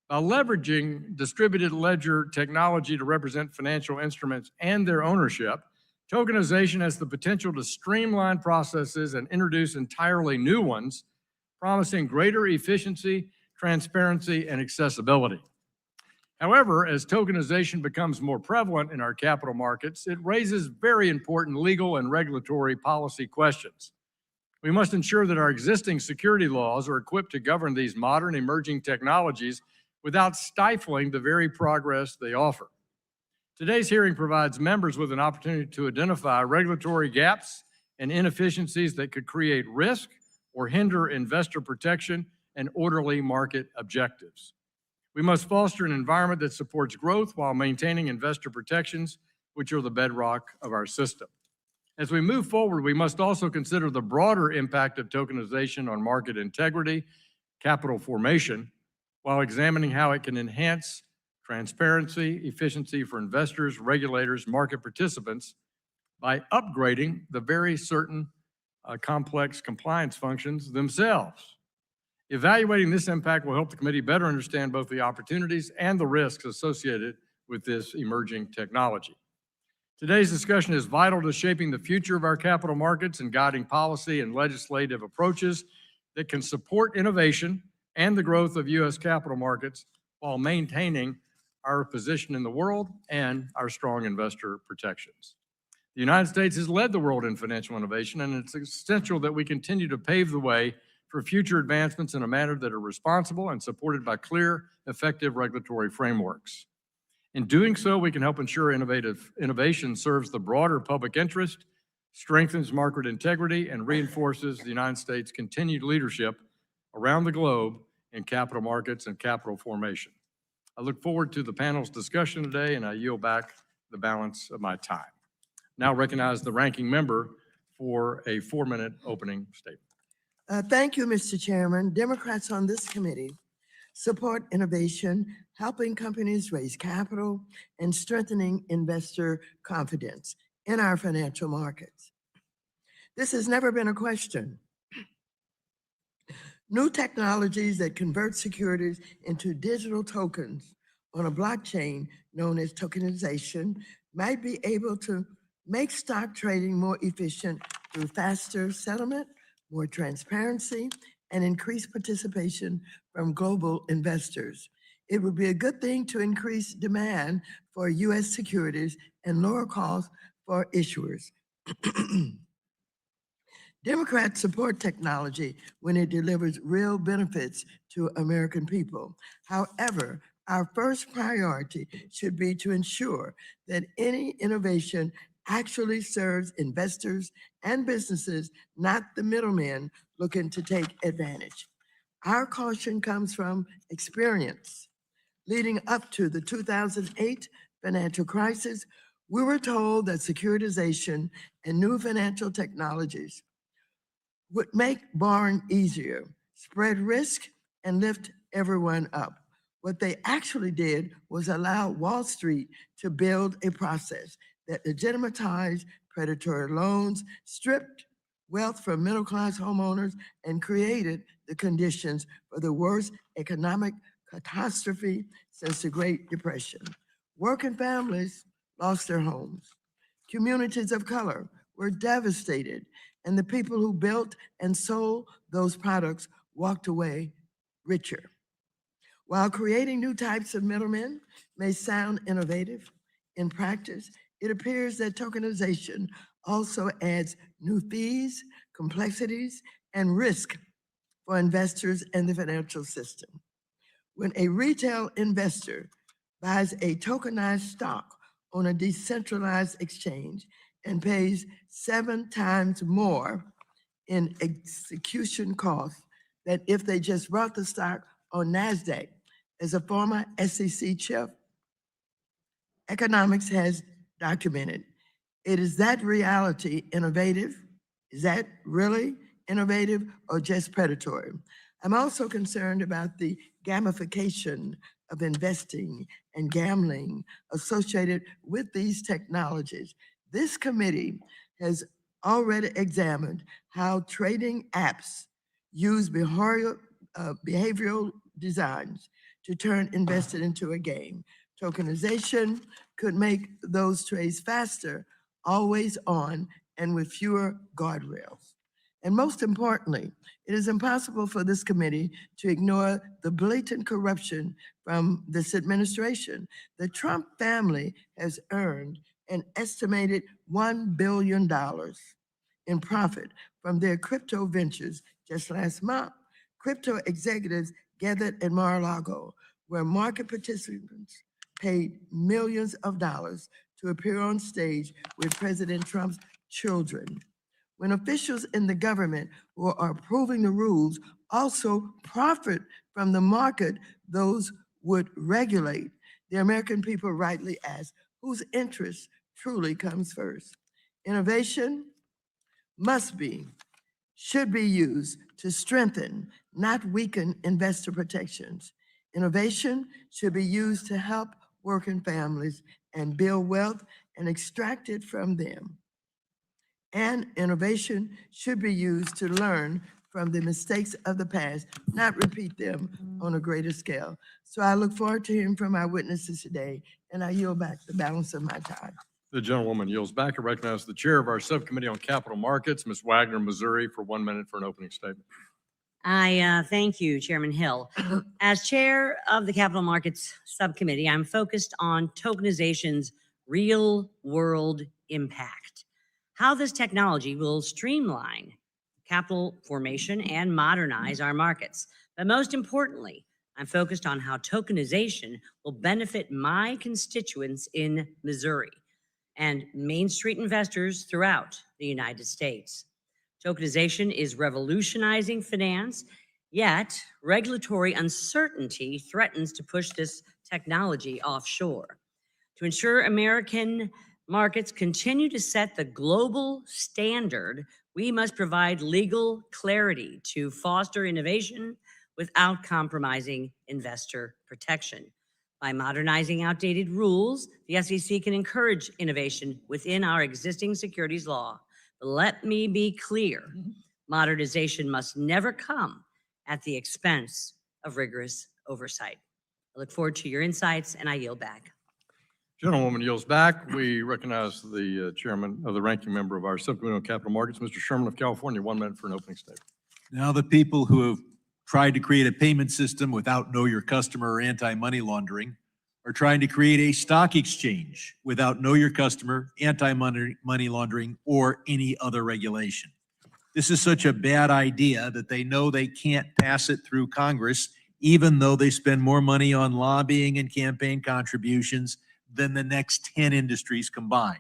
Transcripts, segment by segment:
By leveraging distributed ledger technology to represent financial instruments and their ownership, tokenization has the potential to streamline processes and introduce entirely new ones, promising greater efficiency, transparency, and accessibility. However, as tokenization becomes more prevalent in our capital markets, it raises very important legal and regulatory policy questions. We must ensure that our existing security laws are equipped to govern these modern emerging technologies without stifling the very progress they offer. Today's hearing provides members with an opportunity to identify regulatory gaps and inefficiencies that could create risk or hinder investor protection and orderly market objectives. We must foster an environment that supports growth while maintaining investor protections, which are the bedrock of our system. As we move forward, we must also consider the broader impact of tokenization on market integrity, capital formation, while examining how it can enhance transparency, efficiency for investors, regulators, market participants by upgrading the very certain complex compliance functions themselves. Evaluating this impact will help the committee better understand both the opportunities and the risks associated with this emerging technology. Today's discussion is vital to shaping the future of our capital markets and guiding policy and legislative approaches that can support innovation and the growth of U.S. capital markets while maintaining our position in the world and our strong investor protections. The United States has led the world in financial innovation, and it's essential that we continue to pave the way for future advancements in a manner that are responsible and supported by clear, effective regulatory frameworks. In doing so, we can help ensure innovation serves the broader public interest, strengthens market integrity, and reinforces the United States' continued leadership around the globe in capital markets and capital formation. I look forward to the panel's discussion today, and I yield back the balance of my time. Now recognize the ranking member for a 4-minute opening statement. Thank you, Mr. Chairman. Democrats on this committee support innovation, helping companies raise capital, and strengthening investor confidence in our financial markets. This has never been a question. New technologies that convert securities into digital tokens on a blockchain known as tokenization might be able to make stock trading more efficient through faster settlement, more transparency, and increased participation from global investors. It would be a good thing to increase demand for U.S. securities and lower costs for issuers. Democrats support technology when it delivers real benefits to American people. However, our first priority should be to ensure that any innovation actually serves investors and businesses, not the middlemen looking to take advantage. Our caution comes from experience. Leading up to the 2008 financial crisis, we were told that securitization and new financial technologies would make borrowing easier, spread risk, and lift everyone up. What they actually did was allow Wall Street to build a process that legitimatized predatory loans, stripped wealth from middle-class homeowners, and created the conditions for the worst economic catastrophe since the Great Depression. Working families lost their homes. Communities of color were devastated, and the people who built and sold those products walked away richer. While creating new types of middlemen may sound innovative, in practice, it appears that tokenization also adds new fees, complexities, and risk for investors and the financial system. When a retail investor buys a tokenized stock on a decentralized exchange and pays 7 times more in execution costs than if they just bought the stock on Nasdaq, as a former SEC chief, economics has documented. Is that reality innovative? Is that really innovative or just predatory? I'm also concerned about the gamification of investing and gambling associated with these technologies. This committee has already examined how trading apps use behavioral designs to turn invested into a game. Tokenization could make those trades faster, always on, and with fewer guardrails. And most importantly, it is impossible for this committee to ignore the blatant corruption from this administration. The Trump family has earned an estimated $1 billion in profit from their crypto ventures. Just last month, crypto executives gathered at Mar-a-Lago, where market participants paid millions of dollars to appear on stage with President Trump's children. When officials in the government who are approving the rules also profit from the market those would regulate, the American people rightly ask, whose interest truly comes first? Innovation should be used to strengthen, not weaken investor protections. Innovation should be used to help working families and build wealth and extract it from them. And innovation should be used to learn from the mistakes of the past, not repeat them on a greater scale. So I look forward to hearing from our witnesses today, and I yield back the balance of my time. The gentlewoman yields back. I recognize the chair of our subcommittee on capital markets, Ms. Wagner, Missouri, for 1 minute for an opening statement. I thank you, Chairman Hill. As chair of the Capital Markets Subcommittee, I'm focused on tokenization's real-world impact, how this technology will streamline capital formation and modernize our markets. But most importantly, I'm focused on how tokenization will benefit my constituents in Missouri and Main Street investors throughout the United States. Tokenization is revolutionizing finance, yet regulatory uncertainty threatens to push this technology offshore. To ensure American markets continue to set the global standard, we must provide legal clarity to foster innovation without compromising investor protection. By modernizing outdated rules, the SEC can encourage innovation within our existing securities law. But let me be clear, modernization must never come at the expense of rigorous oversight. I look forward to your insights, and I yield back. Gentlewoman yields back. We recognize the chairman of the ranking member of our subcommittee on capital markets, Mr. Sherman of California. 1 minute for an opening statement. Now the people who have tried to create a payment system without know your customer or anti-money laundering are trying to create a stock exchange without know your customer, anti-money laundering, or any other regulation. This is such a bad idea that they know they can't pass it through Congress, even though they spend more money on lobbying and campaign contributions than the next 10 industries combined.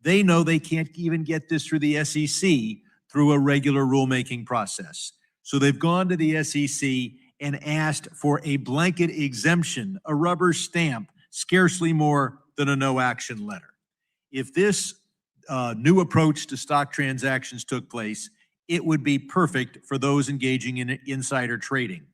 They know they can't even get this through the SEC through a regular rulemaking process. So they've gone to the SEC and asked for a blanket exemption, a rubber stamp, scarcely more than a no action letter. If this new approach to stock transactions took place, it would be perfect for those engaging in insider trading.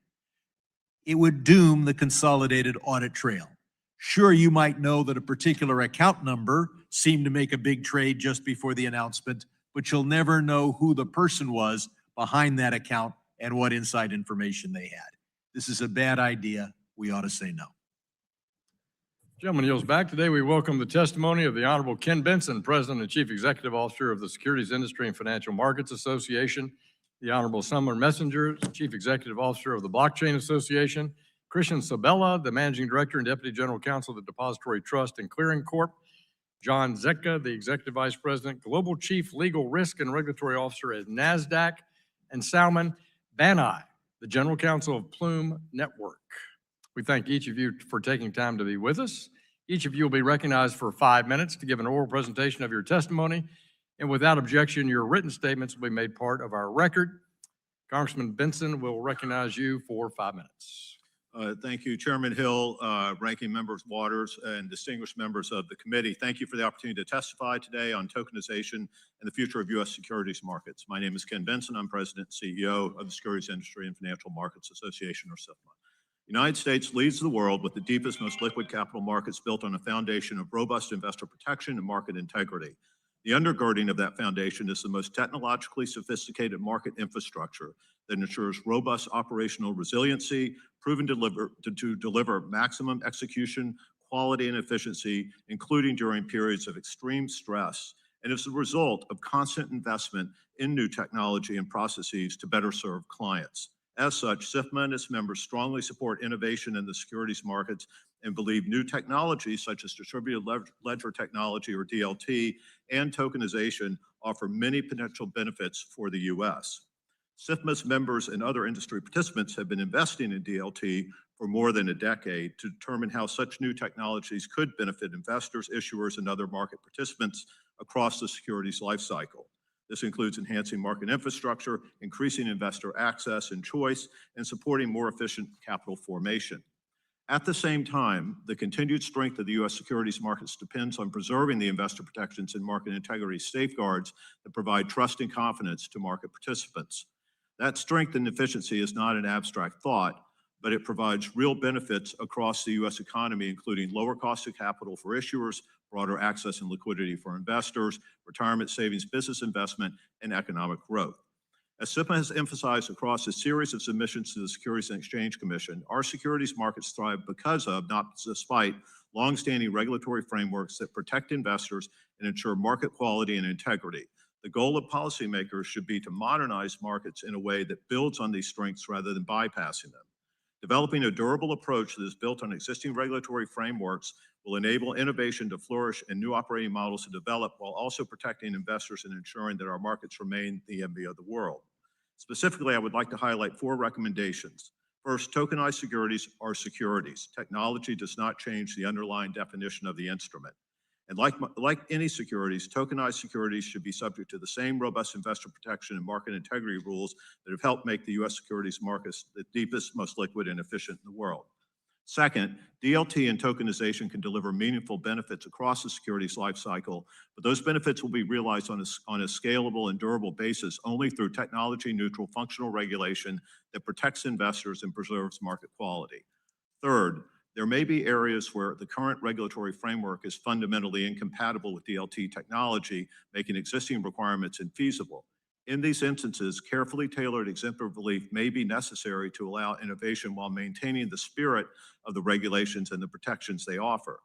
It would doom the consolidated audit trail. Sure, you might know that a particular account number seemed to make a big trade just before the announcement, but you'll never know who the person was behind that account and what inside information they had. This is a bad idea. We ought to say no. Gentleman yields back. Today we welcome the testimony of the Honorable Ken Bentsen, President and Chief Executive Officer of the Securities Industry and Financial Markets Association, the Honorable Salman Messenger, Chief Executive Officer of the Blockchain Association, Christian Sabella, the Managing Director and Deputy General Counsel of the Depository Trust and Clearing Corp., John Zetka, the Executive Vice President, Global Chief Legal Risk and Regulatory Officer at Nasdaq, and Salman Banaei, the General Counsel of Plume Network. We thank each of you for taking time to be with us. Each of you will be recognized for 5 minutes to give an oral presentation of your testimony, and without objection, your written statements will be made part of our record. Congressman Bentsen will recognize you for 5 minutes. Thank you, Chairman Hill, Ranking Members Waters, and distinguished members of the committee. Thank you for the opportunity to testify today on tokenization and the future of U.S. securities markets. My name is Ken Bentsen. I'm President and CEO of the Securities Industry and Financial Markets Association, or SIFMA. The United States leads the world with the deepest, most liquid capital markets built on a foundation of robust investor protection and market integrity. The undergirding of that foundation is the most technologically sophisticated market infrastructure that ensures robust operational resiliency, proven to deliver maximum execution, quality, and efficiency, including during periods of extreme stress, and is the result of constant investment in new technology and processes to better serve clients. As such, SIFMA and its members strongly support innovation in the securities markets and believe new technologies such as distributed ledger technology, or DLT, and tokenization offer many potential benefits for the U.S. SIFMA's members and other industry participants have been investing in DLT for more than a decade to determine how such new technologies could benefit investors, issuers, and other market participants across the securities lifecycle. This includes enhancing market infrastructure, increasing investor access and choice, and supporting more efficient capital formation. At the same time, the continued strength of the U.S. securities markets depends on preserving the investor protections and market integrity safeguards that provide trust and confidence to market participants. That strength and efficiency is not an abstract thought, but it provides real benefits across the U.S. economy, including lower cost of capital for issuers, broader access and liquidity for investors, retirement savings, business investment, and economic growth. As SIFMA has emphasized across a series of submissions to the Securities and Exchange Commission, our securities markets thrive because of, not despite, longstanding regulatory frameworks that protect investors and ensure market quality and integrity. The goal of policymakers should be to modernize markets in a way that builds on these strengths rather than bypassing them. Developing a durable approach that is built on existing regulatory frameworks will enable innovation to flourish and new operating models to develop, while also protecting investors and ensuring that our markets remain the envy of the world. Specifically, I would like to highlight 4 recommendations. First, tokenized securities are securities. Technology does not change the underlying definition of the instrument. And like any securities, tokenized securities should be subject to the same robust investor protection and market integrity rules that have helped make the U.S. securities markets the deepest, most liquid, and efficient in the world. Second, DLT and tokenization can deliver meaningful benefits across the securities lifecycle, but those benefits will be realized on a scalable and durable basis only through technology-neutral functional regulation that protects investors and preserves market quality. Third, there may be areas where the current regulatory framework is fundamentally incompatible with DLT technology, making existing requirements infeasible. In these instances, carefully tailored exemptive relief may be necessary to allow innovation while maintaining the spirit of the regulations and the protections they offer.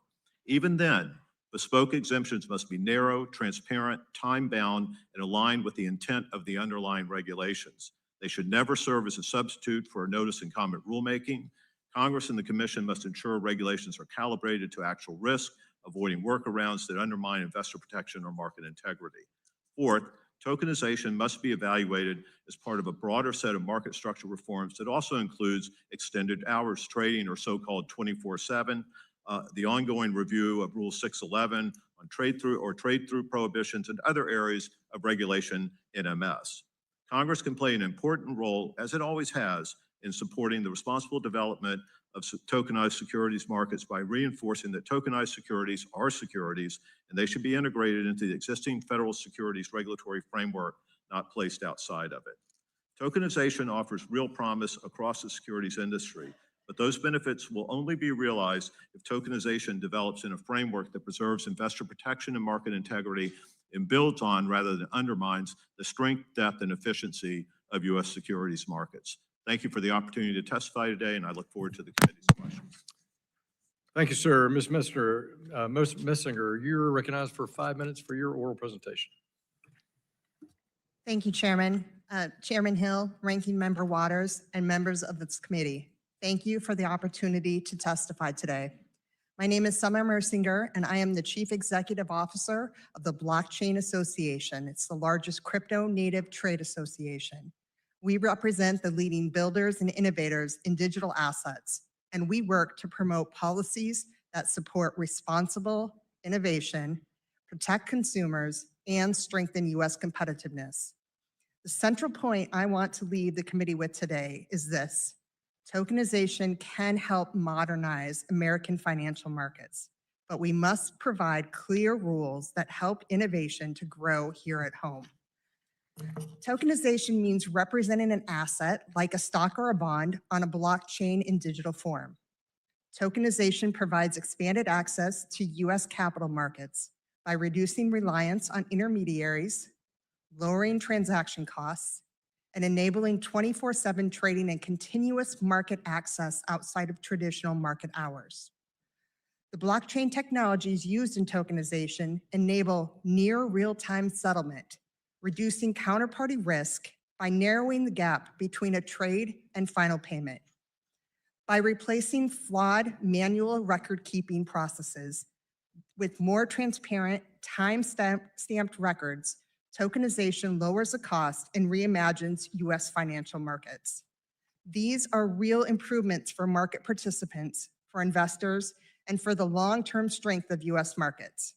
Even then, bespoke exemptions must be narrow, transparent, time-bound, and aligned with the intent of the underlying regulations. They should never serve as a substitute for notice and comment rulemaking. Congress and the Commission must ensure regulations are calibrated to actual risk, avoiding workarounds that undermine investor protection or market integrity. Fourth, tokenization must be evaluated as part of a broader set of market structure reforms that also includes extended hours trading, or so-called 24/7, the ongoing review of Rule 611 on trade-through prohibitions, and other areas of regulation in MS. Congress can play an important role, as it always has, in supporting the responsible development of tokenized securities markets by reinforcing that tokenized securities are securities and they should be integrated into the existing federal securities regulatory framework, not placed outside of it. Tokenization offers real promise across the securities industry, but those benefits will only be realized if tokenization develops in a framework that preserves investor protection and market integrity and builds on rather than undermines the strength, depth, and efficiency of U.S. securities markets. Thank you for the opportunity to testify today, and I look forward to the committee's questions. Thank you, sir. Ms. Messinger, you're recognized for 5 minutes for your oral presentation. Thank you, Chairman. Chairman Hill, Ranking Member Waters, and members of this committee. Thank you for the opportunity to testify today. My name is Salman Banaei, and I am the Chief Executive Officer of the Blockchain Association. It's the largest crypto-native trade association. We represent the leading builders and innovators in digital assets, and we work to promote policies that support responsible innovation, protect consumers, and strengthen U.S. competitiveness. The central point I want to leave the committee with today is this: tokenization can help modernize American financial markets, but we must provide clear rules that help innovation to grow here at home. Tokenization means representing an asset, like a stock or a bond, on a blockchain in digital form. Tokenization provides expanded access to U.S. capital markets by reducing reliance on intermediaries, lowering transaction costs, and enabling 24/7 trading and continuous market access outside of traditional market hours. The blockchain technologies used in tokenization enable near real-time settlement, reducing counterparty risk by narrowing the gap between a trade and final payment. By replacing flawed manual record-keeping processes with more transparent, time-stamped records, tokenization lowers the cost and reimagines U.S. financial markets. These are real improvements for market participants, for investors, and for the long-term strength of U.S. markets.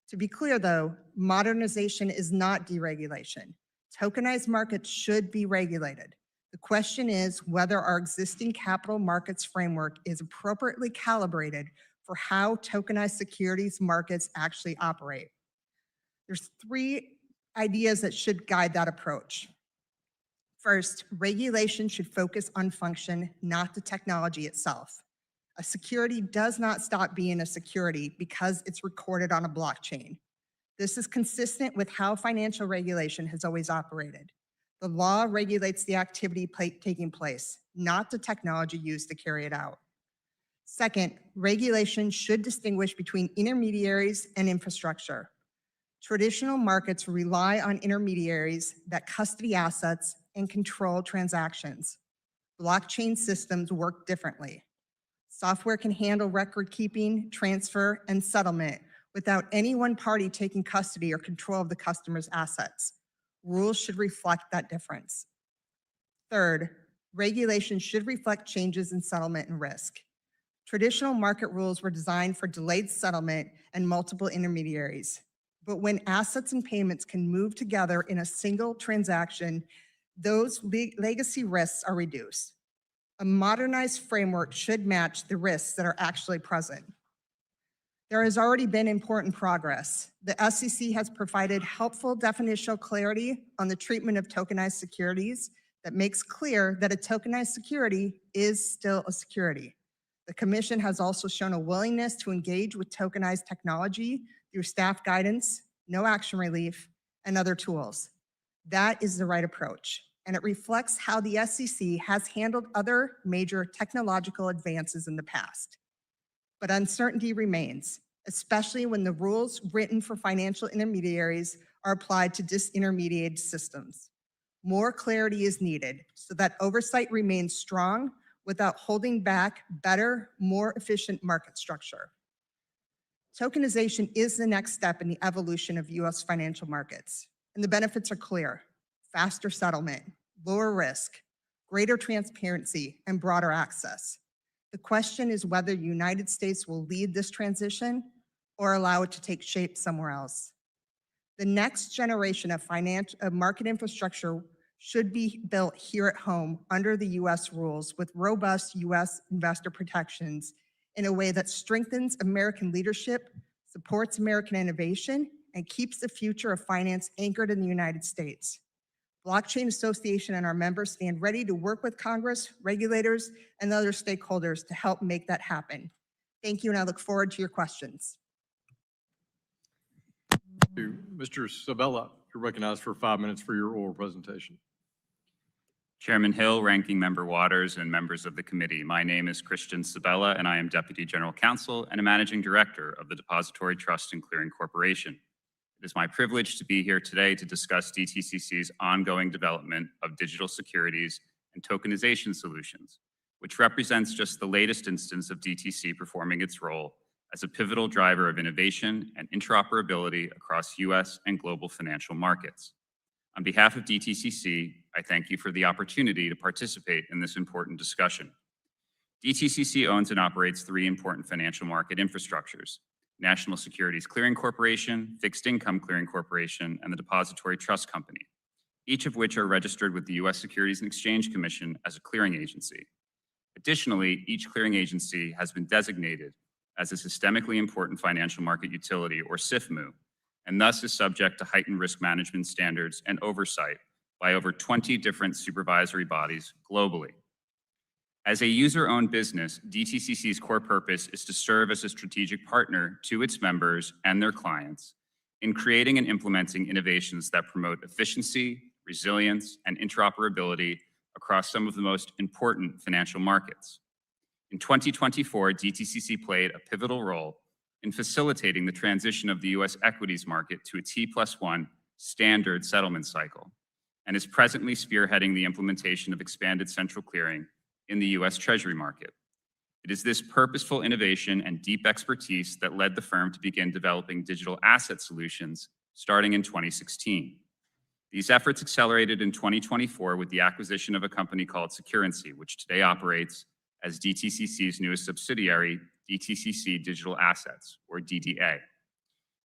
To be clear, though, modernization is not deregulation. Tokenized markets should be regulated. The question is whether our existing capital markets framework is appropriately calibrated for how tokenized securities markets actually operate. There's 3 ideas that should guide that approach. First, regulation should focus on function, not the technology itself. A security does not stop being a security because it's recorded on a blockchain. This is consistent with how financial regulation has always operated. The law regulates the activity taking place, not the technology used to carry it out. Second, regulation should distinguish between intermediaries and infrastructure. Traditional markets rely on intermediaries that custody assets and control transactions. Blockchain systems work differently. Software can handle record keeping, transfer, and settlement without any one party taking custody or control of the customer's assets. Rules should reflect that difference. Third, regulation should reflect changes in settlement and risk. Traditional market rules were designed for delayed settlement and multiple intermediaries. But when assets and payments can move together in a single transaction, those legacy risks are reduced. A modernized framework should match the risks that are actually present. There has already been important progress. The SEC has provided helpful definitional clarity on the treatment of tokenized securities that makes clear that a tokenized security is still a security. The Commission has also shown a willingness to engage with tokenized technology through staff guidance, no action relief, and other tools. That is the right approach, and it reflects how the SEC has handled other major technological advances in the past. But uncertainty remains, especially when the rules written for financial intermediaries are applied to disintermediated systems. More clarity is needed so that oversight remains strong without holding back better, more efficient market structure. Tokenization is the next step in the evolution of U.S. financial markets, and the benefits are clear: faster settlement, lower risk, greater transparency, and broader access. The question is whether the United States will lead this transition or allow it to take shape somewhere else. The next generation of market infrastructure should be built here at home under the U.S. rules with robust U.S. investor protections in a way that strengthens American leadership, supports American innovation, and keeps the future of finance anchored in the United States. Blockchain Association and our members stand ready to work with Congress, regulators, and other stakeholders to help make that happen. Thank you, and I look forward to your questions. Mr. Sabella, you're recognized for 5 minutes for your oral presentation. Chairman Hill, Ranking Member Waters, and members of the committee, my name is Christian Sabella, and I am Deputy General Counsel and a Managing Director of the Depository Trust and Clearing Corporation. It is my privilege to be here today to discuss DTCC's ongoing development of digital securities and tokenization solutions, which represents just the latest instance of DTC performing its role as a pivotal driver of innovation and interoperability across U.S. and global financial markets. On behalf of DTCC, I thank you for the opportunity to participate in this important discussion. DTCC owns and operates 3 important financial market infrastructures: National Securities Clearing Corporation, Fixed Income Clearing Corporation, and the Depository Trust Company, each of which are registered with the U.S. Securities and Exchange Commission as a clearing agency. Additionally, each clearing agency has been designated as a systemically important financial market utility, or SIFMA, and thus is subject to heightened risk management standards and oversight by over 20 different supervisory bodies globally. As a user-owned business, DTCC's core purpose is to serve as a strategic partner to its members and their clients in creating and implementing innovations that promote efficiency, resilience, and interoperability across some of the most important financial markets. In 2024, DTCC played a pivotal role in facilitating the transition of the U.S. equities market to a T+1 standard settlement cycle, and is presently spearheading the implementation of expanded central clearing in the U.S. Treasury market. It is this purposeful innovation and deep expertise that led the firm to begin developing digital asset solutions starting in 2016. These efforts accelerated in 2024 with the acquisition of a company called Securency, which today operates as DTCC's newest subsidiary, DTCC Digital Assets, or DDA.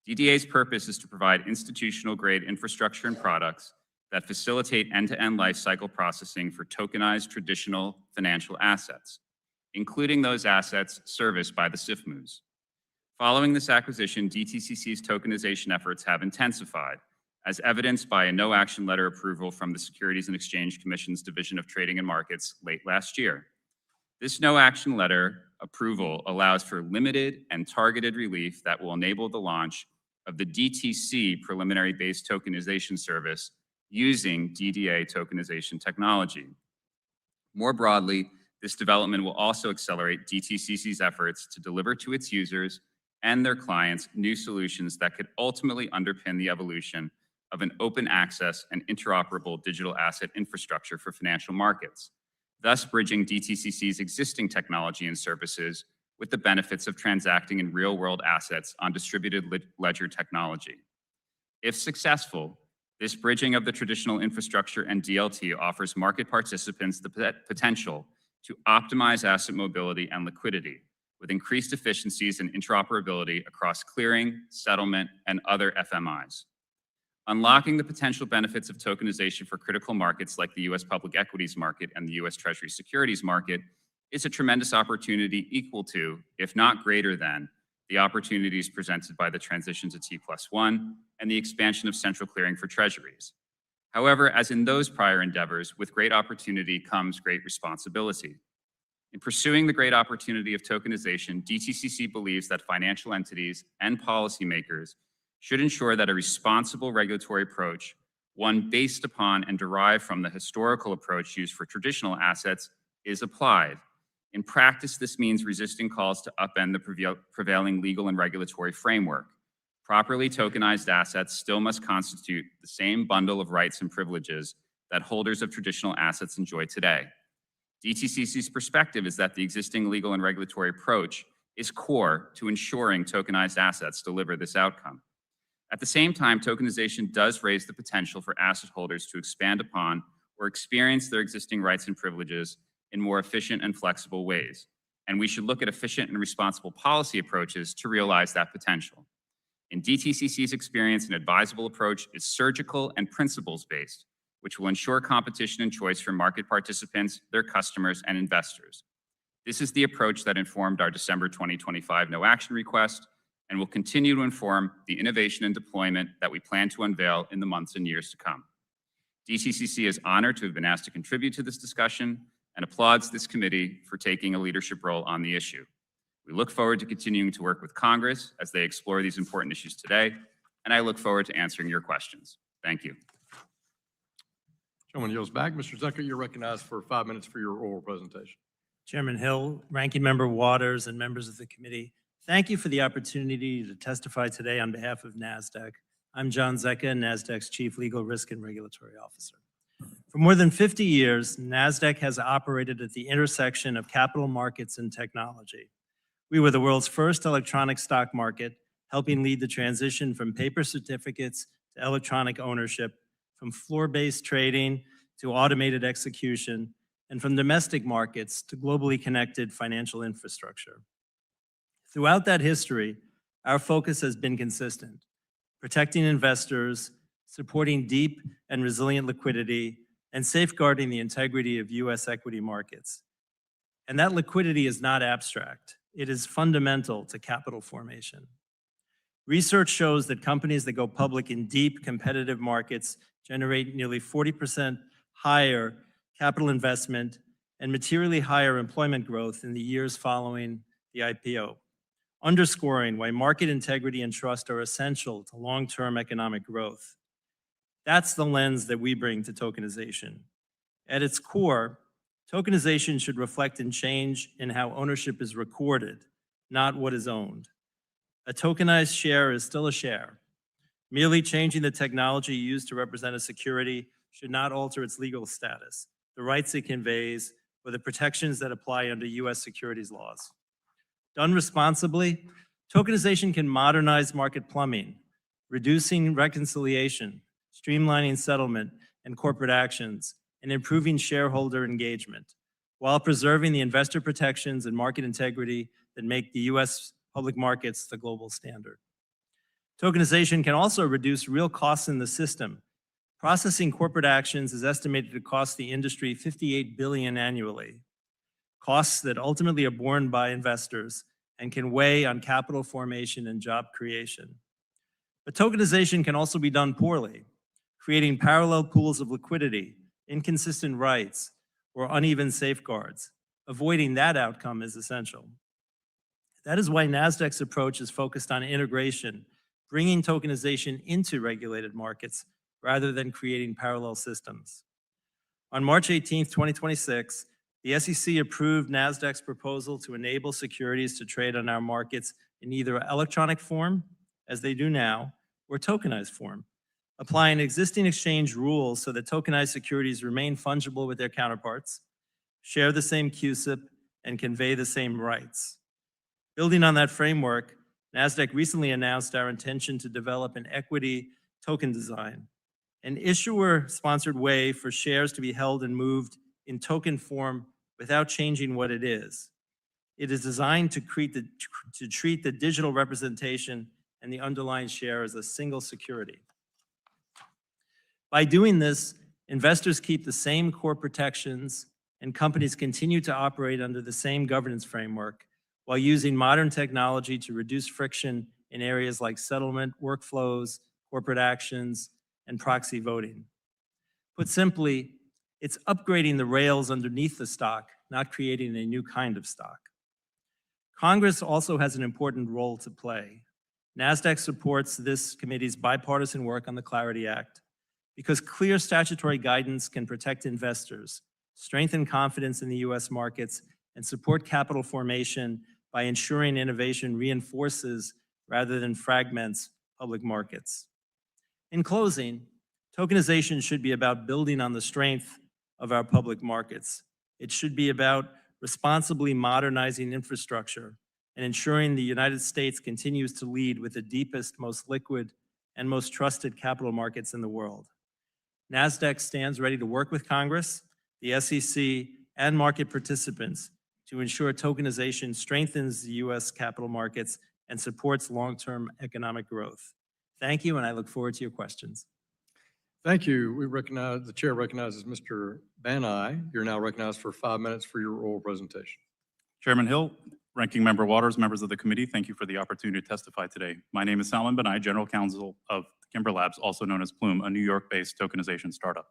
DDA's purpose is to provide institutional-grade infrastructure and products that facilitate end-to-end life cycle processing for tokenized traditional financial assets, including those assets serviced by the SIFMAs. Following this acquisition, DTCC's tokenization efforts have intensified, as evidenced by a no-action letter approval from the Securities and Exchange Commission's Division of Trading and Markets late last year. This no-action letter approval allows for limited and targeted relief that will enable the launch of the DTC preliminary-based tokenization service using DDA tokenization technology. More broadly, this development will also accelerate DTCC's efforts to deliver to its users and their clients new solutions that could ultimately underpin the evolution of an open access and interoperable digital asset infrastructure for financial markets, thus bridging DTCC's existing technology and services with the benefits of transacting in real-world assets on distributed ledger technology. If successful, this bridging of the traditional infrastructure and DLT offers market participants the potential to optimize asset mobility and liquidity with increased efficiencies and interoperability across clearing, settlement, and other FMIs. Unlocking the potential benefits of tokenization for critical markets like the U.S. public equities market and the U.S. Treasury securities market is a tremendous opportunity equal to, if not greater than, the opportunities presented by the transition to T+1 and the expansion of central clearing for treasuries. However, as in those prior endeavors, with great opportunity comes great responsibility. In pursuing the great opportunity of tokenization, DTCC believes that financial entities and policymakers should ensure that a responsible regulatory approach, one based upon and derived from the historical approach used for traditional assets, is applied. In practice, this means resisting calls to upend the prevailing legal and regulatory framework. Properly tokenized assets still must constitute the same bundle of rights and privileges that holders of traditional assets enjoy today. DTCC's perspective is that the existing legal and regulatory approach is core to ensuring tokenized assets deliver this outcome. At the same time, tokenization does raise the potential for asset holders to expand upon or experience their existing rights and privileges in more efficient and flexible ways. And we should look at efficient and responsible policy approaches to realize that potential. In DTCC's experience, an advisable approach is surgical and principles-based, which will ensure competition and choice for market participants, their customers, and investors. This is the approach that informed our December 2025 no-action request and will continue to inform the innovation and deployment that we plan to unveil in the months and years to come. DTCC is honored to have been asked to contribute to this discussion and applauds this committee for taking a leadership role on the issue. We look forward to continuing to work with Congress as they explore these important issues today, and I look forward to answering your questions. Thank you. Gentleman yields back. Mr. Zucker, you're recognized for 5 minutes for your oral presentation. Chairman Hill, Ranking Member Waters, and members of the committee, thank you for the opportunity to testify today on behalf of Nasdaq. I'm John Zecca, Nasdaq's Chief Legal Risk and Regulatory Officer. For more than 50 years, Nasdaq has operated at the intersection of capital markets and technology. We were the world's first electronic stock market, helping lead the transition from paper certificates to electronic ownership, from floor-based trading to automated execution, and from domestic markets to globally connected financial infrastructure. Throughout that history, our focus has been consistent: protecting investors, supporting deep and resilient liquidity, and safeguarding the integrity of U.S. equity markets. And that liquidity is not abstract. It is fundamental to capital formation. Research shows that companies that go public in deep competitive markets generate nearly 40% higher capital investment and materially higher employment growth in the years following the IPO, underscoring why market integrity and trust are essential to long-term economic growth. That's the lens that we bring to tokenization. At its core, tokenization should reflect and change in how ownership is recorded, not what is owned. A tokenized share is still a share. Merely changing the technology used to represent a security should not alter its legal status, the rights it conveys, or the protections that apply under U.S. securities laws. Done responsibly, tokenization can modernize market plumbing, reducing reconciliation, streamlining settlement and corporate actions, and improving shareholder engagement, while preserving the investor protections and market integrity that make the U.S. public markets the global standard. Tokenization can also reduce real costs in the system. Processing corporate actions is estimated to cost the industry $58 billion annually, costs that ultimately are borne by investors and can weigh on capital formation and job creation. But tokenization can also be done poorly, creating parallel pools of liquidity, inconsistent rights, or uneven safeguards. Avoiding that outcome is essential. That is why Nasdaq's approach is focused on integration, bringing tokenization into regulated markets rather than creating parallel systems. On March 18, 2026, the SEC approved Nasdaq's proposal to enable securities to trade on our markets in either electronic form, as they do now, or tokenized form, applying existing exchange rules so that tokenized securities remain fungible with their counterparts, share the same CUSIP, and convey the same rights. Building on that framework, Nasdaq recently announced our intention to develop an equity token design, an issuer-sponsored way for shares to be held and moved in token form without changing what it is. It is designed to treat the digital representation and the underlying share as a single security. By doing this, investors keep the same core protections and companies continue to operate under the same governance framework while using modern technology to reduce friction in areas like settlement, workflows, corporate actions, and proxy voting. Put simply, it's upgrading the rails underneath the stock, not creating a new kind of stock. Congress also has an important role to play. Nasdaq supports this committee's bipartisan work on the Clarity Act because clear statutory guidance can protect investors, strengthen confidence in the U.S. markets, and support capital formation by ensuring innovation reinforces rather than fragments public markets. In closing, tokenization should be about building on the strength of our public markets. It should be about responsibly modernizing infrastructure and ensuring the United States continues to lead with the deepest, most liquid, and most trusted capital markets in the world. Nasdaq stands ready to work with Congress, the SEC, and market participants to ensure tokenization strengthens the U.S. capital markets and supports long-term economic growth. Thank you, and I look forward to your questions. Thank you. The chair recognizes Mr. Banaei. You're now recognized for 5 minutes for your oral presentation. Chairman Hill, Ranking Member Waters, members of the committee, thank you for the opportunity to testify today. My name is Salman Banaei, General Counsel of Kimber Labs, also known as Plume, a New York-based tokenization startup.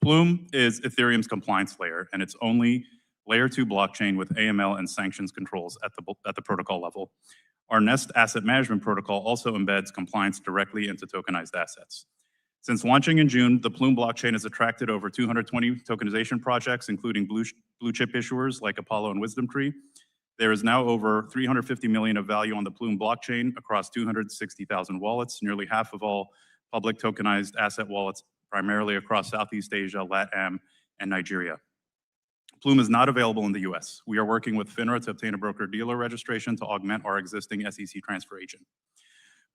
Plume is Ethereum's compliance layer, and it's only Layer 2 blockchain with AML and sanctions controls at the protocol level. Our Nest asset management protocol also embeds compliance directly into tokenized assets. Since launching in June, the Plume blockchain has attracted over 220 tokenization projects, including blue chip issuers like Apollo and WisdomTree. There is now over 350 million of value on the Plume blockchain across 260,000 wallets, nearly half of all public tokenized asset wallets, primarily across Southeast Asia, LATAM, and Nigeria. Plume is not available in the US. We are working with FINRA to obtain a broker-dealer registration to augment our existing SEC transfer agent.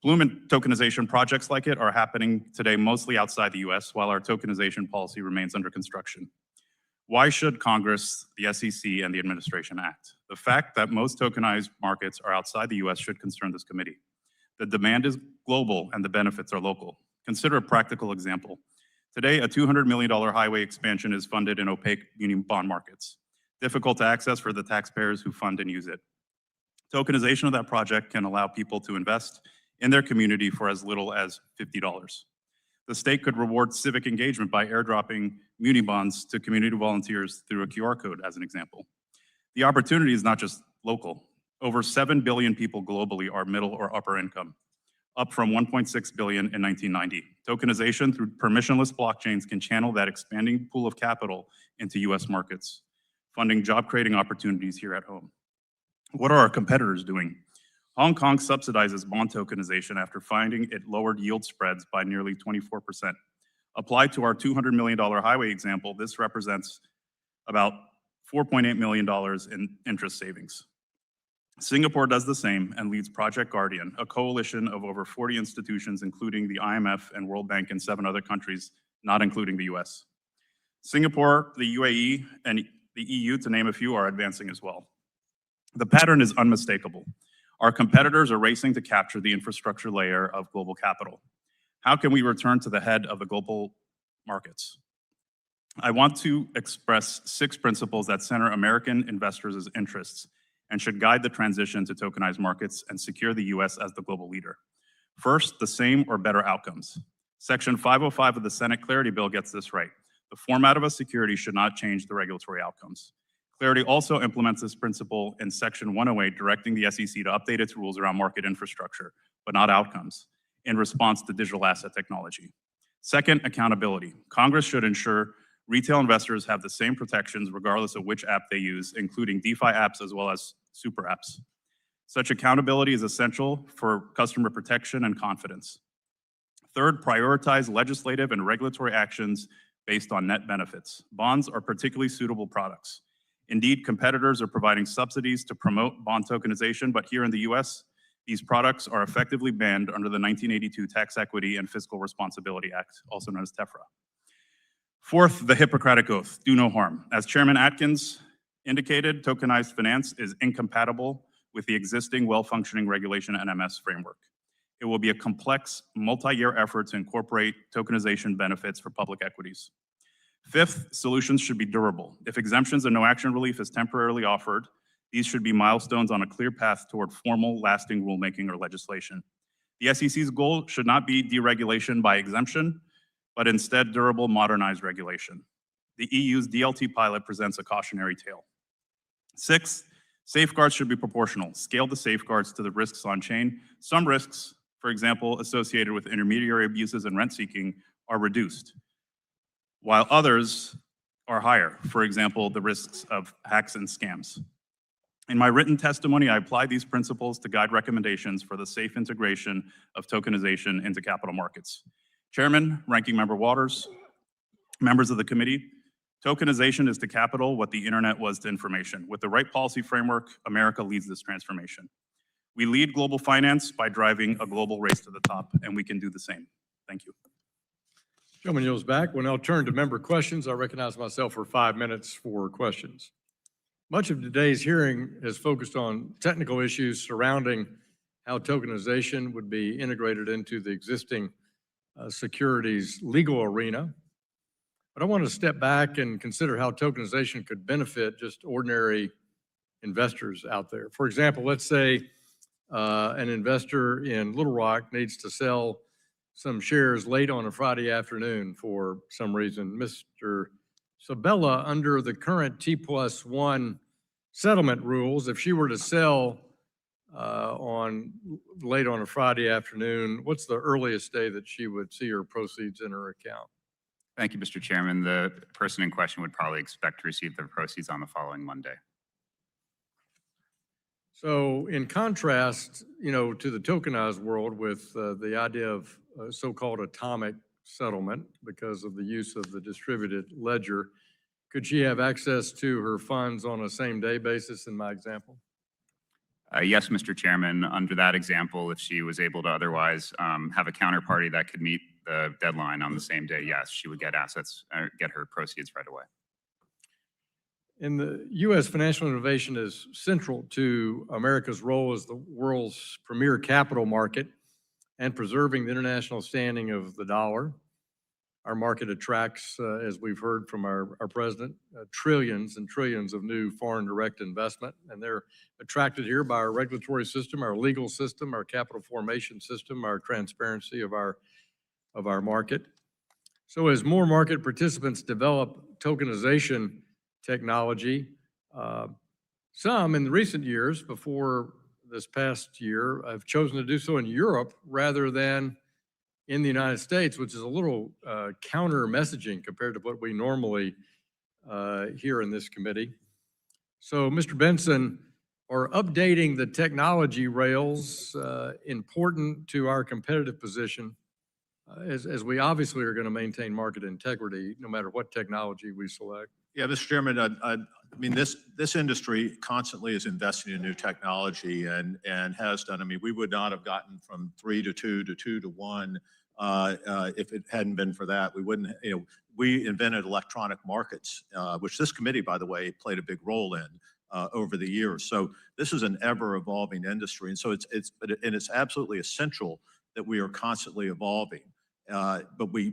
Plume and tokenization projects like it are happening today mostly outside the US, while our tokenization policy remains under construction. Why should Congress, the SEC, and the administration act? The fact that most tokenized markets are outside the US should concern this committee. The demand is global and the benefits are local. Consider a practical example. Today, a $200 million highway expansion is funded in opaque muni bond markets, difficult to access for the taxpayers who fund and use it. Tokenization of that project can allow people to invest in their community for as little as $50. The state could reward civic engagement by airdropping muni bonds to community volunteers through a QR code, as an example. The opportunity is not just local. Over 7 billion people globally are middle or upper income. up from 1.6 billion in 1990. Tokenization through permissionless blockchains can channel that expanding pool of capital into US markets, funding job-creating opportunities here at home. What are our competitors doing? Hong Kong subsidizes bond tokenization after finding it lowered yield spreads by nearly 24%. Applied to our $200 million highway example, this represents about $4.8 million in interest savings. Singapore does the same and leads Project Guardian, a coalition of over 40 institutions, including the IMF and World Bank and 7 other countries, not including the US. Singapore, the UAE, and the EU, to name a few, are advancing as well. The pattern is unmistakable. Our competitors are racing to capture the infrastructure layer of global capital. How can we return to the head of the global markets? I want to express 6 principles that center American investors' interests and should guide the transition to tokenized markets and secure the US as the global leader. First, the same or better outcomes. Section 505 of the Senate Clarity Bill gets this right. The format of a security should not change the regulatory outcomes. Clarity also implements this principle in Section 108, directing the SEC to update its rules around market infrastructure, but not outcomes, in response to digital asset technology. Second, accountability. Congress should ensure retail investors have the same protections regardless of which app they use, including DeFi apps as well as super apps. Such accountability is essential for customer protection and confidence. Third, prioritize legislative and regulatory actions based on net benefits. Bonds are particularly suitable products. Indeed, competitors are providing subsidies to promote bond tokenization, but here in the US, these products are effectively banned under the 1982 Tax Equity and Fiscal Responsibility Act, also known as TEFRA. Fourth, the Hippocratic Oath, do no harm. As Chairman Atkins indicated, tokenized finance is incompatible with the existing well-functioning regulation NMS framework. It will be a complex, multi-year effort to incorporate tokenization benefits for public equities. Fifth, solutions should be durable. If exemptions and no action relief is temporarily offered, these should be milestones on a clear path toward formal, lasting rulemaking or legislation. The SEC's goal should not be deregulation by exemption, but instead durable, modernized regulation. The EU's DLT pilot presents a cautionary tale. Sixth, safeguards should be proportional. Scale the safeguards to the risks on chain. Some risks, for example, associated with intermediary abuses and rent seeking, are reduced, while others are higher. For example, the risks of hacks and scams. In my written testimony, I applied these principles to guide recommendations for the safe integration of tokenization into capital markets. Chairman, Ranking Member Waters, members of the committee, tokenization is to capital what the internet was to information. With the right policy framework, America leads this transformation. We lead global finance by driving a global race to the top, and we can do the same. Thank you. Gentleman yields back. We'll now turn to member questions. I recognize myself for 5 minutes for questions. Much of today's hearing is focused on technical issues surrounding how tokenization would be integrated into the existing securities legal arena. But I want to step back and consider how tokenization could benefit just ordinary investors out there. For example, let's say an investor in Little Rock needs to sell some shares late on a Friday afternoon for some reason. Mr. Sabella, under the current T+1 settlement rules, if she were to sell late on a Friday afternoon, what's the earliest day that she would see her proceeds in her account? Thank you, Mr. Chairman. The person in question would probably expect to receive the proceeds on the following Monday. So in contrast, to the tokenized world with the idea of so-called atomic settlement because of the use of the distributed ledger, could she have access to her funds on a same-day basis in my example? Yes, Mr. Chairman. Under that example, if she was able to otherwise have a counterparty that could meet the deadline on the same day, yes, she would get get her proceeds right away. And the U.S. financial innovation is central to America's role as the world's premier capital market and preserving the international standing of the dollar. Our market attracts, as we've heard from our president, trillions and trillions of new foreign direct investment, and they're attracted here by our regulatory system, our legal system, our capital formation system, our transparency of our market. So as more market participants develop tokenization technology, some in the recent years before this past year. I've chosen to do so in Europe rather than in the United States, which is a little counter messaging compared to what we normally hear in this committee. So, Mr. Bentsen, are updating the technology rails important to our competitive position, as we obviously are going to maintain market integrity no matter what technology we select? Yeah, Mr. Chairman, I mean, this industry constantly is investing in new technology and has done. I mean, we would not have gotten from 3 to 2 to 2 to 1 if it hadn't been for that. We wouldn't, we invented electronic markets, which this committee, by the way, played a big role in over the years. So this is an ever-evolving industry, and so it's absolutely essential that we are constantly evolving. But at the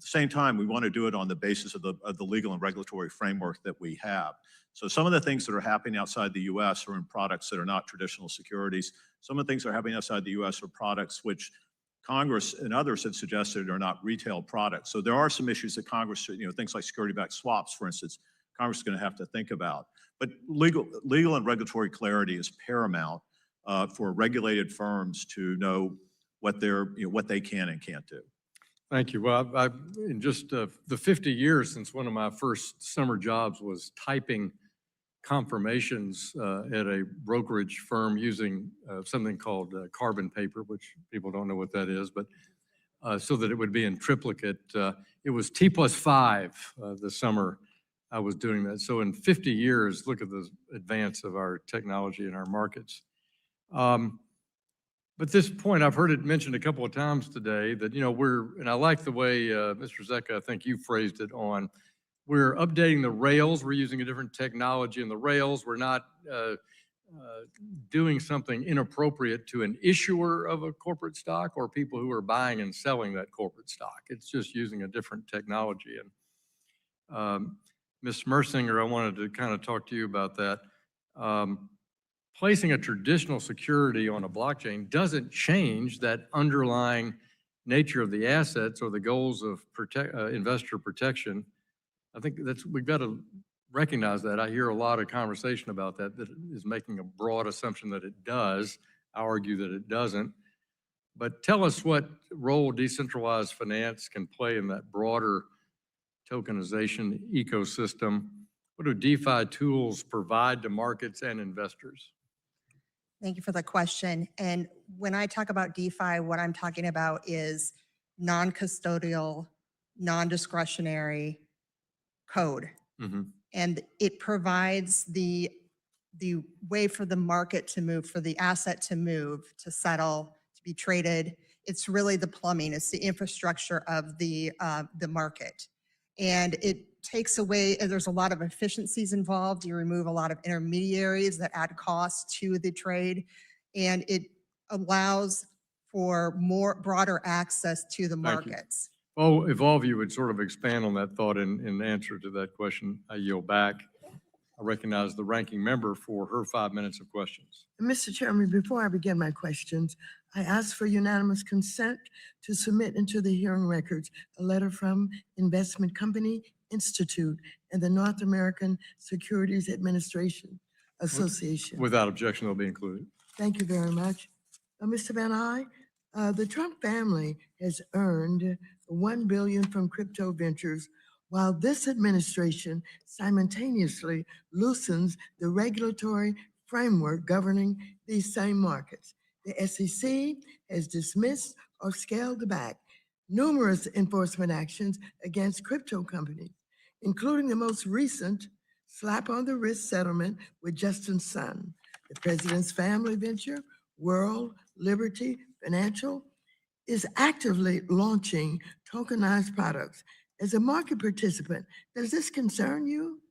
same time, we want to do it on the basis of the legal and regulatory framework that we have. So some of the things that are happening outside the U.S. are in products that are not traditional securities. Some of the things that are happening outside the U.S. are products which Congress and others have suggested are not retail products. So there are some issues that Congress, things like security-backed swaps, for instance, Congress is going to have to think about. But legal and regulatory clarity is paramount for regulated firms to know what they can and can't do. Thank you. Well, I've in just the 50 years since one of my first summer jobs was typing confirmations at a brokerage firm using something called carbon paper, which people don't know what that is, but so that it would be in triplicate. It was T+5 the summer I was doing that. So in 50 years, look at the advance of our technology and our markets. But this point, I've heard it mentioned a couple of times today that, and I like the way, Mr. Zecca, I think you phrased it on, we're updating the rails, we're using a different technology in the rails, we're not doing something inappropriate to an issuer of a corporate stock or people who are buying and selling that corporate stock. It's just using a different technology. And Ms. Mersinger, I wanted to kind of talk to you about that. Placing a traditional security on a blockchain doesn't change that underlying nature of the assets or the goals of investor protection. I think we've got to recognize that. I hear a lot of conversation about that is making a broad assumption that it does. I argue that it doesn't. But tell us what role decentralized finance can play in that broader tokenization ecosystem. What do DeFi tools provide to markets and investors? Thank you for the question. And when I talk about DeFi, what I'm talking about is non-custodial, non-discretionary code. Mm-hmm. And it provides the way for the market to move, for the asset to move, to settle, to be traded. It's really the plumbing. It's the infrastructure of the market. And it takes away, there's a lot of efficiencies involved. You remove a lot of intermediaries that add costs to the trade, and it allows for broader access to the markets. Oh, if all of you would sort of expand on that thought in answer to that question, I yield back. I recognize the ranking member for her 5 minutes of questions. Mr. Chairman, before I begin my questions, I ask for unanimous consent to submit into the hearing records a letter from Investment Company Institute and the North American Securities Administration Association. Without objection, they'll be included. Thank you very much. Mr. Banaei, the Trump family has earned $1 billion from crypto ventures, while this administration simultaneously loosens the regulatory framework governing these same markets. The SEC has dismissed or scaled back numerous enforcement actions against crypto companies, including the most recent slap on the wrist settlement with Justin Sun. The president's family venture, World Liberty Financial, is actively launching tokenized products. As a market participant, does this concern you?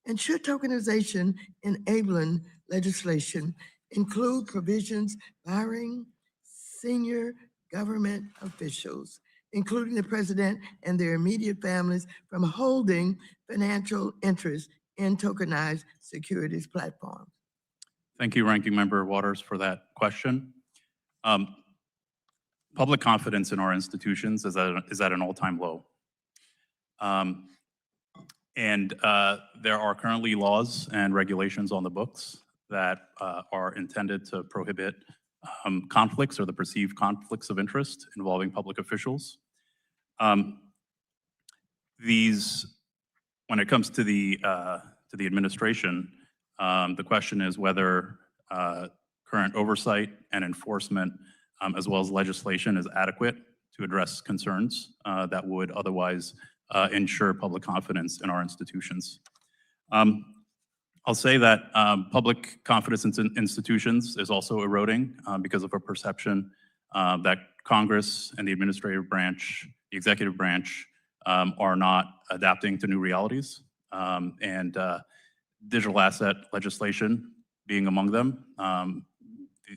And should tokenization enabling legislation include provisions barring senior government officials, including the president and their immediate families, from holding financial interests in tokenized securities platforms? Thank you, Ranking Member Waters, for that question. Public confidence in our institutions is at an all-time low. And there are currently laws and regulations on the books that are intended to prohibit conflicts or the perceived conflicts of interest involving public officials. When it comes to the administration, the question is whether current oversight and enforcement, as well as legislation, is adequate to address concerns that would otherwise ensure public confidence in our institutions. I'll say that public confidence in institutions is also eroding because of a perception that Congress and the administrative branch, the executive branch, are not adapting to new realities, and digital asset legislation being among them.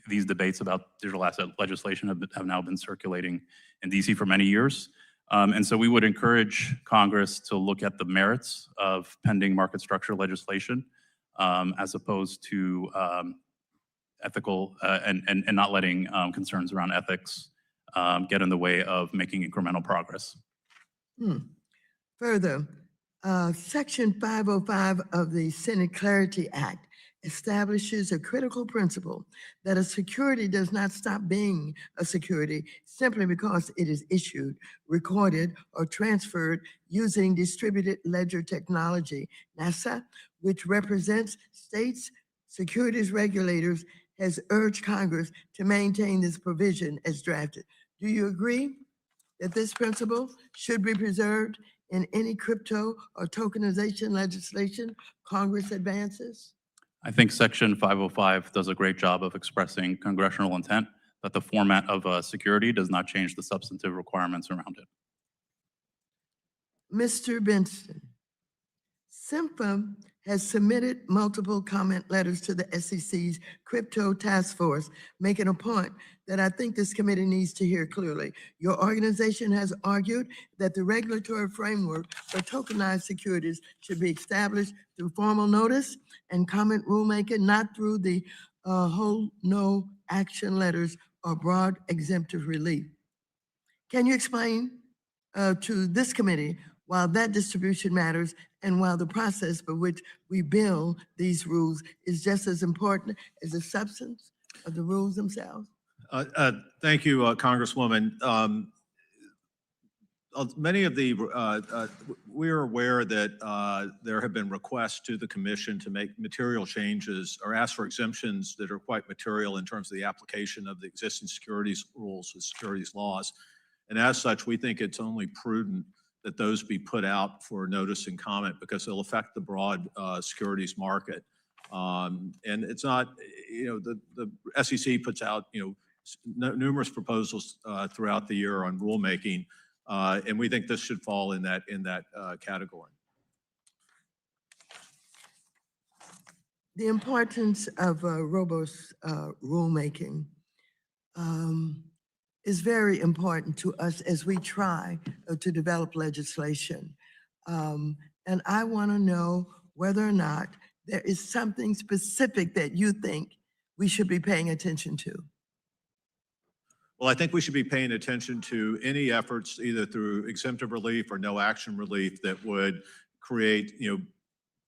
These debates about digital asset legislation have now been circulating in DC for many years. And so we would encourage Congress to look at the merits of pending market structure legislation as opposed to ethical and not letting concerns around ethics get in the way of making incremental progress. Further, Section 505 of the Senate Clarity Act establishes a critical principle that a security does not stop being a security simply because it is issued, recorded, or transferred using distributed ledger technology. NASA, which represents states' securities regulators, has urged Congress to maintain this provision as drafted. Do you agree that this principle should be preserved in any crypto or tokenization legislation Congress advances? I think Section 505 does a great job of expressing congressional intent that the format of a security does not change the substantive requirements around it. Mr. Bentsen, SIFMA has submitted multiple comment letters to the SEC's Crypto Task Force, making a point that I think this committee needs to hear clearly. Your organization has argued that the regulatory framework for tokenized securities should be established through formal notice and comment rulemaking, not through the whole no action letters or broad exemptive relief. Can you explain to this committee why that distribution matters and why the process by which we build these rules is just as important as the substance of the rules themselves? Thank you, Congresswoman. Many of the, we're aware that there have been requests to the Commission to make material changes or ask for exemptions that are quite material in terms of the application of the existing securities rules and securities laws. And as such, we think it's only prudent that those be put out for notice and comment because they'll affect the broad securities market. And it's not, the SEC puts out, numerous proposals throughout the year on rulemaking, and we think this should fall in that category. The importance of robust rulemaking is very important to us as we try to develop legislation. And I want to know whether or not there is something specific that you think we should be paying attention to. Well, I think we should be paying attention to any efforts either through exemptive relief or no action relief that would create,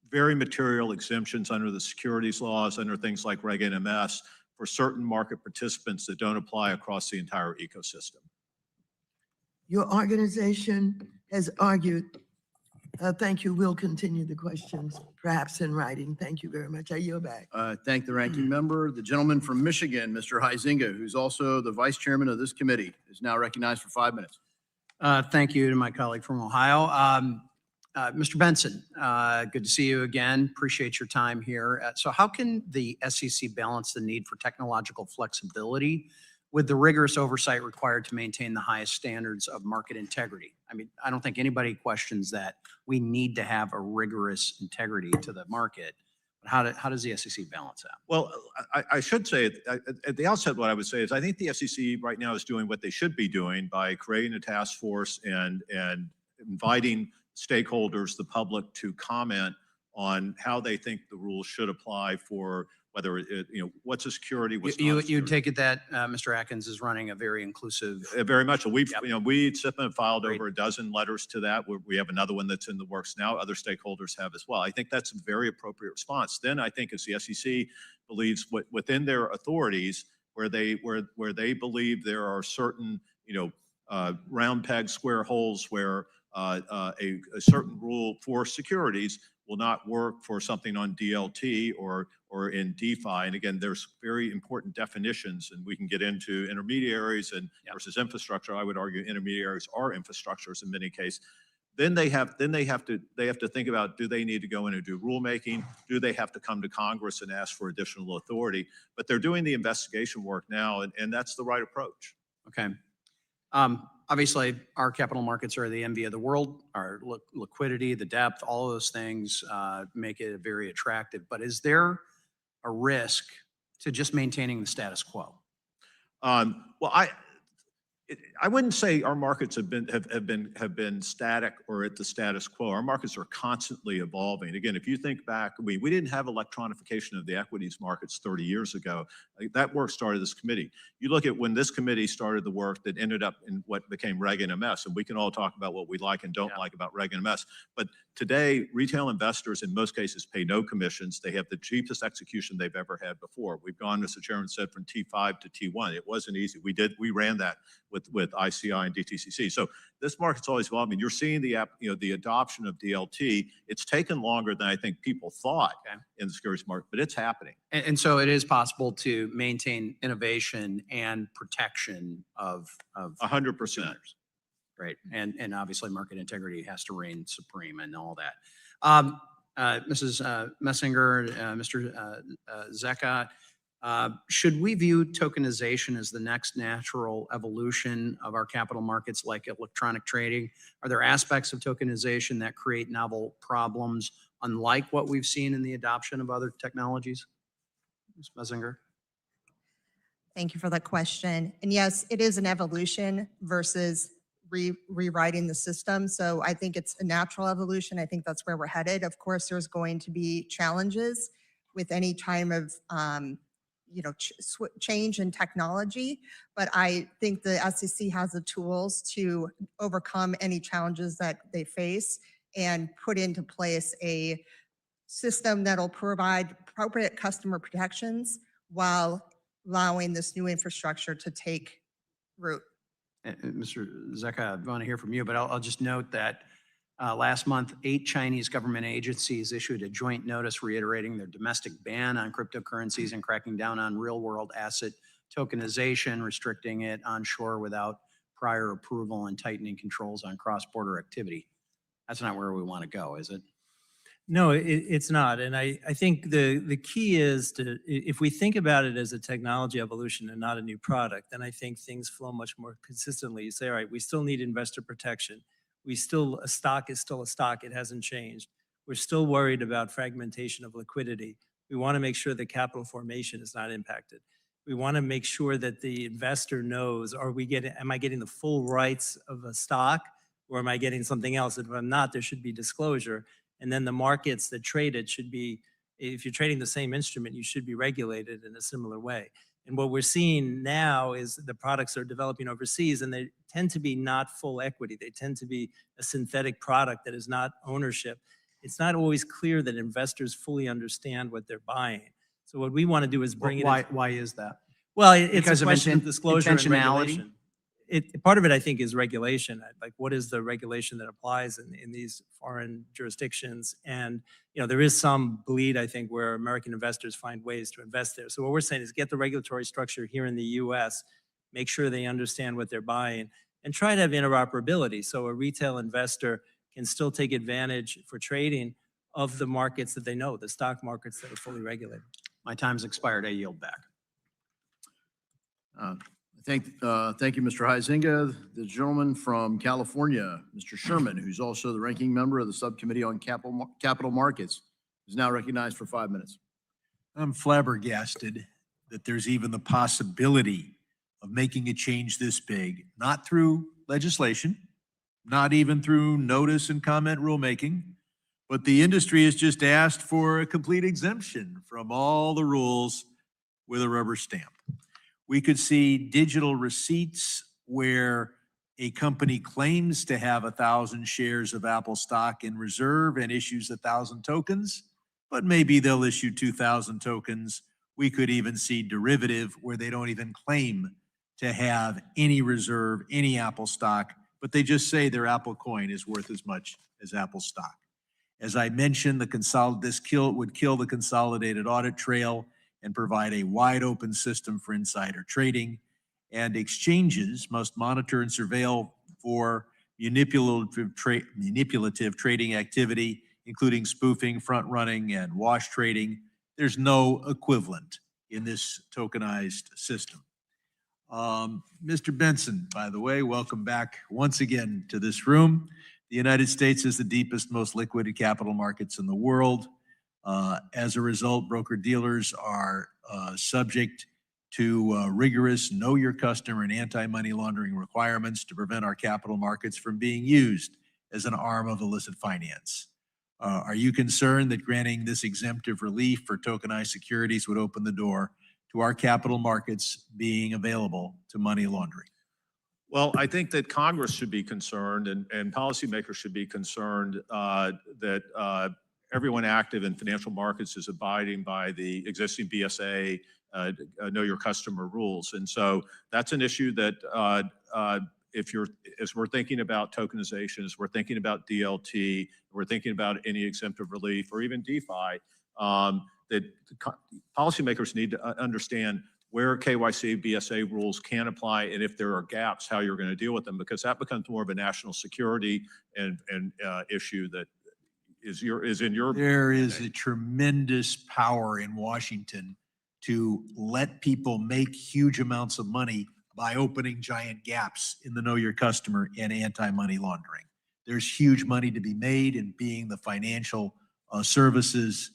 very material exemptions under the securities laws, under things like Reg NMS, for certain market participants that don't apply across the entire ecosystem. Your organization has argued, thank you, we'll continue the questions, perhaps in writing. Thank you very much. I yield back. Thank the ranking member. The gentleman from Michigan, Mr. Huizinga, who's also the vice chairman of this committee, is now recognized for 5 minutes. Thank you to my colleague from Ohio. Mr. Bentsen, good to see you again. Appreciate your time here. So how can the SEC balance the need for technological flexibility with the rigorous oversight required to maintain the highest standards of market integrity? I mean, I don't think anybody questions that we need to have a rigorous integrity to the market. But how does the SEC balance that? Well, I should say at the outset, what I would say is I think the SEC right now is doing what they should be doing by creating a task force and inviting stakeholders, the public, to comment on how they think the rules should apply for whether what's a security, what's not a You security. take it that Mr. Atkins is running a very inclusive. Very much. So we've, Yep. we SIFMA have filed Great. over a dozen letters to that. We have another one that's in the works now. Other stakeholders have as well. I think that's a very appropriate response. Then I think as the SEC believes within their authorities where they believe there are certain, round peg, square holes where a certain rule for securities will not work for something on DLT or in DeFi. And again, there's very important definitions, and we can get into intermediaries and versus infrastructure. I would argue intermediaries are infrastructures in many cases. Then they have to think about, do they need to go in and do rulemaking? Do they have to come to Congress and ask for additional authority? But they're doing the investigation work now, and that's the right approach. Okay. Obviously, our capital markets are the envy of the world. Our liquidity, the depth, all of those things make it very attractive. But is there a risk to just maintaining the status quo? Well, I wouldn't say our markets have been static or at the status quo. Our markets are constantly evolving. Again, if you think back, we didn't have electronification of the equities markets 30 years ago. That work started this committee. You look at when this committee started the work that ended up in what became Reg NMS, and we can all talk about what we like and don't like about Reg NMS. But today, retail investors in most cases pay no commissions. They have the cheapest execution they've ever had before. We've gone, as the chairman said, from T5 to T1. It wasn't easy. We ran that with ICI and DTCC. So this market's always evolving. You're seeing the adoption of DLT. It's taken longer than I think people thought in the securities market, but it's happening. And so it is possible to maintain innovation and protection of 100%. consumers. Great. And obviously market integrity has to reign supreme and all that. Mrs. Messinger, Mr. Zecca, should we view tokenization as the next natural evolution of our capital markets like electronic trading? Are there aspects of tokenization that create novel problems unlike what we've seen in the adoption of other technologies? Ms. Messinger? Thank you for that question. And yes, it is an evolution versus rewriting the system. So I think it's a natural evolution. I think that's where we're headed. Of course, there's going to be challenges with any time of change in technology, but I think the SEC has the tools to overcome any challenges that they face and put into place a system that'll provide appropriate customer protections while allowing this new infrastructure to take root. Mr. Zecca, I want to hear from you, but I'll just note that last month, 8 Chinese government agencies issued a joint notice reiterating their domestic ban on cryptocurrencies and cracking down on real-world asset tokenization, restricting it onshore without prior approval and tightening controls on cross-border activity. That's not where we want to go, is it? No, it's not. And I think the key is if we think about it as a technology evolution and not a new product, then I think things flow much more consistently. You say, all right, we still need investor protection. A stock is still a stock. It hasn't changed. We're still worried about fragmentation of liquidity. We want to make sure that capital formation is not impacted. We want to make sure that the investor knows, am I getting the full rights of a stock or am I getting something else? If I'm not, there should be disclosure. And then the markets that trade it should be, if you're trading the same instrument, you should be regulated in a similar way. And what we're seeing now is the products are developing overseas and they tend to be not full equity. They tend to be a synthetic product that is not ownership. It's not always clear that investors fully understand what they're buying. So what we want to do is bring Why is that? Well, it's Because a of question of disclosure and intentionality? regulation. Part of it, I think, is regulation. Like, what is the regulation that applies in these foreign jurisdictions? And, there is some bleed, I think, where American investors find ways to invest there. So what we're saying is get the regulatory structure here in the U.S., make sure they understand what they're buying, and try to have interoperability so a retail investor can still take advantage for trading of the markets that they know, the stock markets that are fully regulated. My time's expired. I yield back. Thank you, Mr. Huizinga. The gentleman from California, Mr. Sherman, who's also the ranking member of the Subcommittee on Capital Markets, is now recognized for 5 minutes. I'm flabbergasted that there's even the possibility of making a change this big, not through legislation, not even through notice and comment rulemaking, But the industry has just asked for a complete exemption from all the rules with a rubber stamp. We could see digital receipts where a company claims to have 1,000 shares of Apple stock in reserve and issues 1,000 tokens, but maybe they'll issue 2,000 tokens. We could even see derivative where they don't even claim to have any reserve, any Apple stock, but they just say their Apple coin is worth as much as Apple stock. As I mentioned, this would kill the consolidated audit trail and provide a wide open system for insider trading. And exchanges must monitor and surveil for manipulative trading activity, including spoofing, front running, and wash trading. There's no equivalent in this tokenized system. Mr. Bentsen, by the way, welcome back once again to this room. The United States is the deepest, most liquid capital markets in the world. As a result, broker-dealers are subject to rigorous know your customer and anti-money laundering requirements to prevent our capital markets from being used as an arm of illicit finance. Are you concerned that granting this exemptive relief for tokenized securities would open the door to our capital markets being available to money laundering? Well, I think that Congress should be concerned and policymakers should be concerned that everyone active in financial markets is abiding by the existing BSA know your customer rules. And so that's an issue that as we're thinking about tokenization, as we're thinking about DLT, we're thinking about any exemptive relief or even DeFi, that policymakers need to understand where KYC, BSA rules can apply, and if there are gaps, how you're going to deal with them, because that becomes more of a national security and issue that is in your. There is a tremendous power in Washington to let people make huge amounts of money by opening giant gaps in the know your customer and anti-money laundering. There's huge money to be made in being the financial services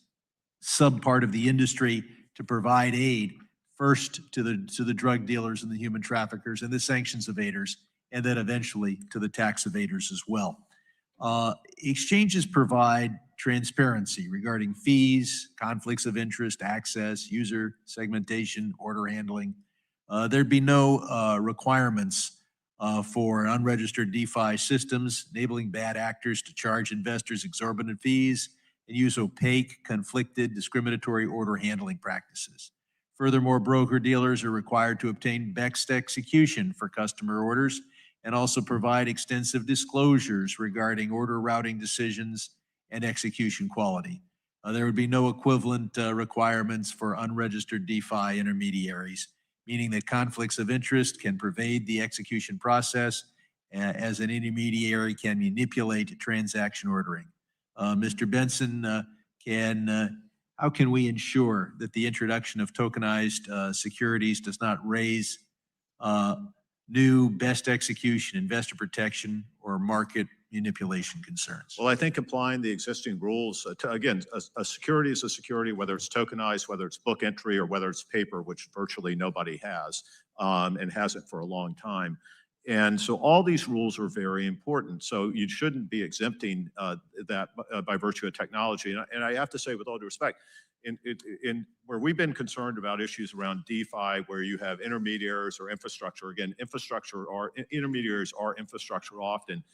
subpart of the industry to provide aid first to the drug dealers and the human traffickers and the sanctions evaders, and then eventually to the tax evaders as well. Exchanges provide transparency regarding fees, conflicts of interest, access, user segmentation, order handling. There'd be no requirements for unregistered DeFi systems, enabling bad actors to charge investors exorbitant fees and use opaque, conflicted, discriminatory order handling practices. Furthermore, broker-dealers are required to obtain best execution for customer orders and also provide extensive disclosures regarding order routing decisions and execution quality. There would be no equivalent requirements for unregistered DeFi intermediaries, meaning that conflicts of interest can pervade the execution process as an intermediary can manipulate transaction ordering. Mr. Bentsen, how can we ensure that the introduction of tokenized securities does not raise new best execution, investor protection, or market manipulation concerns? Well, I think applying the existing rules, again, a security is a security, whether it's tokenized, whether it's book entry, or whether it's paper, which virtually nobody has and hasn't for a long time. And so all these rules are very important. So you shouldn't be exempting that by virtue of technology. And I have to say, with all due respect, in where we've been concerned about issues around DeFi, where you have intermediaries or infrastructure, again, intermediaries are infrastructure often.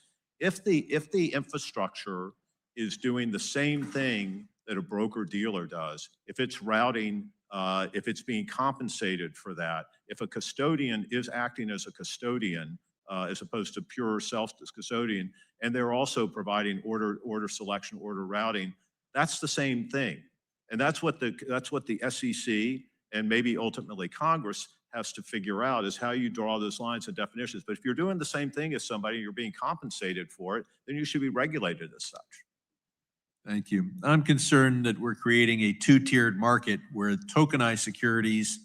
If the infrastructure is doing the same thing that a broker dealer does, if it's routing, if it's being compensated for that, if a custodian is acting as a custodian as opposed to pure self-custodian, and they're also providing order selection, order routing, that's the same thing. And that's what the SEC and maybe ultimately Congress has to figure out, is how you draw those lines and definitions. But if you're doing the same thing as somebody, you're being compensated for it, then you should be regulated as such. Thank you. I'm concerned that we're creating a two-tiered market where tokenized securities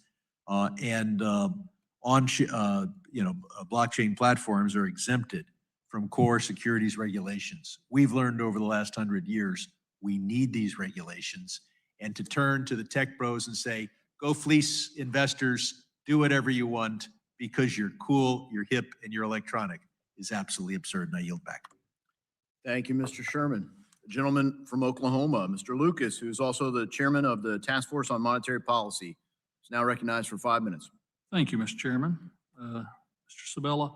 and blockchain platforms are exempted from core securities regulations. We've learned over the last 100 years we need these regulations, and to turn to the tech bros and say, go fleece investors, do whatever you want because you're cool, you're hip, and you're electronic is absolutely absurd, and I yield back. Thank you, Mr. Sherman. The gentleman from Oklahoma, Mr. Lucas, who is also the chairman of the Task Force on Monetary Policy, is now recognized for 5 minutes. Thank you, Mr. Chairman. Mr. Sabella,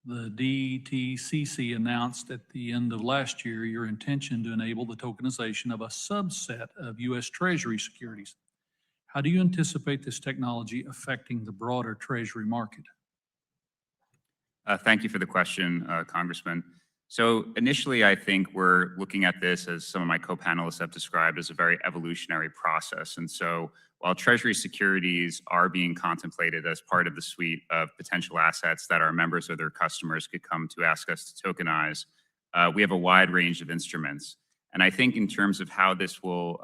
the DTCC announced at the end of last year your intention to enable the tokenization of a subset of U.S. Treasury securities. How do you anticipate this technology affecting the broader Treasury market? Thank you for the question, Congressman. So initially, I think we're looking at this, as some of my co-panelists have described, as a very evolutionary process. And so while Treasury securities are being contemplated as part of the suite of potential assets that our members or their customers could come to ask us to tokenize, we have a wide range of instruments. And I think in terms of how this will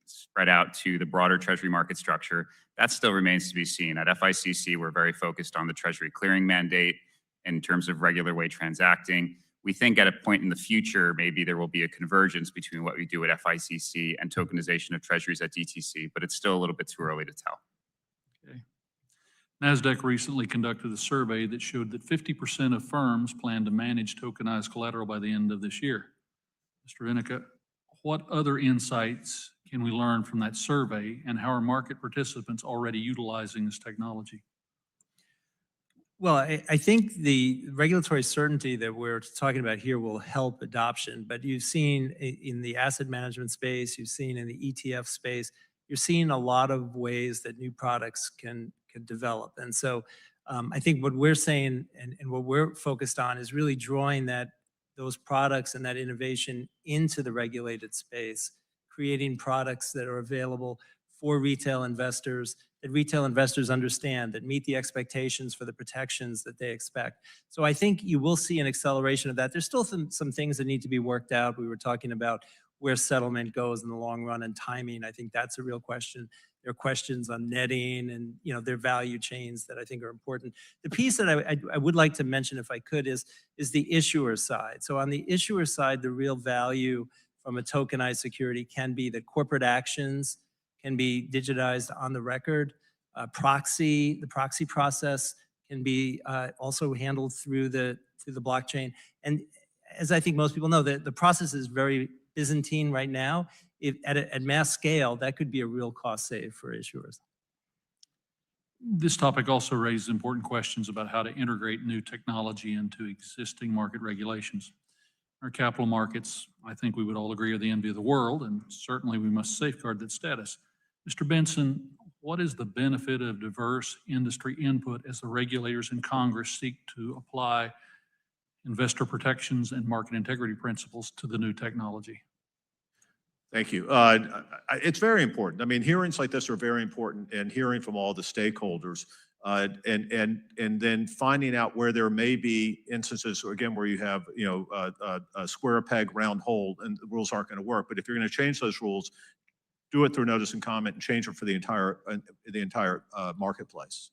spread out to the broader Treasury market structure, that still remains to be seen. At FICC, we're very focused on the Treasury clearing mandate in terms of regular way transacting. We think at a point in the future, maybe there will be a convergence between what we do at FICC and tokenization of treasuries at DTC, but it's still a little bit too early to tell. Okay. Nasdaq recently conducted a survey that showed that 50% of firms plan to manage tokenized collateral by the end of this year. Mr. Vinica, what other insights can we learn from that survey, and how are market participants already utilizing this technology? Well, I think the regulatory certainty that we're talking about here will help adoption, but you've seen in the asset management space, you've seen in the ETF space, you're seeing a lot of ways that new products can develop. And so I think what we're saying and what we're focused on is really drawing those products and that innovation into the regulated space, creating products that are available for retail investors, that retail investors understand, that meet the expectations for the protections that they expect. So I think you will see an acceleration of that. There's still some things that need to be worked out. We were talking about where settlement goes in the long run and timing. I think that's a real question. There are questions on netting and their value chains that I think are important. The piece that I would like to mention, if I could, is the issuer side. So on the issuer side, the real value from a tokenized security can be that corporate actions can be digitized on the record. The proxy process can be also handled through the blockchain. And as I think most people know, the process is very Byzantine right now. At mass scale, that could be a real cost save for issuers. This topic also raises important questions about how to integrate new technology into existing market regulations. Our capital markets, I think we would all agree, are the envy of the world, and certainly we must safeguard that status. Mr. Bentsen, what is the benefit of diverse industry input as the regulators in Congress seek to apply investor protections and market integrity principles to the new technology? Thank you. It's very important. I mean, hearings like this are very important, and hearing from all the stakeholders, and then finding out where there may be instances, again, where you have a square peg, round hole, and the rules aren't going to work. But if you're going to change those rules, do it through notice and comment and change it for the entire marketplace.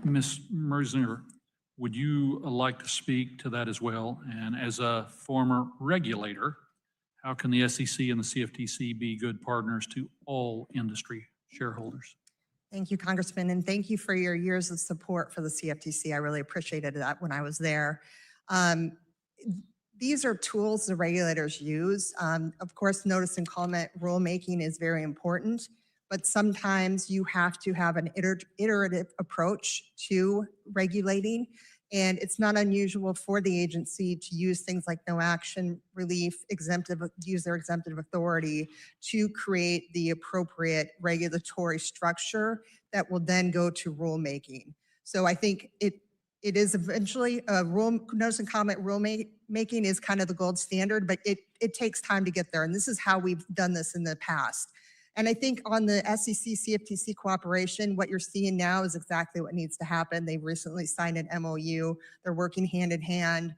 Ms. Merzinger, would you like to speak to that as well? And as a former regulator, how can the SEC and the CFTC be good partners to all industry shareholders? Thank you, Congressman, and thank you for your years of support for the CFTC. I really appreciated that when I was there. These are tools the regulators use. Of course, notice and comment rulemaking is very important, but sometimes you have to have an iterative approach to regulating. And it's not unusual for the agency to use things like no action relief, use their exemptive authority to create the appropriate regulatory structure that will then go to rulemaking. So I think it is eventually notice and comment rulemaking is kind of the gold standard, but it takes time to get there. And this is how we've done this in the past. And I think on the SEC CFTC cooperation, what you're seeing now is exactly what needs to happen. They've recently signed an MOU. They're working hand in hand.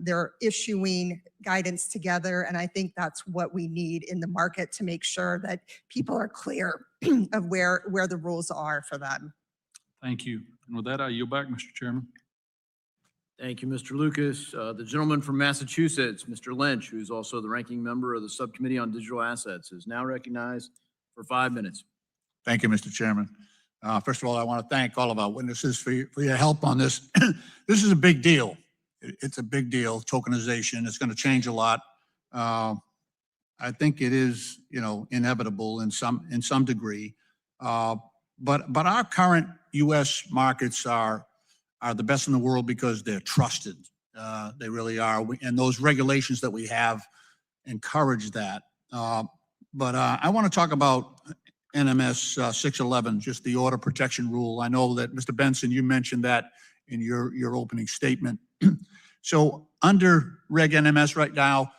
They're issuing guidance together. And I think that's what we need in the market to make sure that people are clear of where the rules are for them. Thank you. And with that, I yield back, Mr. Chairman. Thank you, Mr. Lucas. The gentleman from Massachusetts, Mr. Lynch, who's also the ranking member of the Subcommittee on Digital Assets, is now recognized for 5 minutes. Thank you, Mr. Chairman. First of all, I want to thank all of our witnesses for your help on this. This is a big deal. it's a big deal, tokenization. It's going to change a lot. I think it is, inevitable in some degree. But our current U.S. markets are the best in the world because they're trusted. They really are. And those regulations that we have encourage that. But I want to talk about NMS 611, just the order protection rule. I know that, Mr. Bentsen, you mentioned that in your opening statement. So under Reg NMS right now,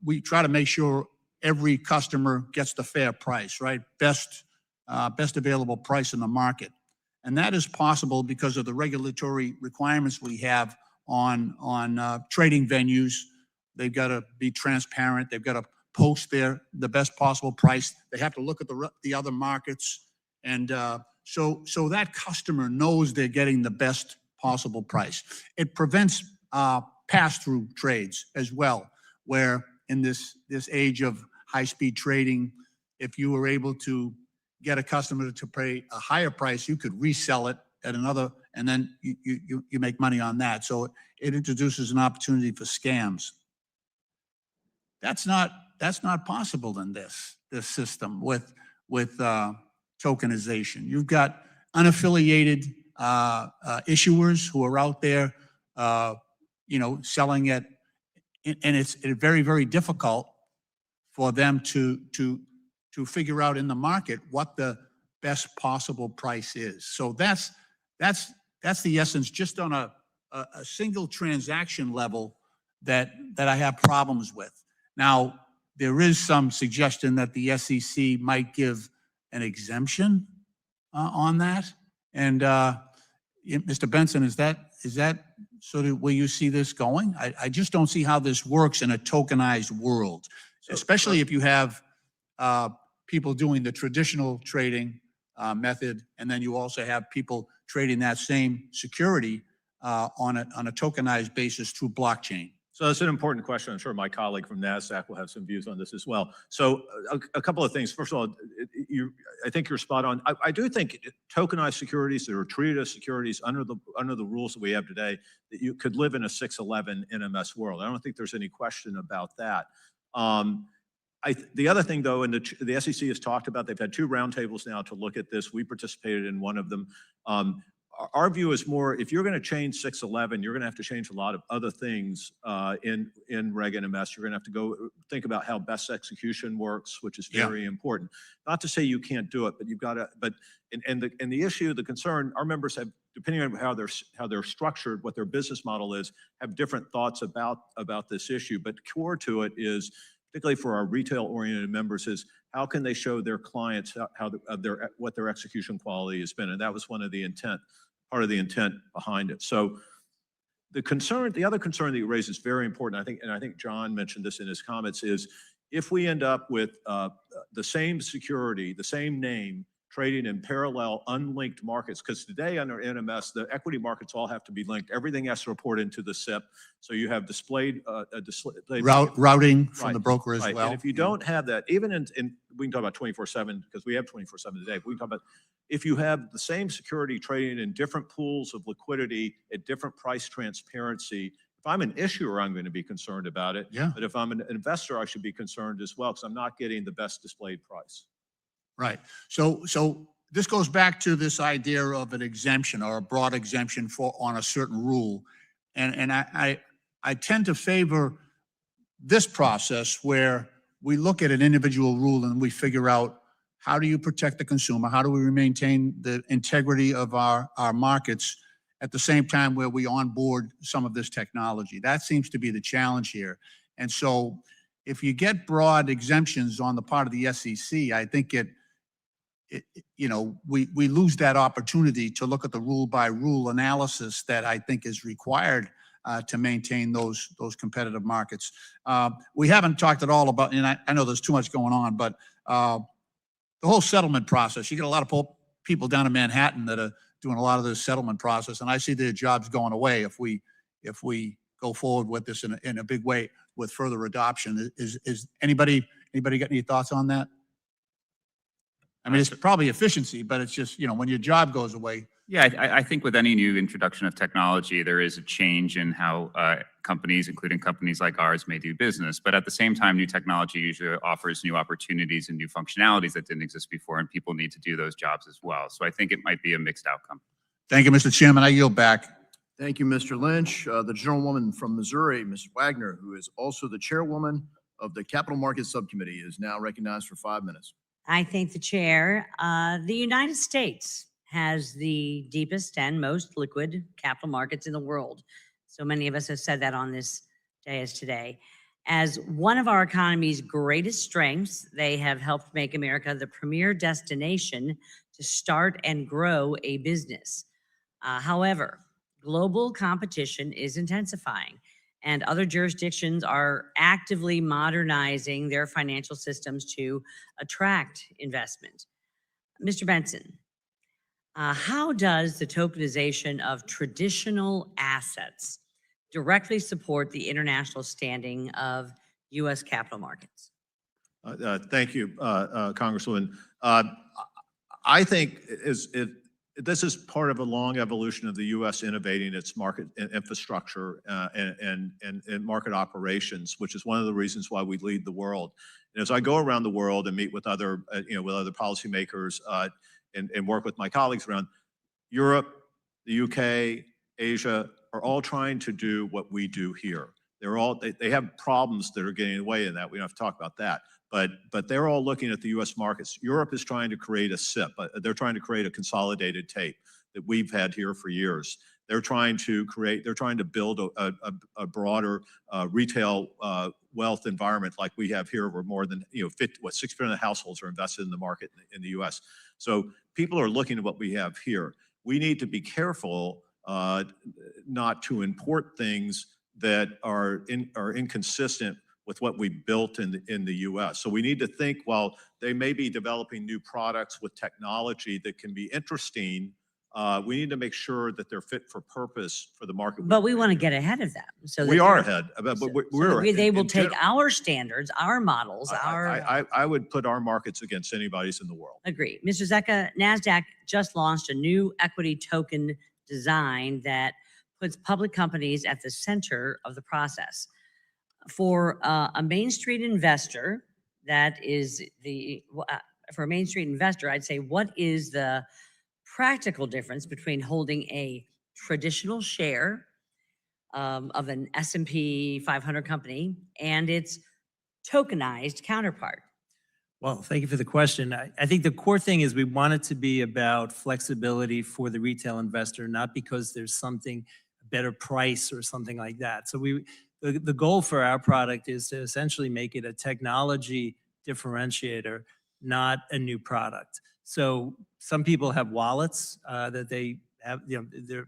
we try to make sure every customer gets the fair price, right? Best available price in the market. And that is possible because of the regulatory requirements we have on trading venues. They've got to be transparent. They've got to post the best possible price. They have to look at the other markets. And so that customer knows they're getting the best possible price. It prevents pass-through trades as well, where in this age of high-speed trading, if you were able to get a customer to pay a higher price, you could resell it at another, and then you make money on that. So it introduces an opportunity for scams. That's not possible in this system with tokenization. You've got unaffiliated issuers who are out there, selling it, and it's very, very difficult for them to figure out in the market what the best possible price is. So that's the essence, just on a single transaction level that I have problems with. Now, there is some suggestion that the SEC might give an exemption on that. And Mr. Bentsen, is that sort of where you see this going? I just don't see how this works in a tokenized world, especially if you have people doing the traditional trading method, and then you also have people trading that same security on a tokenized basis through blockchain. So that's an important question. I'm sure my colleague from Nasdaq will have some views on this as well. So a couple of things. First of all, I think you're spot on. I do think tokenized securities that are treated as securities under the rules that we have today, that you could live in a 611 NMS world. I don't think there's any question about that. The other thing, though, and the SEC has talked about, they've had 2 roundtables now to look at this. We participated in one of them. Our view is more, if you're going to change 611, you're going to have to change a lot of other things in Reg NMS. You're going to have to go think about how best execution works, which is very important. Not to say you can't do it, but you've got to. But the issue, the concern, our members have, depending on how they're structured, what their business model is, have different thoughts about this issue. But core to it is, particularly for our retail-oriented members, is how can they show their clients what their execution quality has been, and that was part of the intent behind it. So the other concern that you raise is very important. I think John mentioned this in his comments, is if we end up with the same security, the same name, trading in parallel unlinked markets, because today under NMS, the equity markets all have to be linked. Everything has to report into the SIP. So you have displayed routing from the broker as well. And if you don't have that, even we can talk about 24/7 because we have 24/7 today. But we can talk about if you have the same security trading in different pools of liquidity at different price transparency. If I'm an issuer, I'm going to be concerned about it. Yeah. But if I'm an investor, I should be concerned as well because I'm not getting the best displayed price. Right. So this goes back to this idea of an exemption or a broad exemption on a certain rule. And I tend to favor this process where we look at an individual rule and we figure out, how do you protect the consumer? How do we maintain the integrity of our markets at the same time where we onboard some of this technology? That seems to be the challenge here. And so if you get broad exemptions on the part of the SEC, I think we lose that opportunity to look at the rule by rule analysis that I think is required to maintain those competitive markets. We haven't talked at all about, and I know there's too much going on, but the whole settlement process. You get a lot of people down in Manhattan that are doing a lot of this settlement process, and I see their jobs going away if we go forward with this in a big way with further adoption. Is anybody got any thoughts on that? I mean, it's probably efficiency, but it's just, when your job goes away, Yeah, I think with any new introduction of technology, there is a change in how companies, including companies like ours, may do business. But at the same time, new technology usually offers new opportunities and new functionalities that didn't exist before, and people need to do those jobs as well. So I think it might be a mixed outcome. Thank you, Mr. Chairman. I yield back. Thank you, Mr. Lynch. The gentlewoman from Missouri, Ms. Wagner, who is also the chairwoman of the Capital Markets Subcommittee, is now recognized for 5 minutes. I thank the chair. The United States has the deepest and most liquid capital markets in the world. So many of us have said that on this day as today. As one of our economy's greatest strengths, they have helped make America the premier destination to start and grow a business. However, global competition is intensifying, and other jurisdictions are actively modernizing their financial systems to attract investment. Mr. Bentsen, how does the tokenization of traditional assets directly support the international standing of U.S. capital markets? Thank you, Congresswoman. I think this is part of a long evolution of the U.S. innovating its market infrastructure and market operations, which is one of the reasons why we lead the world. And as I go around the world and meet with other, with other policymakers and work with my colleagues around Europe, the UK, Asia, are all trying to do what we do here. They have problems that are getting in the way of that. We don't have to talk about that. But they're all looking at the U.S. markets. Europe is trying to create a SIP. They're trying to create a consolidated tape that we've had here for years. They're trying to build a broader retail wealth environment like we have here, where more than 6% of households are invested in the market in the U.S. So people are looking at what we have here. We need to be careful not to import things that are inconsistent with what we built in the U.S. So we need to think, while they may be developing new products with technology that can be interesting, we need to make sure that they're fit for purpose for the market. But we want to get ahead of them. So we are ahead, but they will take our standards, our models, I would put our markets against anybody's in the world. Agree. Mr. Zecca, NASDAQ just launched a new equity token design that puts public companies at the center of the process. For a Main Street investor, I'd say, what is the practical difference between holding a traditional share of an S&P 500 company and its tokenized counterpart? Well, thank you for the question. I think the core thing is we want it to be about flexibility for the retail investor, not because there's something, a better price or something like that. So the goal for our product is to essentially make it a technology differentiator, not a new product. So some people have wallets that they have, they're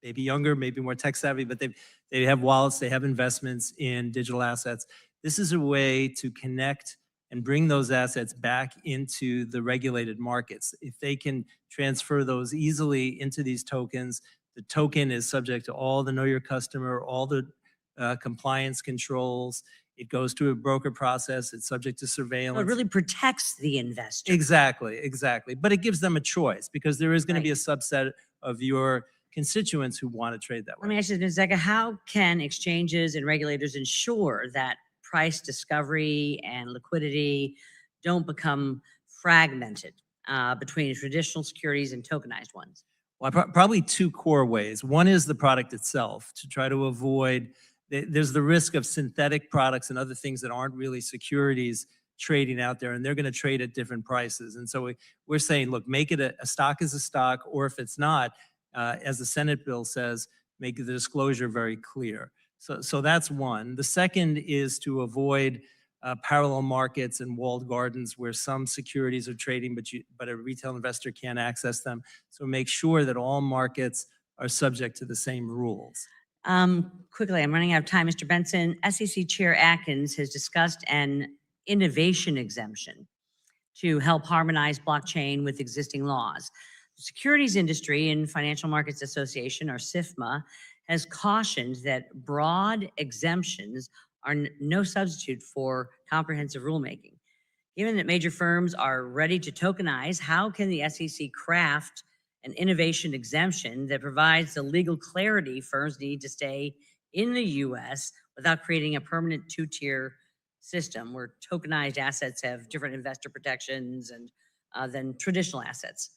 maybe younger, maybe more tech savvy, but they have wallets, they have investments in digital assets. This is a way to connect and bring those assets back into the regulated markets. If they can transfer those easily into these tokens, the token is subject to all the know your customer, all the compliance controls. It goes to a broker process. It's subject to surveillance. So it really protects the investor. Exactly. But it gives them a choice, because there is going to be a subset of your constituents who want to trade that way. Let me ask you, Ms. Zecca, how can exchanges and regulators ensure that price discovery and liquidity don't become fragmented between traditional securities and tokenized ones? Well, probably two core ways. One is the product itself, to try to avoid, there's the risk of synthetic products and other things that aren't really securities trading out there, and they're going to trade at different prices. And so we're saying, look, make it a stock is a stock, or if it's not, as the Senate bill says, make the disclosure very clear. So that's one. The second is to avoid parallel markets and walled gardens where some securities are trading, but a retail investor can't access them. So make sure that all markets are subject to the same rules. Quickly, I'm running out of time. Mr. Bentsen, SEC Chair Atkins has discussed an innovation exemption to help harmonize blockchain with existing laws. The Securities Industry and Financial Markets Association, or SIFMA, has cautioned that broad exemptions are no substitute for comprehensive rulemaking. Given that major firms are ready to tokenize, how can the SEC craft an innovation exemption that provides the legal clarity firms need to stay in the U.S. without creating a permanent two-tier system where tokenized assets have different investor protections and than traditional assets.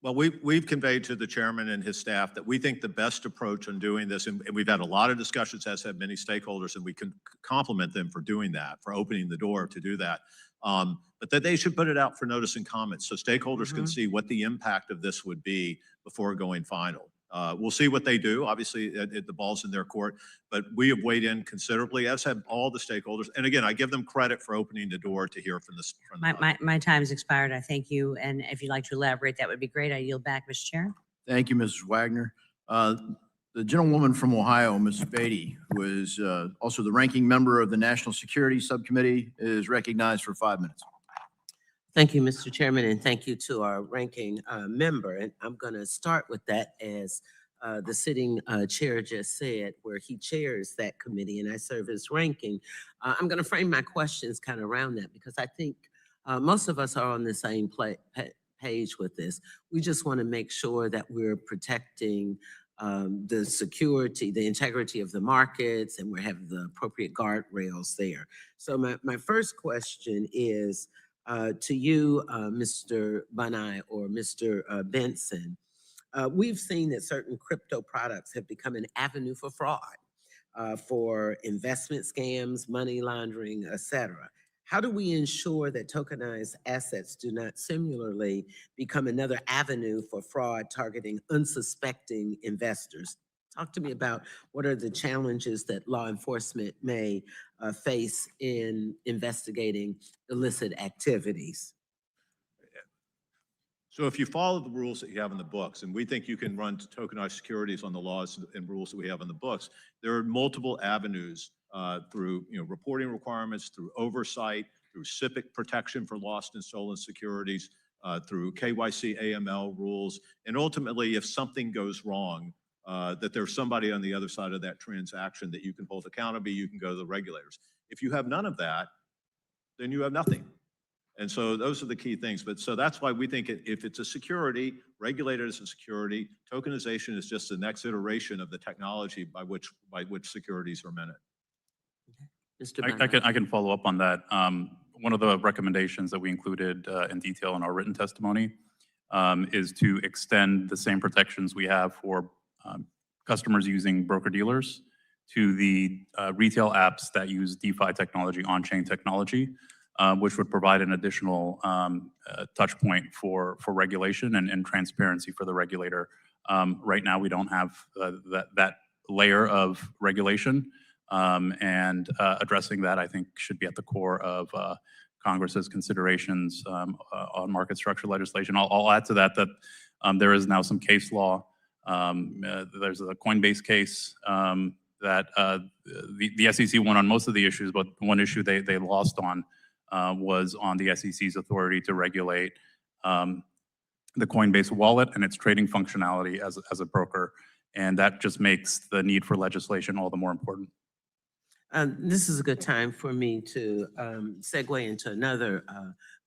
Well, we've conveyed to the chairman and his staff that we think the best approach on doing this, and we've had a lot of discussions, as have many stakeholders, and we can compliment them for doing that, for opening the door to do that. But that they should put it out for notice and comments so stakeholders can see what the impact of this would be before going final. We'll see what they do. Obviously, the ball's in their court, but we have weighed in considerably, as have all the stakeholders. And again, I give them credit for opening the door to hear from this. My time's expired. I thank you. And if you'd like to elaborate, that would be great. I yield back, Mr. Chair. Thank you, Mrs. Wagner. The gentlewoman from Ohio, Mrs. Beatty, who is also the ranking member of the National Security Subcommittee, is recognized for 5 minutes. Thank you, Mr. Chairman, and thank you to our ranking member. And I'm going to start with that as the sitting chair just said, where he chairs that committee and I serve as ranking. I'm going to frame my questions kind of around that because I think most of us are on the same page with this. We just want to make sure that we're protecting the security, the integrity of the markets, and we have the appropriate guardrails there. So my first question is, to you, Mr. Banaei or Mr. Bentsen, we've seen that certain crypto products have become an avenue for fraud, for investment scams, money laundering, etc. How do we ensure that tokenized assets do not similarly become another avenue for fraud targeting unsuspecting investors? Talk to me about what are the challenges that law enforcement may face in investigating illicit activities. So if you follow the rules that you have in the books, and we think you can run tokenized securities on the laws and rules that we have in the books, there are multiple avenues through reporting requirements, through oversight, through SIPC protection for lost and stolen securities, through KYC AML rules, and ultimately, if something goes wrong, that there's somebody on the other side of that transaction that you can hold accountable, you can go to the regulators. If you have none of that, then you have nothing. And so those are the key things. But so that's why we think if it's a security, regulated as a security, tokenization is just the next iteration of the technology by which securities are minted. Mr. I can follow up on that. One of the recommendations that we included in detail in our written testimony is to extend the same protections we have for customers using broker-dealers to the retail apps that use DeFi technology, on-chain technology, which would provide an additional touch point for regulation and transparency for the regulator. Right now, we don't have that layer of regulation, and addressing that, I think, should be at the core of Congress's considerations on market structure legislation. I'll add to that there is now some case law. There's a Coinbase case that the SEC won on most of the issues, but one issue they lost on was on the SEC's authority to regulate the Coinbase wallet and its trading functionality as a broker. And that just makes the need for legislation all the more important. This is a good time for me to segue into another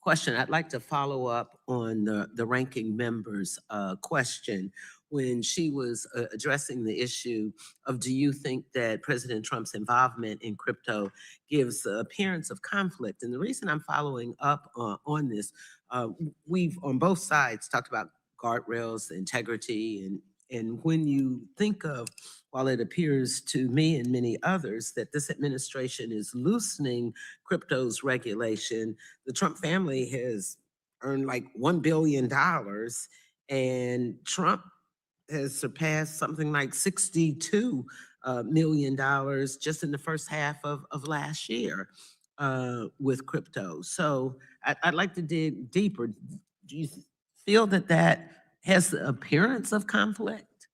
question. I'd like to follow up on the ranking member's question when she was addressing the issue of, do you think that President Trump's involvement in crypto gives the appearance of conflict? And the reason I'm following up on this, we've on both sides talked about guardrails, integrity, and when you think of, while it appears to me and many others that this administration is loosening crypto's regulation, the Trump family has earned like $1 billion, and Trump has surpassed something like $62 million just in the first half of last year with crypto. So I'd like to dig deeper. Do you feel that has the appearance of conflict?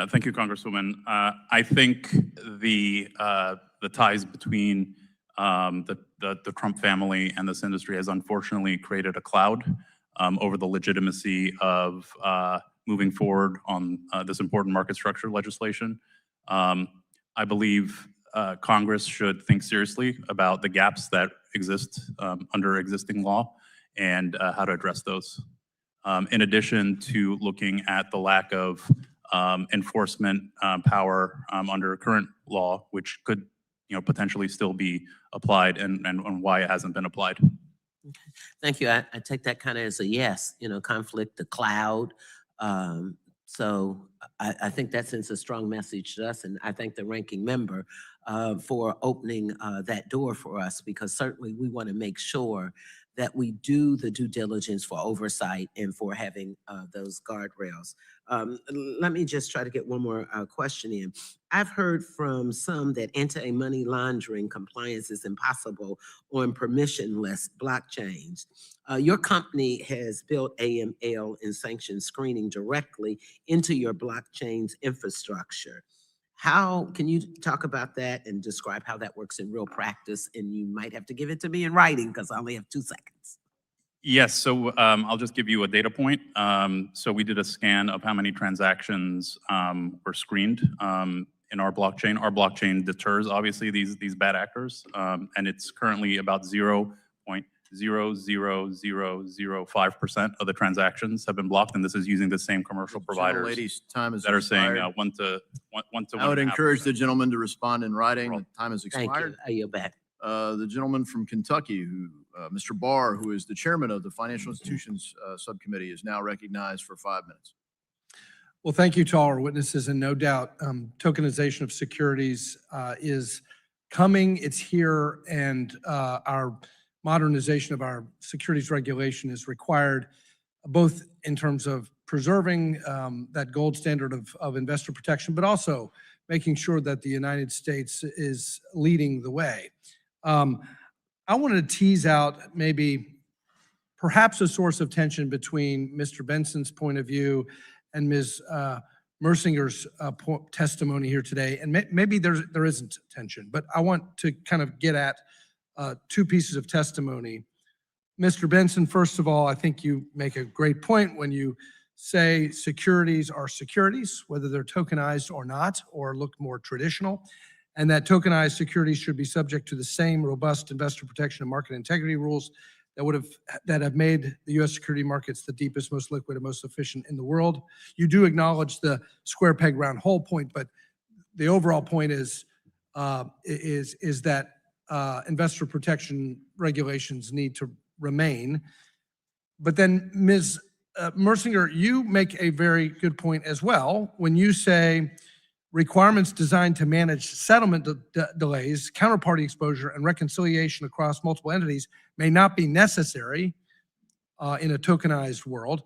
Thank you, Congresswoman. I think the ties between the Trump family and this industry has unfortunately created a cloud over the legitimacy of moving forward on this important market structure legislation. I believe Congress should think seriously about the gaps that exist under existing law and how to address those. in addition to looking at the lack of enforcement power under current law, which could potentially still be applied and why it hasn't been applied. Thank you. I take that kind of as a yes, conflict, the cloud. So I think that sends a strong message to us. And I thank the ranking member for opening that door for us, because certainly we want to make sure that we do the due diligence for oversight and for having those guardrails. Let me just try to get one more question in. I've heard from some that anti-money laundering compliance is impossible on permissionless blockchains. Your company has built AML and sanction screening directly into your blockchain's infrastructure. How can you talk about that and describe how that works in real practice? And you might have to give it to me in writing because I only have 2 seconds. Yes, so I'll just give you a data point. So we did a scan of how many transactions were screened in our blockchain. Our blockchain deters, obviously, these bad actors, and it's currently about 0.00005% of the transactions have been blocked, and this is using the same commercial providers Lady's time is that are saying expired. one to I would encourage the 1.5%. gentleman to respond in writing. Overall. The time has Thank expired. you. I yield back. The gentleman from Kentucky, Mr. Barr, who is the chairman of the Financial Institutions Subcommittee, is now recognized for 5 minutes. Well, thank you to all our witnesses, and no doubt tokenization of securities is coming. It's here, and our modernization of our securities regulation is required, both in terms of preserving that gold standard of investor protection, but also making sure that the United States is leading the way. I wanted to tease out maybe perhaps a source of tension between Mr. Benson's point of view and Ms. Mersinger's testimony here today. And maybe there isn't tension, but I want to kind of get at 2 pieces of testimony. Mr. Bentsen, first of all, I think you make a great point when you say securities are securities, whether they're tokenized or not, or look more traditional, and that tokenized securities should be subject to the same robust investor protection and market integrity rules that have made the U.S. security markets the deepest, most liquid, and most efficient in the world. You do acknowledge the square peg round hole point, but the overall point is that investor protection regulations need to remain. But then, Ms. Mersinger, you make a very good point as well when you say requirements designed to manage settlement delays, counterparty exposure, and reconciliation across multiple entities may not be necessary in a tokenized world.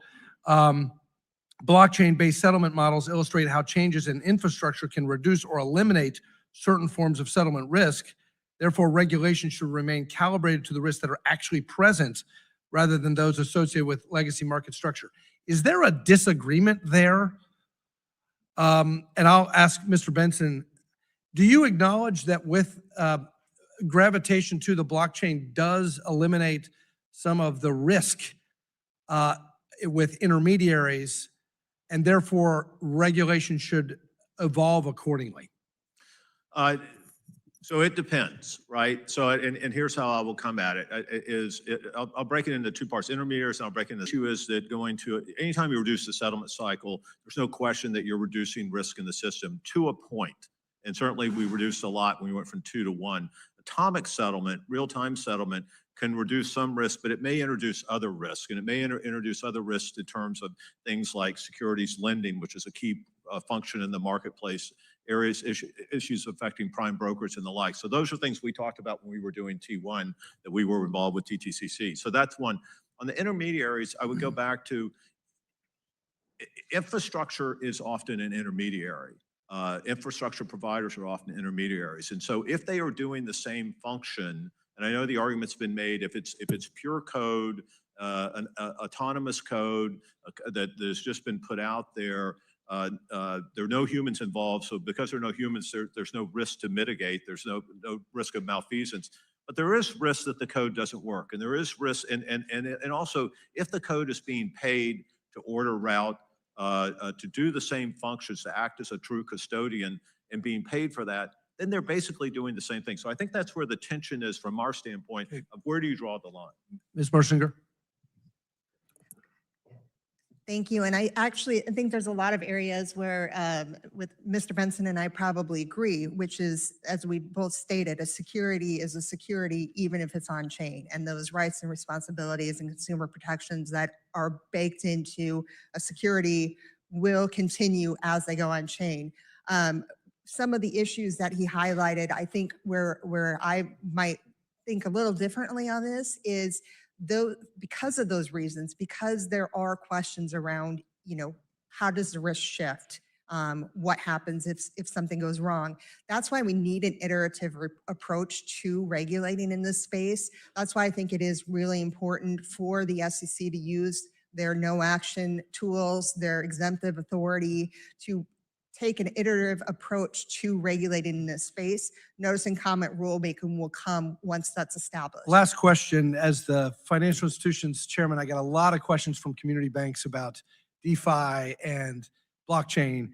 Blockchain-based settlement models illustrate how changes in infrastructure can reduce or eliminate certain forms of settlement risk. Therefore, regulation should remain calibrated to the risks that are actually present rather than those associated with legacy market structure. Is there a disagreement there? And I'll ask Mr. Bentsen, do you acknowledge that with gravitation to the blockchain does eliminate some of the risk with intermediaries, and therefore regulation should evolve accordingly? So it depends, right? So, and here's how I will come at it. I'll break it into 2 parts, intermediaries, and I'll break it into the issue is that anytime you reduce the settlement cycle, there's no question that you're reducing risk in the system to a point. And certainly we reduced a lot when we went from 2 to 1. Atomic settlement, real-time settlement can reduce some risk, but it may introduce other risk. And it may introduce other risks in terms of things like securities lending, which is a key function in the marketplace, issues affecting prime brokers and the like. So those are things we talked about when we were doing T1, that we were involved with TTCC. So that's one. On the intermediaries, I would go back to infrastructure is often an intermediary. Infrastructure providers are often intermediaries. And so if they are doing the same function, and I know the argument's been made, if it's pure code, an autonomous code that has just been put out there, there are no humans involved. So because there are no humans, there's no risk to mitigate. There's no risk of malfeasance. But there is risk that the code doesn't work. And there is risk, and also if the code is being paid to order route, to do the same functions, to act as a true custodian and being paid for that, then they're basically doing the same thing. So I think that's where the tension is from our standpoint of where do you draw the line? Ms. Mersinger? Thank you. And I think there's a lot of areas where with Mr. Benson and I probably agree, which is, as we both stated, a security is a security even if it's on chain. And those rights and responsibilities and consumer protections that are baked into a security will continue as they go on chain. Some of the issues that he highlighted, I think where I might think a little differently on this is though, because of those reasons, because there are questions around, how does the risk shift? What happens if something goes wrong? That's why we need an iterative approach to regulating in this space. That's why I think it is really important for the SEC to use their no action tools, their exemptive authority to take an iterative approach to regulating in this space. Notice and comment rulemaking will come once that's established. Last question. As the financial institutions chairman, I got a lot of questions from community banks about DeFi and blockchain.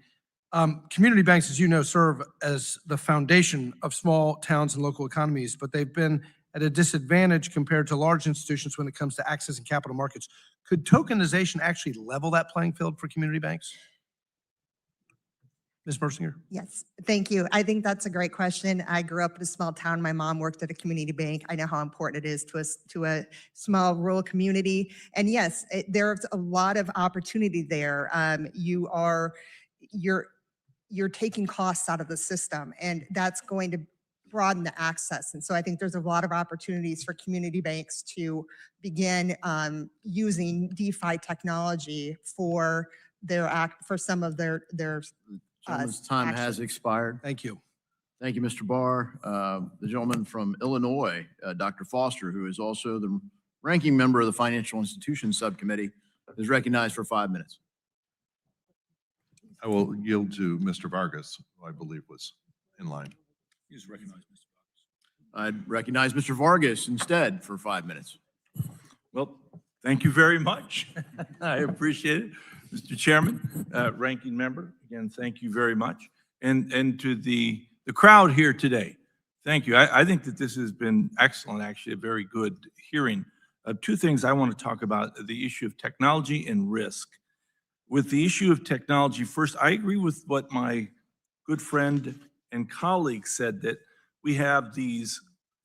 Community banks, as you know, serve as the foundation of small towns and local economies, but they've been at a disadvantage compared to large institutions when it comes to accessing capital markets. Could tokenization actually level that playing field for community banks? Ms. Mersinger? Yes, thank you. I think that's a great question. I grew up in a small town. My mom worked at a community bank. I know how important it is to a small rural community. And yes, there's a lot of opportunity there. You're taking costs out of the system, and that's going to broaden the access. And so I think there's a lot of opportunities for community banks to begin using DeFi technology for some of their Gentleman's time has expired. Thank you. Thank you, Mr. Barr. The gentleman from Illinois, Dr. Foster, who is also the ranking member of the Financial Institutions Subcommittee, is recognized for 5 minutes. I will yield to Mr. Vargas, who I believe was in line. He's recognized, Mr. Vargas. I'd recognize Mr. Vargas instead for 5 minutes. Well, thank you very much. I appreciate it. Mr. Chairman, ranking member, again, thank you very much. And to the crowd here today, thank you. I think that this has been excellent, actually, a very good hearing. Two things I want to talk about, the issue of technology and risk. With the issue of technology, first, I agree with what my good friend and colleague said, that we have these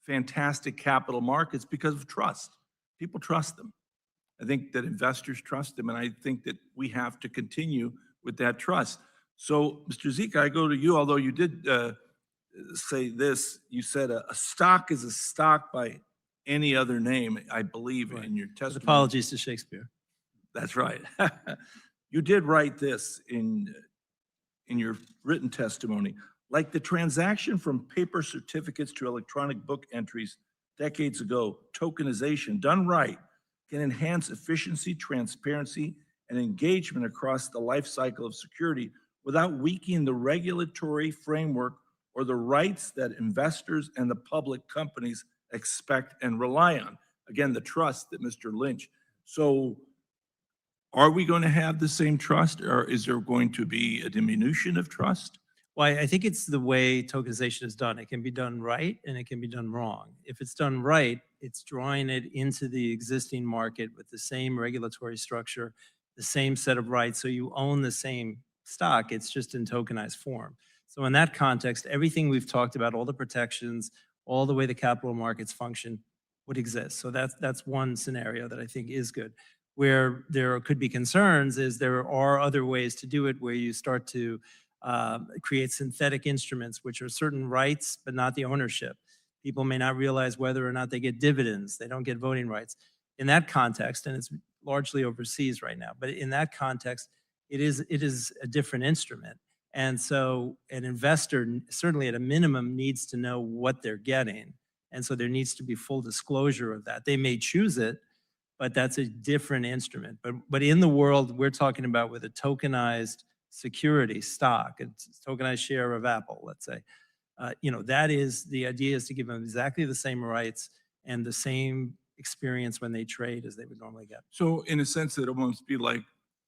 fantastic capital markets because of trust. People trust them. I think that investors trust them, and I think that we have to continue with that trust. So, Mr. Zika, I go to you, although you did say this, you said a stock is a stock by any other name, I believe, in your testimony. With apologies to Shakespeare. That's right. You did write this in your written testimony. Like the transaction from paper certificates to electronic book entries decades ago, tokenization, done right, can enhance efficiency, transparency, and engagement across the life cycle of security without weakening the regulatory framework or the rights that investors and the public companies expect and rely on. Again, the trust that Mr. Lynch. So are we going to have the same trust, or is there going to be a diminution of trust? Well, I think it's the way tokenization is done. It can be done right and it can be done wrong. If it's done right, it's drawing it into the existing market with the same regulatory structure, the same set of rights. So you own the same stock, it's just in tokenized form. So in that context, everything we've talked about, all the protections, all the way the capital markets function would exist. So that's one scenario that I think is good. Where there could be concerns is there are other ways to do it where you start to create synthetic instruments, which are certain rights, but not the ownership. People may not realize whether or not they get dividends. They don't get voting rights. In that context, and it's largely overseas right now, but in that context, it is a different instrument. And so an investor, certainly at a minimum, needs to know what they're getting. And so there needs to be full disclosure of that. They may choose it, but that's a different instrument. But in the world we're talking about with a tokenized security stock, it's a tokenized share of Apple, let's say. That is, the idea is to give them exactly the same rights and the same experience when they trade as they would normally get. So in a sense, it almost be like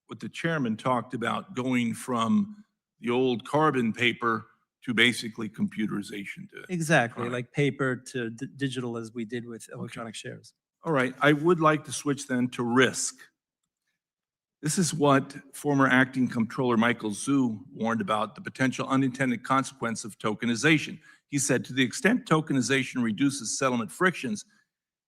what the chairman talked about, going from the old carbon paper to basically computerization. Exactly, like paper to digital as we did with electronic shares. All right, I would like to switch then to risk. This is what former acting comptroller Michael Zhu warned about, the potential unintended consequence of tokenization. He said, to the extent tokenization reduces settlement frictions,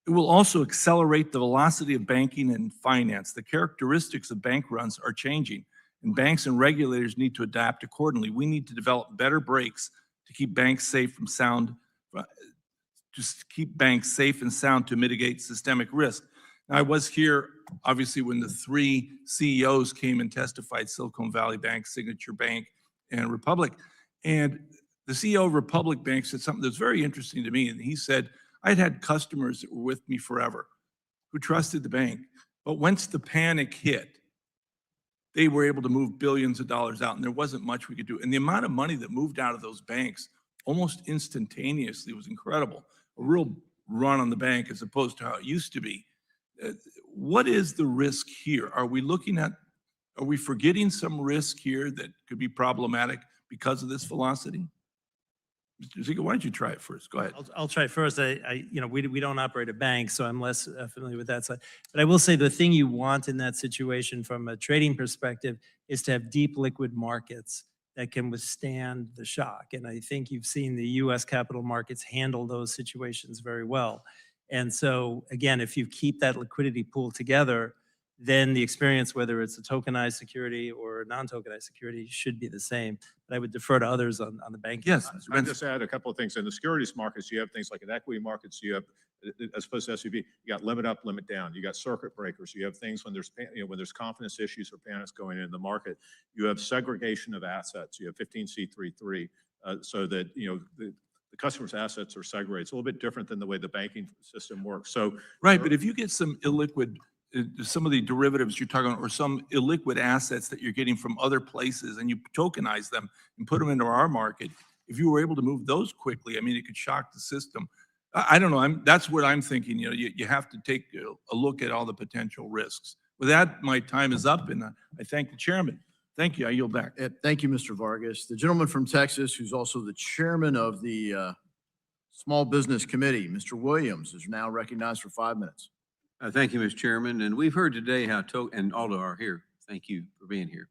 it will also accelerate the velocity of banking and finance. The characteristics of bank runs are changing, and banks and regulators need to adapt accordingly. We need to develop better brakes to keep banks safe from sound, to mitigate systemic risk. Now, I was here, obviously, when the three CEOs came and testified, Silicon Valley Bank, Signature Bank, and Republic. And the CEO of Republic Bank said something that's very interesting to me. And he said, I'd had customers that were with me forever who trusted the bank. But once the panic hit, they were able to move billions of dollars out, and there wasn't much we could do. And the amount of money that moved out of those banks almost instantaneously was incredible. A real run on the bank as opposed to how it used to be. What is the risk here? Are we forgetting some risk here that could be problematic because of this velocity? Mr. Ziegler, why don't you try it first? Go ahead. I'll try first. We don't operate a bank, so I'm less familiar with that side. But I will say the thing you want in that situation from a trading perspective is to have deep liquid markets that can withstand the shock. And I think you've seen the U.S. capital markets handle those situations very well. And so, again, if you keep that liquidity pool together, then the experience, whether it's a tokenized security or a non-tokenized security, should be the same. But I would defer to others on the banking Yes. side. I'll just add a couple of things. In the securities markets, you have things like in equity markets, you have, as opposed to SUB, you got limit up, limit down. You got circuit breakers. You have things when there's confidence issues or panics going into the market. You have segregation of assets. You have 15c3-3, so that the customer's assets are segregated. It's a little bit different than the way the banking system works. So Right, but if you get some illiquid, some of the derivatives you're talking about, or some illiquid assets that you're getting from other places, and you tokenize them and put them into our market, if you were able to move those quickly, I mean, it could shock the system. I don't know. That's what I'm thinking. You have to take a look at all the potential risks. With that, my time is up, and I thank the chairman. Thank you. I yield back. Thank you, Mr. Vargas. The gentleman from Texas, who's also the chairman of the Small Business Committee, Mr. Williams, is now recognized for 5 minutes. Thank you, Mr. Chairman. And we've heard today how, and all of our here, thank you for being here.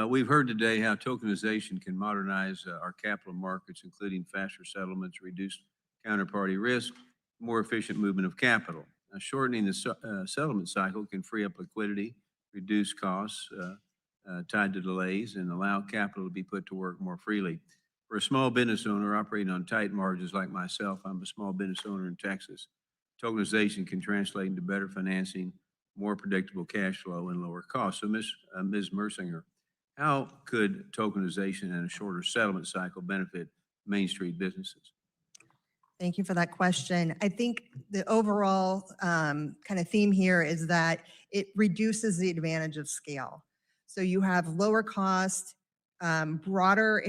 We've heard today how tokenization can modernize our capital markets, including faster settlements, reduced counterparty risk, more efficient movement of capital. Shortening the settlement cycle can free up liquidity, reduce costs tied to delays, and allow capital to be put to work more freely. For a small business owner operating on tight margins like myself, I'm a small business owner in Texas. Tokenization can translate into better financing, more predictable cash flow, and lower costs. So, Ms. Mersinger, how could tokenization and a shorter settlement cycle benefit Main Street businesses? Thank you for that question. I think the overall kind of theme here is that it reduces the advantage of scale. So you have lower cost, broader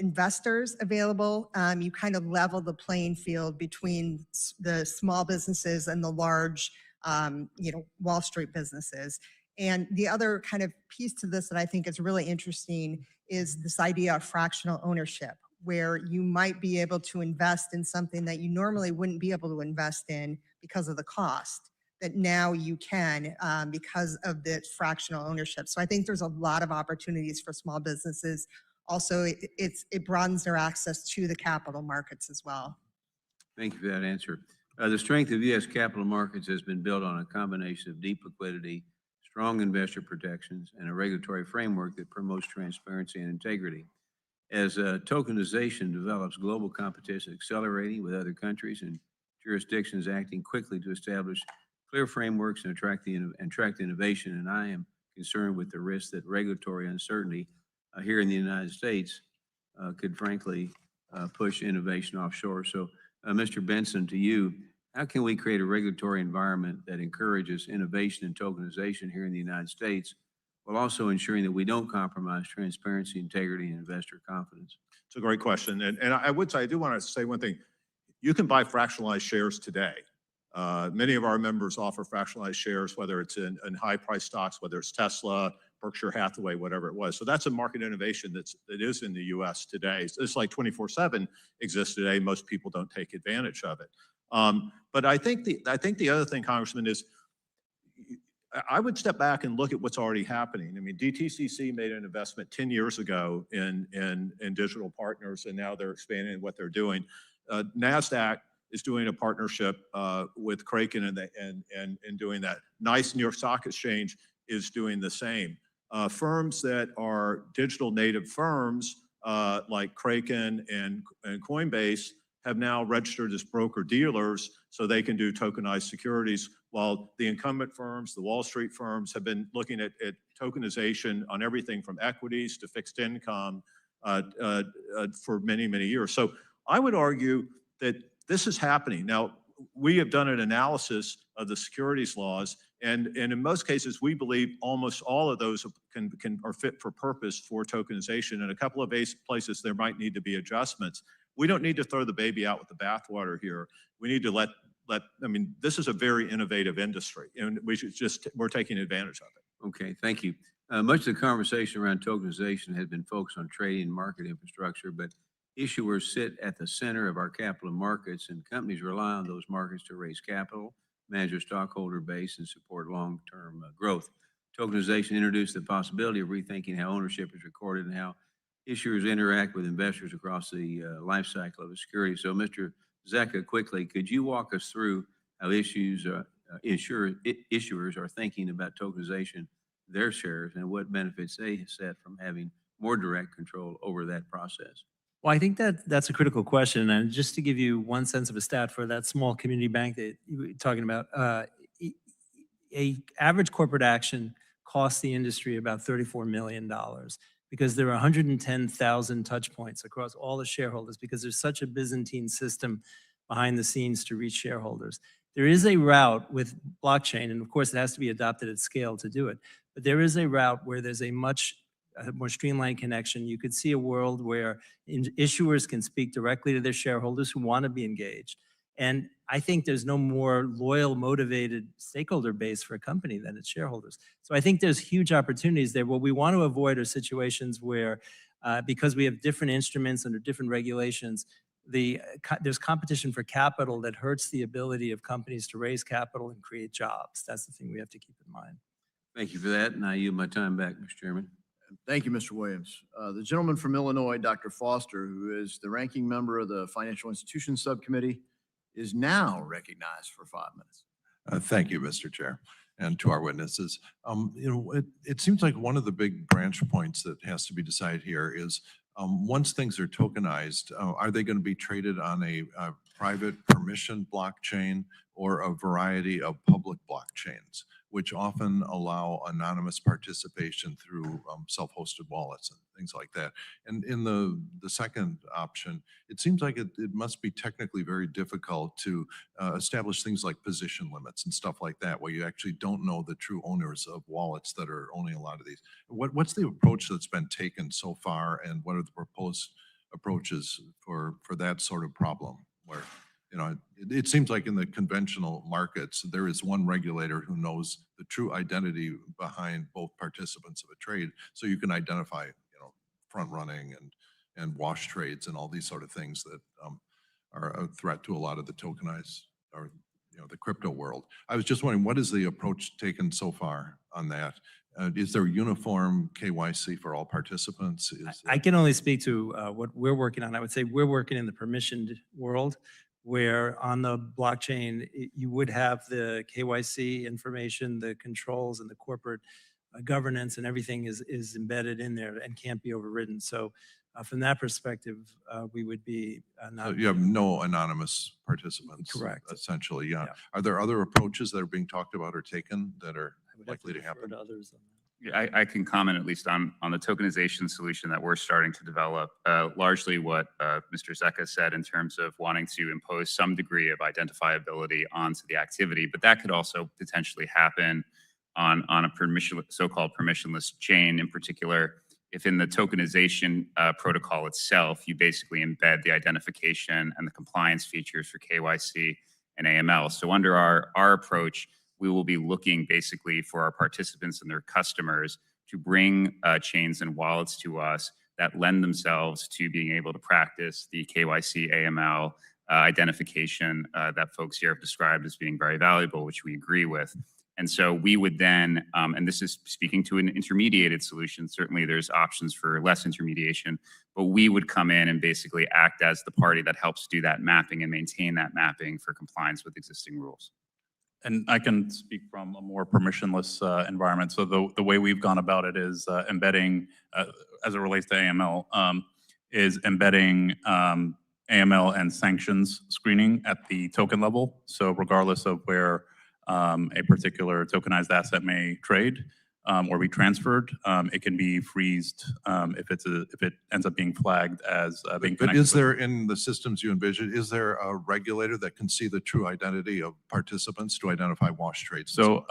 investors available. You kind of level the playing field between the small businesses and the large, Wall Street businesses. And the other kind of piece to this that I think is really interesting is this idea of fractional ownership, where you might be able to invest in something that you normally wouldn't be able to invest in because of the cost, that now you can because of the fractional ownership. So I think there's a lot of opportunities for small businesses. Also, it broadens their access to the capital markets as well. Thank you for that answer. The strength of U.S. capital markets has been built on a combination of deep liquidity, strong investor protections, and a regulatory framework that promotes transparency and integrity. As tokenization develops, global competition accelerating with other countries and jurisdictions acting quickly to establish clear frameworks and attract innovation. And I am concerned with the risk that regulatory uncertainty here in the United States could frankly push innovation offshore. So, Mr. Bentsen, to you, how can we create a regulatory environment that encourages innovation and tokenization here in the United States, while also ensuring that we don't compromise transparency, integrity, and investor confidence? It's a great question. And I would say, I do want to say one thing. You can buy fractionalized shares today. Many of our members offer fractionalized shares, whether it's in high price stocks, whether it's Tesla, Berkshire Hathaway, whatever it was. So that's a market innovation that is in the U.S. today. It's like 24/7 exists today. Most people don't take advantage of it. But I think the other thing, Congressman, is I would step back and look at what's already happening. I mean, DTCC made an investment 10 years ago in digital partners, and now they're expanding what they're doing. Nasdaq is doing a partnership with Kraken and doing that. NICE, New York Stock Exchange, is doing the same. Firms that are digital native firms like Kraken and Coinbase have now registered as broker dealers so they can do tokenized securities, while the incumbent firms, the Wall Street firms, have been looking at tokenization on everything from equities to fixed income for many, many years. So I would argue that this is happening. Now, we have done an analysis of the securities laws, and in most cases, we believe almost all of those are fit for purpose for tokenization. In a couple of places, there might need to be adjustments. We don't need to throw the baby out with the bathwater here. We need to I mean, this is a very innovative industry, and we're taking advantage of it. Okay, thank you. Much of the conversation around tokenization has been focused on trading and market infrastructure, but issuers sit at the center of our capital markets, and companies rely on those markets to raise capital, manage their stockholder base, and support long-term growth. Tokenization introduced the possibility of rethinking how ownership is recorded and how issuers interact with investors across the life cycle of a security. So, Mr. Zecca, quickly, could you walk us through how issuers are thinking about tokenization, their shares, and what benefits they set from having more direct control over that process? Well, I think that's a critical question. And just to give you one sense of a stat for that small community bank that you were talking about, a average corporate action costs the industry about $34 million because there are 110,000 touch points across all the shareholders because there's such a Byzantine system behind the scenes to reach shareholders. There is a route with blockchain, and of course it has to be adopted at scale to do it, but there is a route where there's a much more streamlined connection. You could see a world where issuers can speak directly to their shareholders who want to be engaged. And I think there's no more loyal, motivated stakeholder base for a company than its shareholders. So I think there's huge opportunities there. What we want to avoid are situations where, because we have different instruments under different regulations, there's competition for capital that hurts the ability of companies to raise capital and create jobs. That's the thing we have to keep in mind. Thank you for that, and I yield my time back, Mr. Chairman. Thank you, Mr. Williams. The gentleman from Illinois, Dr. Foster, who is the ranking member of the Financial Institutions Subcommittee, is now recognized for 5 minutes. Thank you, Mr. Chair, and to our witnesses. It seems like one of the big branch points that has to be decided here is once things are tokenized, are they going to be traded on a private permission blockchain or a variety of public blockchains, which often allow anonymous participation through self-hosted wallets and things like that. And in the second option, it seems like it must be technically very difficult to establish things like position limits and stuff like that, where you actually don't know the true owners of wallets that are owning a lot of these. What's the approach that's been taken so far, and what are the proposed approaches for that sort of problem? Where, it seems like in the conventional markets, there is one regulator who knows the true identity behind both participants of a trade, so you can identify, front running and wash trades and all these sort of things that are a threat to a lot of the tokenized or the crypto world. I was just wondering, what is the approach taken so far on that? Is there uniform KYC for all participants? I can only speak to what we're working on. I would say we're working in the permissioned world, where on the blockchain, you would have the KYC information, the controls, and the corporate governance, and everything is embedded in there and can't be overridden. So from that perspective, we would be not. So you have no anonymous participants. Correct. Essentially, yeah. Are there other approaches that are being talked about or taken that are likely to happen? Others on that. Yeah, I can comment at least on the tokenization solution that we're starting to develop. Largely what Mr. Zecca said in terms of wanting to impose some degree of identifiability onto the activity, but that could also potentially happen on a so-called permissionless chain. In particular, if in the tokenization protocol itself, you basically embed the identification and the compliance features for KYC and AML. So under our approach, we will be looking basically for our participants and their customers to bring chains and wallets to us that lend themselves to being able to practice the KYC, AML identification that folks here have described as being very valuable, which we agree with. And so we would then, and this is speaking to an intermediated solution, certainly there's options for less intermediation, but we would come in and basically act as the party that helps do that mapping and maintain that mapping for compliance with existing rules. And I can speak from a more permissionless environment. So the way we've gone about it is embedding, as it relates to AML, is embedding AML and sanctions screening at the token level. So regardless of where a particular tokenized asset may trade or be transferred, it can be freezed if it ends up being flagged as being But connected. is there, in the systems you envision, is there a regulator that can see the true identity of participants to identify wash trades? So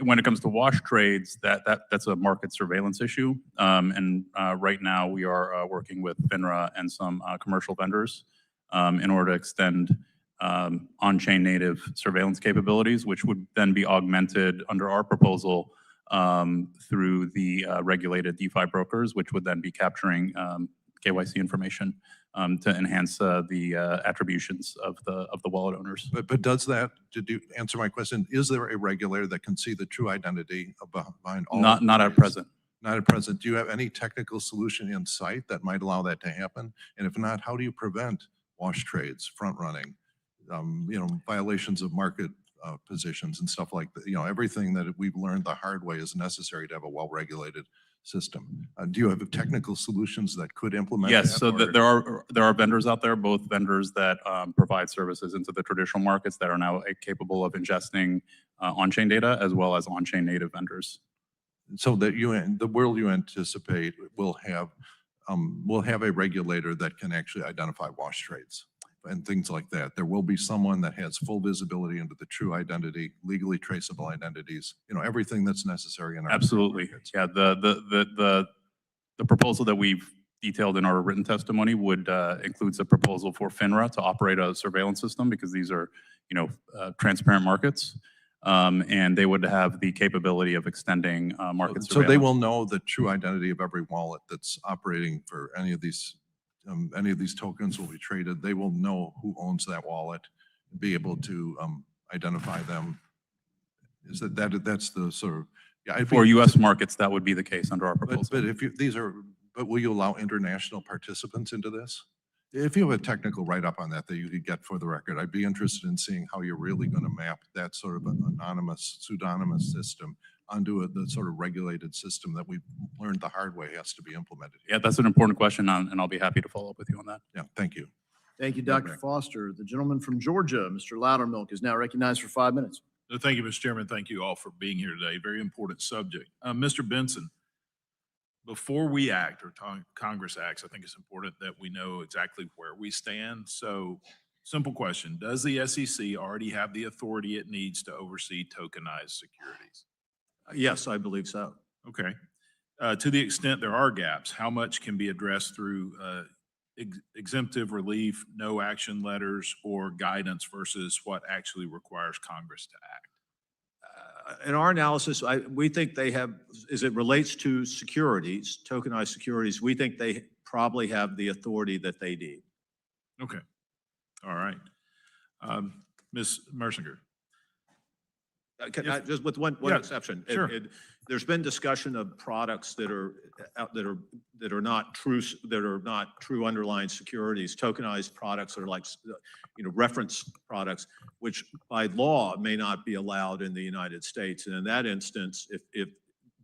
when it comes to wash trades, that's a market surveillance issue. And right now we are working with FINRA and some commercial vendors in order to extend on-chain native surveillance capabilities, which would then be augmented under our proposal through the regulated DeFi brokers, which would then be capturing KYC information to enhance the attributions of the wallet owners. But does that, to answer my question, is there a regulator that can see the true identity of behind all? Not at present. Not at present. Do you have any technical solution in sight that might allow that to happen? And if not, how do you prevent wash trades, front running, violations of market positions and stuff like that? Everything that we've learned the hard way is necessary to have a well-regulated system. Do you have technical solutions that could implement Yes, that, so or- there are vendors out there, both vendors that provide services into the traditional markets that are now capable of ingesting on-chain data, as well as on-chain native vendors. So that the world you anticipate will have a regulator that can actually identify wash trades and things like that. There will be someone that has full visibility into the true identity, legally traceable identities, everything that's necessary in our Absolutely. markets. Yeah, the proposal that we've detailed in our written testimony would includes a proposal for FINRA to operate a surveillance system, because these are, transparent markets. And they would have the capability of extending market So surveillance. they will know the true identity of every wallet that's operating for any of these tokens will be traded. They will know who owns that wallet, be able to identify them. Is that's the sort of, yeah. For U.S. markets, that would be the case under our proposal. But if but will you allow international participants into this? If you have a technical write-up on that you could get for the record, I'd be interested in seeing how you're really going to map that sort of an pseudonymous system onto the sort of regulated system that we've learned the hard way has to be implemented. Yeah, that's an important question, and I'll be happy to follow up with you on that. Yeah, thank you. Thank you, Dr. Foster. The gentleman from Georgia, Mr. Loudermilk, is now recognized for 5 minutes. Thank you, Mr. Chairman. Thank you all for being here today. Very important subject. Mr. Bentsen, before we act or Congress acts, I think it's important that we know exactly where we stand. So, simple question. Does the SEC already have the authority it needs to oversee tokenized securities? Yes, I believe so. Okay. To the extent there are gaps, how much can be addressed through exemptive relief, no action letters, or guidance versus what actually requires Congress to act? In our analysis, we think they have, as it relates to securities, tokenized securities, we think they probably have the authority that they need. Okay. All right. Ms. Mersinger. Just with one exception. Sure. There's been discussion of products that are not true underlying securities, tokenized products that are like reference products, which by law may not be allowed in the United States. And in that instance, if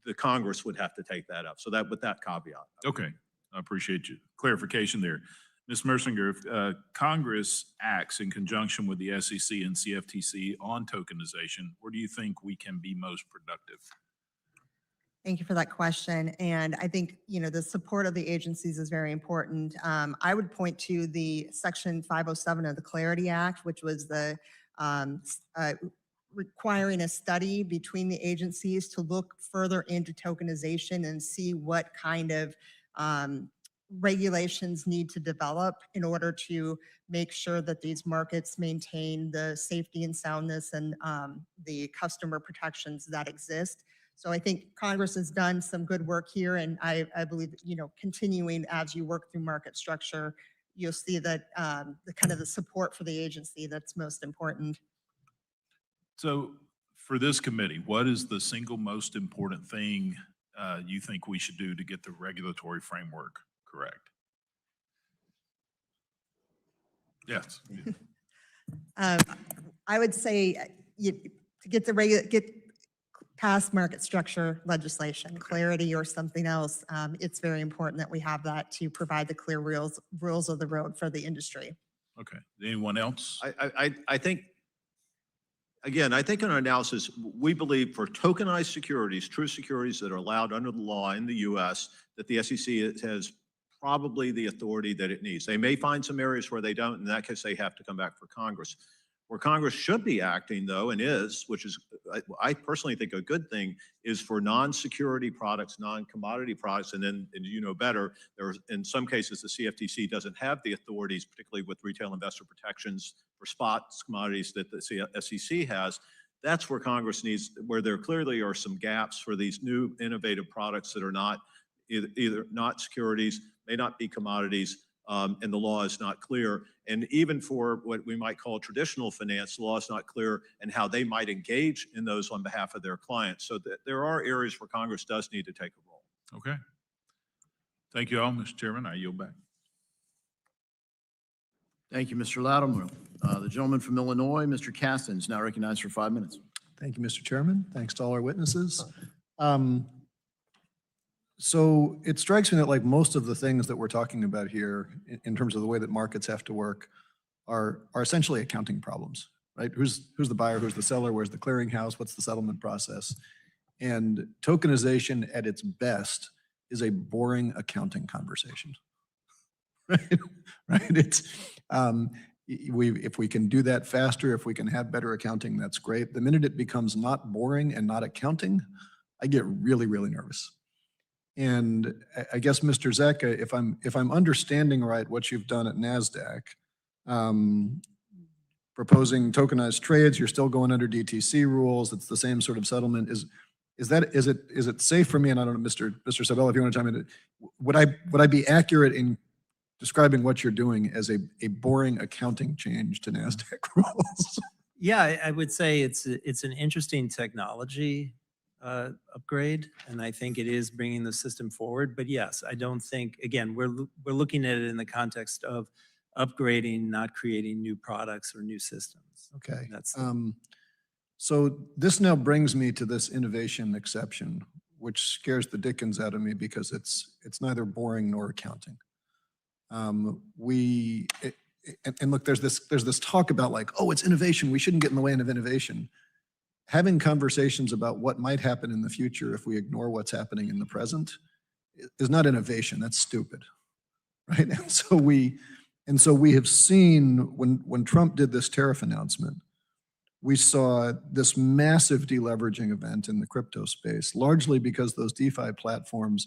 the Congress would have to take that up. So that with that caveat. Okay. I appreciate you clarification there. Ms. Mersinger, if Congress acts in conjunction with the SEC and CFTC on tokenization, where do you think we can be most productive? Thank you for that question. And I think, the support of the agencies is very important. I would point to the Section 507 of the Clarity Act, which was the requiring a study between the agencies to look further into tokenization and see what kind of regulations need to develop in order to make sure that these markets maintain the safety and soundness and the customer protections that exist. So I think Congress has done some good work here, and I believe, continuing as you work through market structure, you'll see that the kind of the support for the agency that's most important. So for this committee, what is the single most important thing you think we should do to get the regulatory framework correct? Yes. I would say to get get past market structure legislation, clarity or something else, it's very important that we have that to provide the clear rules of the road for the industry. Okay. Anyone else? I think, again, I think in our analysis, we believe for tokenized securities, true securities that are allowed under the law in the U.S., that the SEC has probably the authority that it needs. They may find some areas where they don't. In that case, they have to come back for Congress. Where Congress should be acting, though, and is, which is, I personally think a good thing, is for non-security products, non-commodity products, and then, and you know better, there's, in some cases, the CFTC doesn't have the authorities, particularly with retail investor protections for spot commodities that the SEC has. That's where Congress needs, where there clearly are some gaps for these new innovative products that are not either not securities, may not be commodities, and the law is not clear. And even for what we might call traditional finance, the law is not clear and how they might engage in those on behalf of their clients. So there are areas where Congress does need to take a role. Okay. Thank you all, Mr. Chairman. I yield back. Thank you, Mr. Loudermilk. The gentleman from Illinois, Mr. Caston, is now recognized for 5 minutes. Thank you, Mr. Chairman. Thanks to all our witnesses. So it strikes me that like most of the things that we're talking about here in terms of the way that markets have to work are essentially accounting problems, right? Who's the buyer, who's the seller, where's the clearinghouse, what's the settlement process? And tokenization at its best is a boring accounting conversation, right? Right? It's, if we can do that faster, if we can have better accounting, that's great. The minute it becomes not boring and not accounting, I get really, really nervous. And I guess, Mr. Zecca, if I'm understanding right what you've done at Nasdaq, proposing tokenized trades, you're still going under DTC rules. It's the same sort of settlement. Is it safe for me? And I don't know, Mr. Sabella, if you want to chime in, would I be accurate in describing what you're doing as a boring accounting change to Nasdaq rules? Yeah, I would say it's an interesting technology upgrade, and I think it is bringing the system forward. But yes, I don't think, again, we're looking at it in the context of upgrading, not creating new products or new systems. Okay. That's so this now brings me to this innovation exception, which scares the dickens out of me because it's neither boring nor accounting. And look, there's this talk about like, oh, it's innovation. We shouldn't get in the way of innovation. Having conversations about what might happen in the future if we ignore what's happening in the present is not innovation. That's stupid, right? And so we have seen when Trump did this tariff announcement, we saw this massive deleveraging event in the crypto space, largely because those DeFi platforms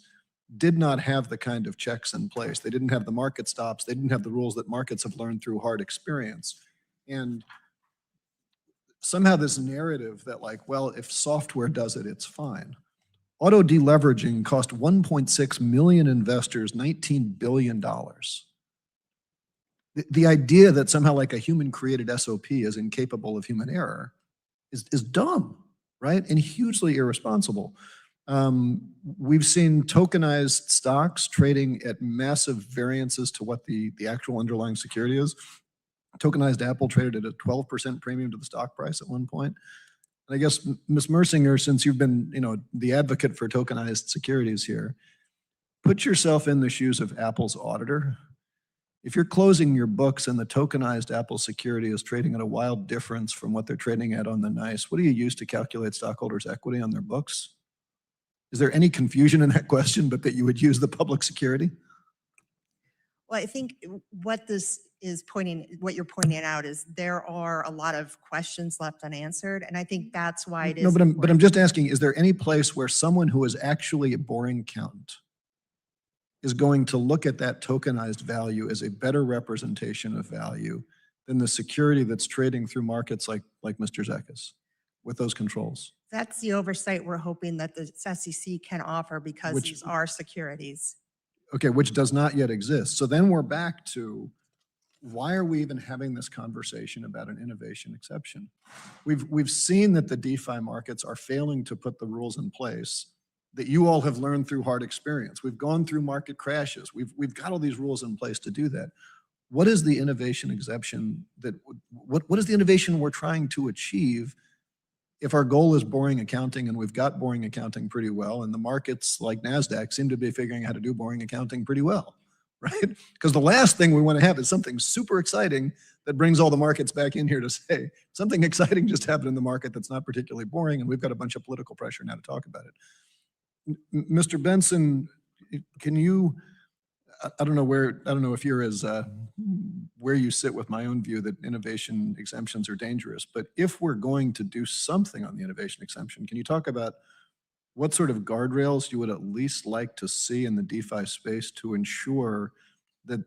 did not have the kind of checks in place. They didn't have the market stops. They didn't have the rules that markets have learned through hard experience. And somehow this narrative that like, well, if software does it, it's fine. Auto deleveraging cost 1.6 million investors $19 billion. The idea that somehow like a human created SOP is incapable of human error is dumb, right? And hugely irresponsible. We've seen tokenized stocks trading at massive variances to what the actual underlying security is. Tokenized Apple traded at a 12% premium to the stock price at one point. And I guess, Ms. Mersinger, since you've been, the advocate for tokenized securities here, put yourself in the shoes of Apple's auditor. If you're closing your books and the tokenized Apple security is trading at a wild difference from what they're trading at on the NICE, what do you use to calculate stockholders' equity on their books? Is there any confusion in that question, but that you would use the public security? Well, I think what this is what you're pointing out is there are a lot of questions left unanswered, and I think that's why it is. No, but I'm just asking, is there any place where someone who is actually a boring accountant is going to look at that tokenized value as a better representation of value than the security that's trading through markets like Mr. Zecca's with those controls? That's the oversight we're hoping that the SEC can offer because these are securities. Okay, which does not yet exist. So then we're back to why are we even having this conversation about an innovation exception? We've seen that the DeFi markets are failing to put the rules in place that you all have learned through hard experience. We've gone through market crashes. We've got all these rules in place to do that. What is the innovation exception what is the innovation we're trying to achieve if our goal is boring accounting, and we've got boring accounting pretty well, and the markets like Nasdaq seem to be figuring out how to do boring accounting pretty well, right? Because the last thing we want to have is something super exciting that brings all the markets back in here to say something exciting just happened in the market that's not particularly boring, and we've got a bunch of political pressure now to talk about it. Mr. Bentsen, can you, I don't know if you're as, where you sit with my own view that innovation exemptions are dangerous, but if we're going to do something on the innovation exemption, can you talk about what sort of guardrails you would at least like to see in the DeFi space to ensure that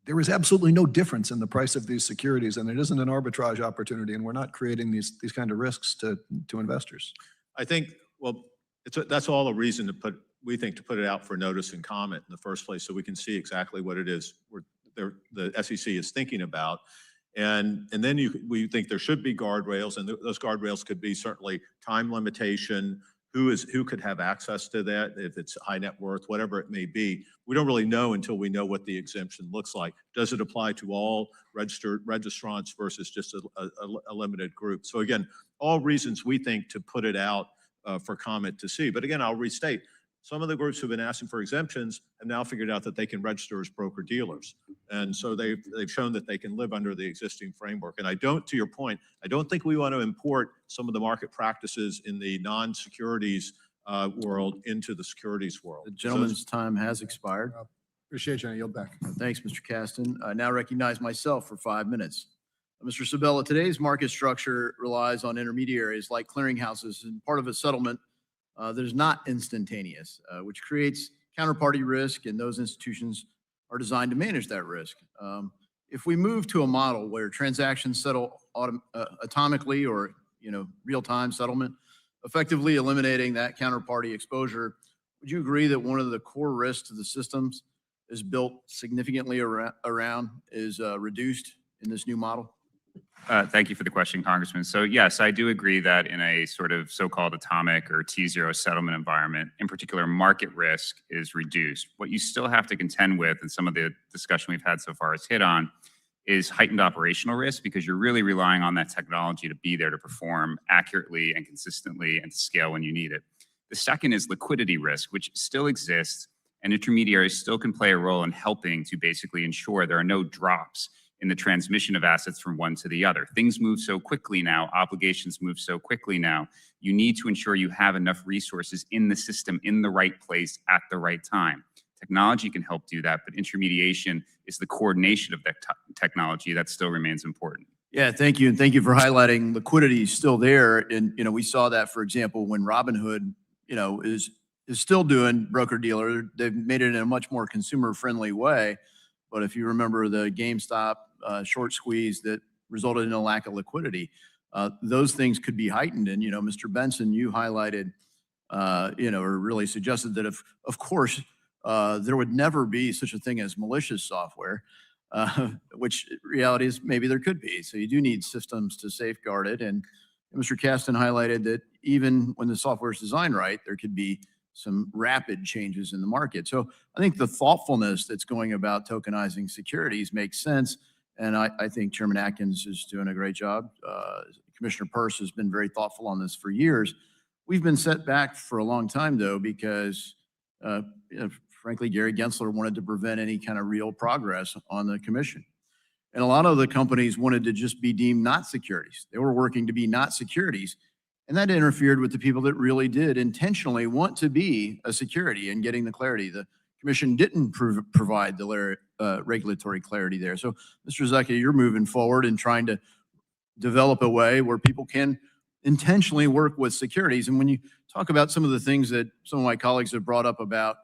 there is absolutely no difference in the price of these securities and it isn't an arbitrage opportunity and we're not creating these kind of risks to investors? I think, well, that's all a reason we think to put it out for notice and comment in the first place, so we can see exactly what it is the SEC is thinking about. And then we think there should be guardrails, and those guardrails could be certainly time limitation, who could have access to that, if it's high net worth, whatever it may be. We don't really know until we know what the exemption looks like. Does it apply to all registered registrants versus just a limited group? So again, all reasons we think to put it out for comment to see. But again, I'll restate, some of the groups who've been asking for exemptions have now figured out that they can register as broker-dealers. And so they've shown that they can live under the existing framework. And to your point, I don't think we want to import some of the market practices in the non-securities world into the securities world. The gentleman's time has expired. Appreciate you. I yield back. Thanks, Mr. Caston. I now recognize myself for 5 minutes. Mr. Sabella, today's market structure relies on intermediaries like clearinghouses and part of a settlement that is not instantaneous, which creates counterparty risk, and those institutions are designed to manage that risk. If we move to a model where transactions settle atomically or real-time settlement, effectively eliminating that counterparty exposure, would you agree that one of the core risks to the systems is built significantly is reduced in this new model? Thank you for the question, Congressman. So yes, I do agree that in a sort of so-called atomic or T0 settlement environment, in particular, market risk is reduced. What you still have to contend with, and some of the discussion we've had so far has hit on, is heightened operational risk, because you're really relying on that technology to be there to perform accurately and consistently and to scale when you need it. The second is liquidity risk, which still exists, and intermediaries still can play a role in helping to basically ensure there are no drops in the transmission of assets from one to the other. Things move so quickly now, obligations move so quickly now. You need to ensure you have enough resources in the system in the right place at the right time. Technology can help do that, but intermediation is the coordination of that technology that still remains important. Yeah, thank you. And thank you for highlighting liquidity is still there. And, we saw that, for example, when Robinhood, is still doing broker-dealer. They've made it in a much more consumer-friendly way. But if you remember the GameStop short squeeze that resulted in a lack of liquidity, those things could be heightened. And, Mr. Bentsen, you highlighted, or really suggested that of course, there would never be such a thing as malicious software, which reality is maybe there could be. So you do need systems to safeguard it. And Mr. Caston highlighted that even when the software is designed right, there could be some rapid changes in the market. So I think the thoughtfulness that's going about tokenizing securities makes sense. And I think Chairman Atkins is doing a great job. Commissioner Peirce has been very thoughtful on this for years. We've been set back for a long time, though, because frankly, Gary Gensler wanted to prevent any kind of real progress on the commission. And a lot of the companies wanted to just be deemed not securities. They were working to be not securities. And that interfered with the people that really did intentionally want to be a security and getting the clarity. The commission didn't provide the regulatory clarity there. So, Mr. Zecca, you're moving forward and trying to develop a way where people can intentionally work with securities. And when you talk about some of the things that some of my colleagues have brought up about,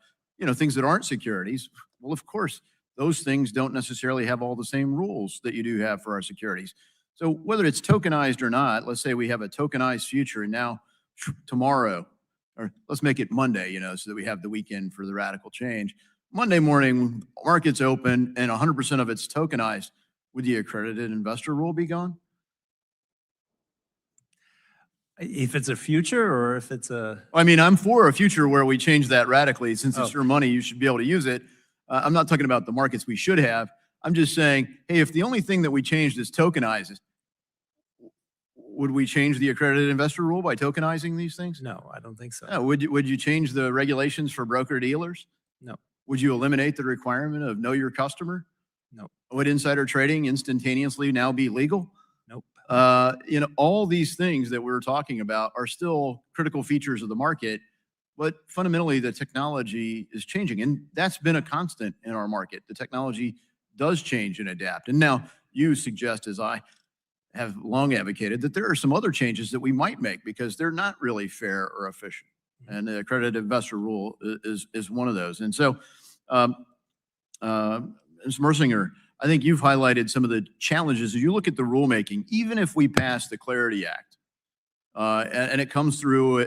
things that aren't securities, well, of course, those things don't necessarily have all the same rules that you do have for our securities. So whether it's tokenized or not, let's say we have a tokenized future, and now tomorrow, or let's make it Monday, so that we have the weekend for the radical change. Monday morning, markets open and 100% of it's tokenized. would the accredited investor rule be gone? If it's a future or if it's a, I mean, I'm for a future where we change that radically. Since it's Oh. your money, you should be able to use it. I'm not talking about the markets we should have. I'm just saying, hey, if the only thing that we changed is tokenized, would we change the accredited investor rule by tokenizing these things? no, I don't think so. Would you change the regulations for broker dealers? No. Would you eliminate the requirement of know your customer? No. Would insider trading instantaneously now be legal? Nope. All these things that we're talking about are still critical features of the market, but fundamentally the technology is changing. And that's been a constant in our market. The technology does change and adapt. And now you suggest, as I have long advocated, that there are some other changes that we might make because they're not really fair or efficient. And the accredited investor rule is one of those. And so, Ms. Mersinger, I think you've highlighted some of the challenges. As you look at the rulemaking, even if we pass the Clarity Act, and it comes through,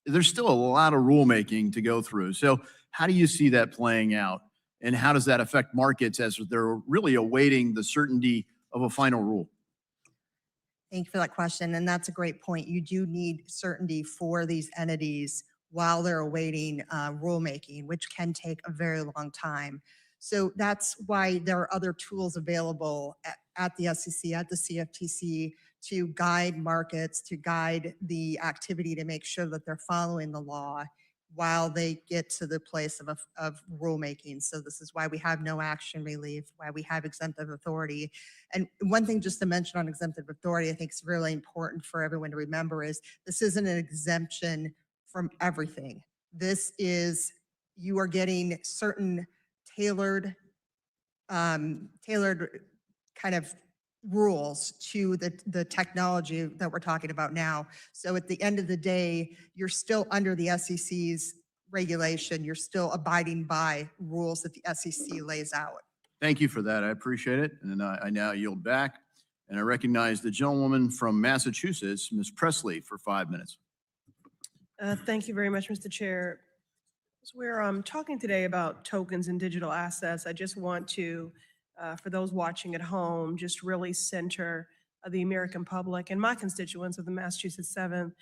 there's still a lot of rulemaking to go through. So how do you see that playing out? And how does that affect markets as they're really awaiting the certainty of a final rule? Thank you for that question. And that's a great point. You do need certainty for these entities while they're awaiting rulemaking, which can take a very long time. So that's why there are other tools available at the SEC, at the CFTC, to guide markets, to guide the activity to make sure that they're following the law while they get to the place of rulemaking. So this is why we have no action relief, why we have exemptive authority. And one thing just to mention on exemptive authority, I think is really important for everyone to remember is this isn't an exemption from everything. This is, you are getting certain tailored kind of rules to the technology that we're talking about now. So at the end of the day, you're still under the SEC's regulation. You're still abiding by rules that the SEC lays out. Thank you for that. I appreciate it. And then I now yield back. And I recognize the gentlewoman from Massachusetts, Ms. Presley, for 5 minutes. Thank you very much, Mr. Chair. So we're talking today about tokens and digital assets. I just want to, for those watching at home, just really center the American public and my constituents of the Massachusetts 7th.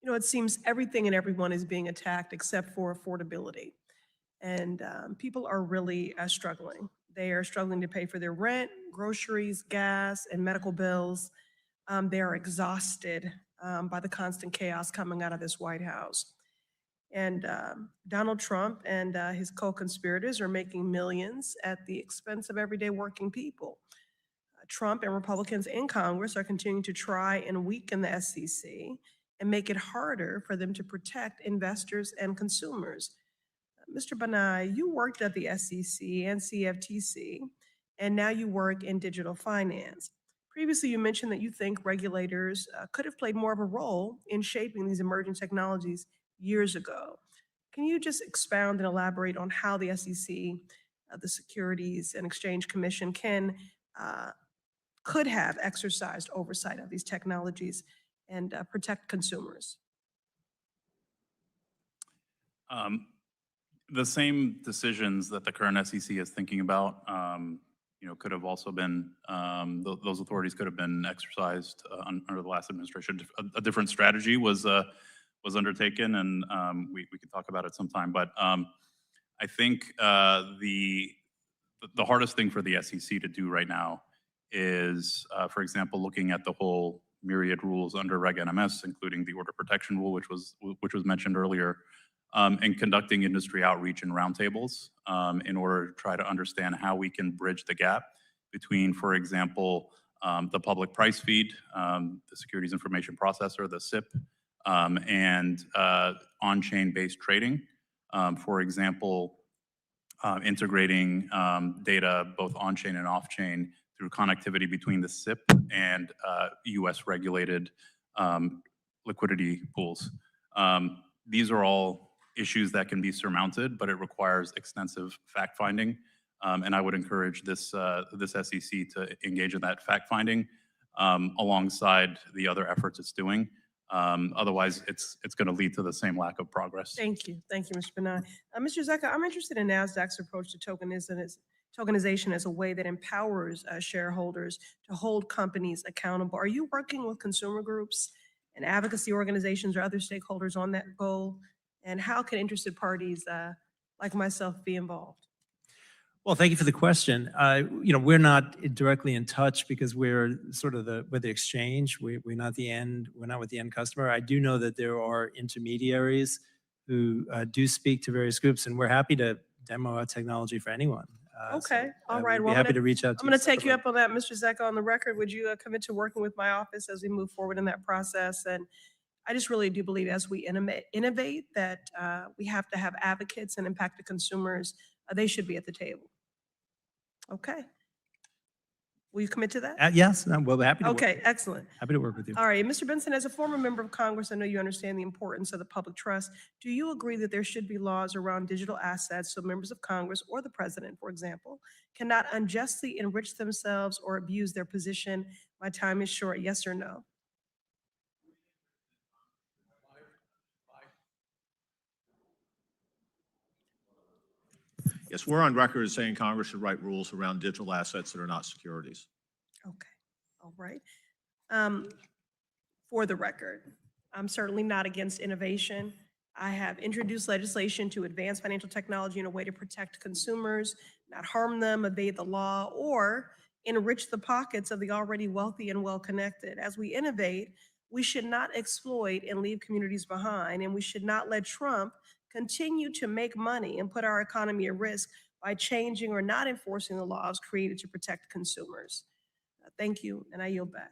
It seems everything and everyone is being attacked except for affordability. And people are really struggling. They are struggling to pay for their rent, groceries, gas, and medical bills. They are exhausted by the constant chaos coming out of this White House. And Donald Trump and his co-conspirators are making millions at the expense of everyday working people. Trump and Republicans in Congress are continuing to try and weaken the SEC and make it harder for them to protect investors and consumers. Mr. Banaei, you worked at the SEC and CFTC, and now you work in digital finance. Previously, you mentioned that you think regulators could have played more of a role in shaping these emerging technologies years ago. Can you just expound and elaborate on how the SEC, the Securities and Exchange Commission, could have exercised oversight of these technologies and protect consumers? The same decisions that the current SEC is thinking about, could have also been, those authorities could have been exercised under the last administration. A different strategy was undertaken, and we could talk about it sometime. But I think the hardest thing for the SEC to do right now is, for example, looking at the whole myriad rules under Reg NMS, including the order protection rule, which was mentioned earlier, and conducting industry outreach and roundtables in order to try to understand how we can bridge the gap between, for example, the public price feed, the Securities Information Processor, the SIP, and on-chain based trading. For example, integrating data both on-chain and off-chain through connectivity between the SIP and US regulated liquidity pools. These are all issues that can be surmounted, but it requires extensive fact-finding. And I would encourage this SEC to engage in that fact-finding alongside the other efforts it's doing. Otherwise, it's going to lead to the same lack of progress. Thank you. Thank you, Mr. Banaei. Mr. Zecca, I'm interested in NASDAQ's approach to tokenization as a way that empowers shareholders to hold companies accountable. Are you working with consumer groups and advocacy organizations or other stakeholders on that goal? And how can interested parties like myself be involved? Well, thank you for the question. We're not directly in touch because we're sort of with the exchange. We're not with the end customer. I do know that there are intermediaries who do speak to various groups, and we're happy to demo our technology for anyone. Okay, all right. We'd Well, be happy to reach out to I'm going to take you up on that, Mr. Zecca, on the record. Would you commit to working with my office as we move forward in that process? And I just really do believe as we innovate that we have to have advocates and impacted consumers. They should be at the table. Okay. Will you commit to that? Yes, we're happy to Okay, excellent. Happy to work with you. All right, Mr. Bentsen, as a former member of Congress, I know you understand the importance of the public trust. Do you agree that there should be laws around digital assets so members of Congress or the president, for example, cannot unjustly enrich themselves or abuse their position? My time is short. Yes or no? Yes, we're on record as saying Congress should write rules around digital assets that are not securities. Okay, all right. For the record, I'm certainly not against innovation. I have introduced legislation to advance financial technology in a way to protect consumers, not harm them, evade the law, or enrich the pockets of the already wealthy and well-connected. As we innovate, we should not exploit and leave communities behind, and we should not let Trump continue to make money and put our economy at risk by changing or not enforcing the laws created to protect consumers. Thank you, and I yield back.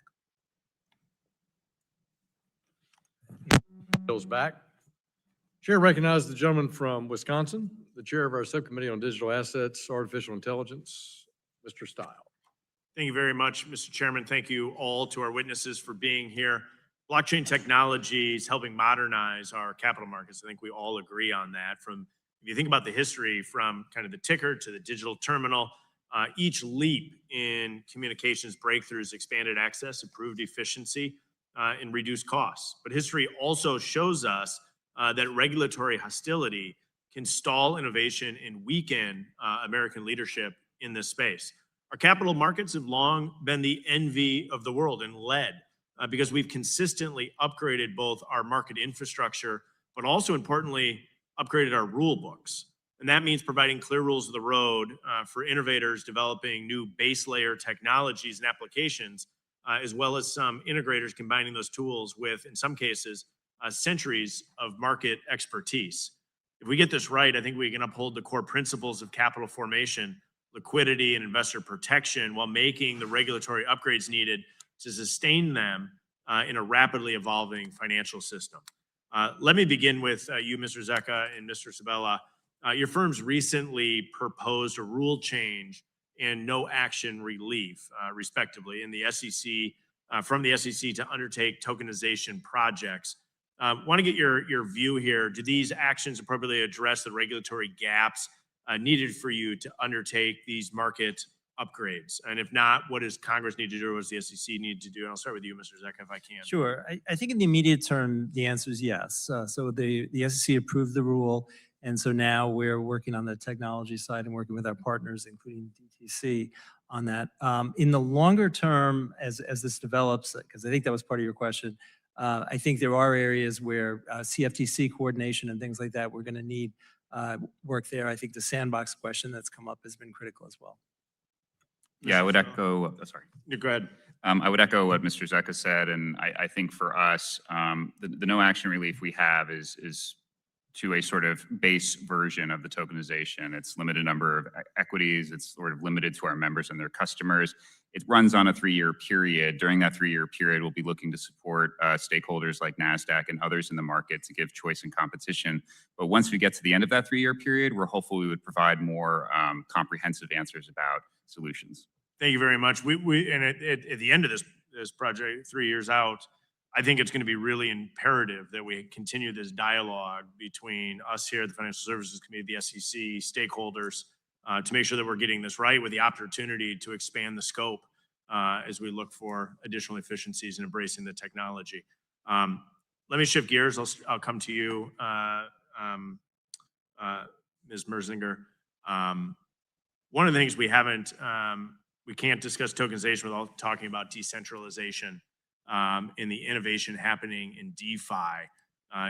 Bill's back. Chair recognizes the gentleman from Wisconsin, the chair of our subcommittee on digital assets, artificial intelligence, Mr. Stile. Thank you very much, Mr. Chairman. Thank you all to our witnesses for being here. Blockchain technology is helping modernize our capital markets. I think we all agree on that. If you think about the history from kind of the ticker to the digital terminal, each leap in communications breakthroughs expanded access, improved efficiency, and reduced costs. But history also shows us that regulatory hostility can stall innovation and weaken American leadership in this space. Our capital markets have long been the envy of the world and led because we've consistently upgraded both our market infrastructure, but also importantly, upgraded our rule books. And that means providing clear rules of the road for innovators developing new base layer technologies and applications, as well as some integrators combining those tools with, in some cases, centuries of market expertise. If we get this right, I think we can uphold the core principles of capital formation, liquidity, and investor protection while making the regulatory upgrades needed to sustain them in a rapidly evolving financial system. Let me begin with you, Mr. Zecca and Mr. Sabella. Your firms recently proposed a rule change and no action relief, respectively, in the SEC, from the SEC to undertake tokenization projects. Want to get your view here. Do these actions appropriately address the regulatory gaps needed for you to undertake these market upgrades? And if not, what does Congress need to do or what does the SEC need to do? And I'll start with you, Mr. Zecca, if I can. Sure. I think in the immediate term, the answer is yes. So the SEC approved the rule, and so now we're working on the technology side and working with our partners, including DTC, on that. In the longer term, as this develops, because I think that was part of your question, I think there are areas where CFTC coordination and things like that, we're going to need work there. I think the sandbox question that's come up has been critical as well. Yeah, I would echo, sorry. Go ahead. I would echo what Mr. Zecca said, and I think for us, the no action relief we have is to a sort of base version of the tokenization. It's limited number of equities. It's sort of limited to our members and their customers. It runs on a 3-year period. During that 3-year period, we'll be looking to support stakeholders like Nasdaq and others in the market to give choice and competition. But once we get to the end of that 3-year period, we're hopeful we would provide more comprehensive answers about solutions. Thank you very much. And at the end of this project, 3 years out, I think it's going to be really imperative that we continue this dialogue between us here at the Financial Services Committee, the SEC, stakeholders, to make sure that we're getting this right with the opportunity to expand the scope as we look for additional efficiencies and embracing the technology. Let me shift gears. I'll come to you, Ms. Merzinger. One of the things we haven't, we can't discuss tokenization without talking about decentralization and the innovation happening in DeFi.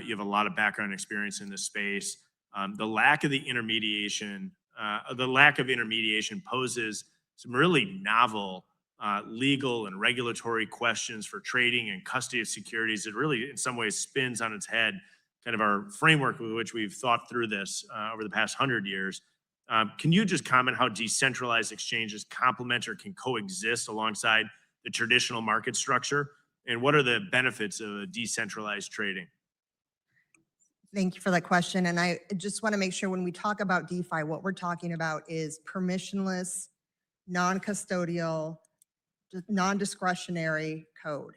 You have a lot of background experience in this space. The lack of intermediation poses some really novel legal and regulatory questions for trading and custody of securities. It really, in some ways, spins on its head kind of our framework with which we've thought through this over the past 100 years. Can you just comment how decentralized exchanges complement or can coexist alongside the traditional market structure? And what are the benefits of decentralized trading? Thank you for that question. And I just want to make sure when we talk about DeFi, what we're talking about is permissionless, non-custodial, non-discretionary code.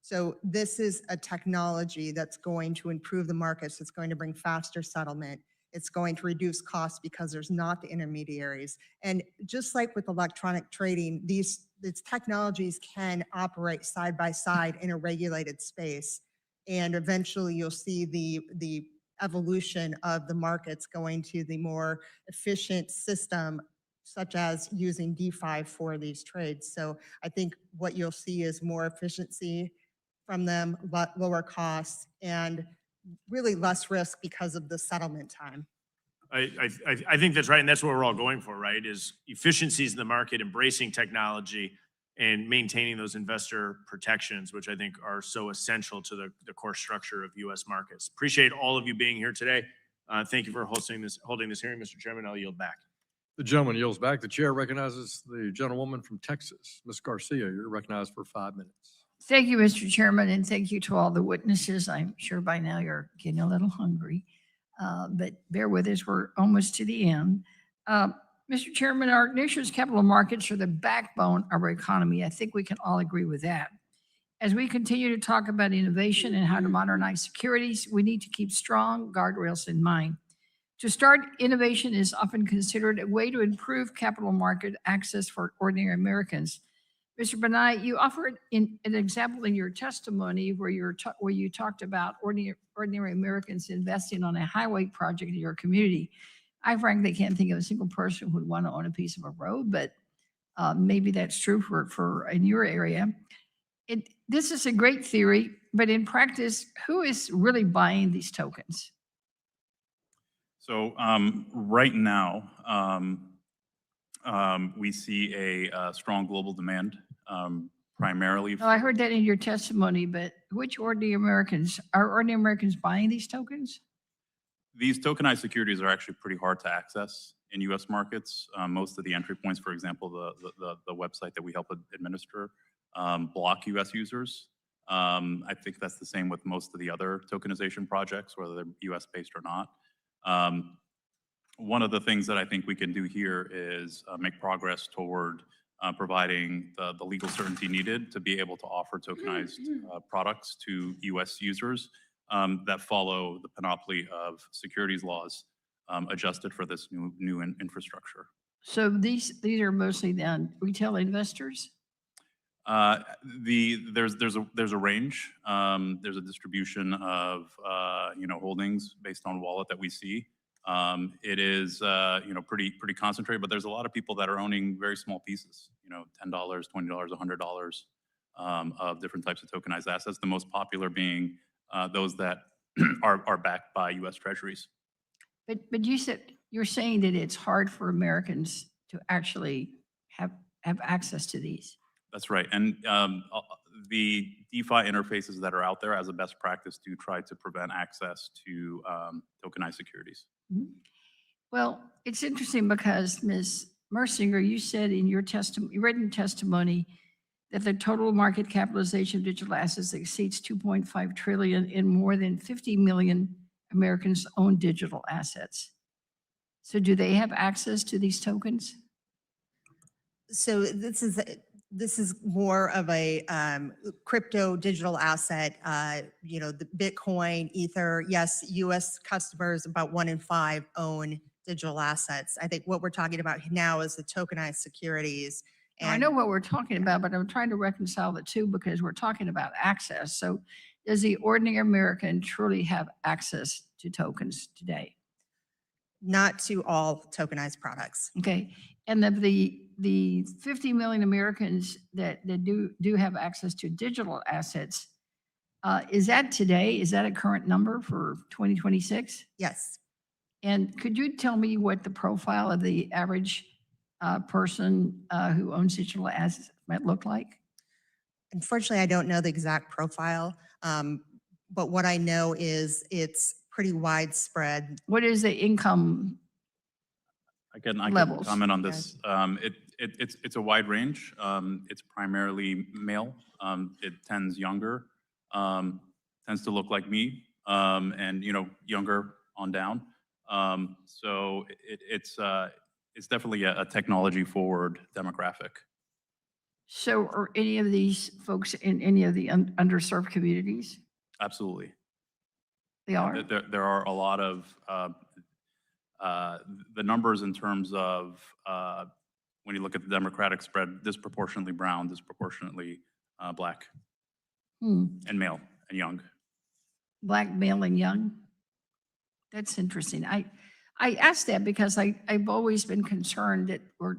So this is a technology that's going to improve the markets. It's going to bring faster settlement. It's going to reduce costs because there's not the intermediaries. And just like with electronic trading, these technologies can operate side by side in a regulated space. And eventually you'll see the evolution of the markets going to the more efficient system, such as using DeFi for these trades. So I think what you'll see is more efficiency from them, lower costs, and really less risk because of the settlement time. I think that's right, and that's what we're all going for, right? Is efficiencies in the market, embracing technology, and maintaining those investor protections, which I think are so essential to the core structure of U.S. markets. Appreciate all of you being here today. Thank you for holding this hearing, Mr. Chairman. I'll yield back. The gentleman yields back. The chair recognizes the gentlewoman from Texas. Ms. Garcia, you're recognized for 5 minutes. Thank you, Mr. Chairman, and thank you to all the witnesses. I'm sure by now you're getting a little hungry, but bear with us. We're almost to the end. Mr. Chairman, our nation's capital markets are the backbone of our economy. I think we can all agree with that. As we continue to talk about innovation and how to modernize securities, we need to keep strong guardrails in mind. To start, innovation is often considered a way to improve capital market access for ordinary Americans. Mr. Banaei, you offered an example in your testimony where you talked about ordinary Americans investing on a highway project in your community. I frankly can't think of a single person who would want to own a piece of a road, but maybe that's true for in your area. This is a great theory, but in practice, who is really buying these tokens? So right now, we see a strong global demand, primarily. Oh, I heard that in your testimony, but which ordinary Americans, are ordinary Americans buying these tokens? These tokenized securities are actually pretty hard to access in U.S. markets. Most of the entry points, for example, the website that we help administer, block U.S. users. I think that's the same with most of the other tokenization projects, whether they're U.S.-based or not. One of the things that I think we can do here is make progress toward providing the legal certainty needed to be able to offer tokenized products to U.S. users that follow the panoply of securities laws adjusted for this new infrastructure. So these are mostly then retail investors? There's a range. There's a distribution of holdings based on wallet that we see. It is pretty concentrated, but there's a lot of people that are owning very small pieces. $10, $20, $100 of different types of tokenized assets. The most popular being those that are backed by U.S. Treasuries. But you're saying that it's hard for Americans to actually have access to these. That's right. And the DeFi interfaces that are out there as a best practice do try to prevent access to tokenized securities. Well, it's interesting because Ms. Mersinger, you said in your written testimony that the total market capitalization of digital assets exceeds 2.5 trillion and more than 50 million Americans own digital assets. So do they have access to these tokens? So this is more of a crypto digital asset, the Bitcoin, Ether. Yes, U.S. customers, about 1 in 5 own digital assets. I think what we're talking about now is the tokenized securities. And I know what we're talking about, but I'm trying to reconcile the two because we're talking about access. So does the ordinary American truly have access to tokens today? not to all tokenized products. Okay, and of the 50 million Americans that do have access to digital assets, is that today? Is that a current number for 2026? Yes. And could you tell me what the profile of the average person who owns digital assets might look like? Unfortunately, I don't know the exact profile, but what I know is it's pretty widespread. What is the income? Again, I can Levels. comment on this. It's a wide range. It's primarily male. It tends younger, tends to look like me, and younger on down. So it's definitely a technology forward demographic. So are any of these folks in any of the underserved communities? Absolutely. They are? There are a lot of the numbers in terms of when you look at the Democratic spread, disproportionately brown, disproportionately black, and male and young. Black, male, and young? That's interesting. I asked that because I've always been concerned that we're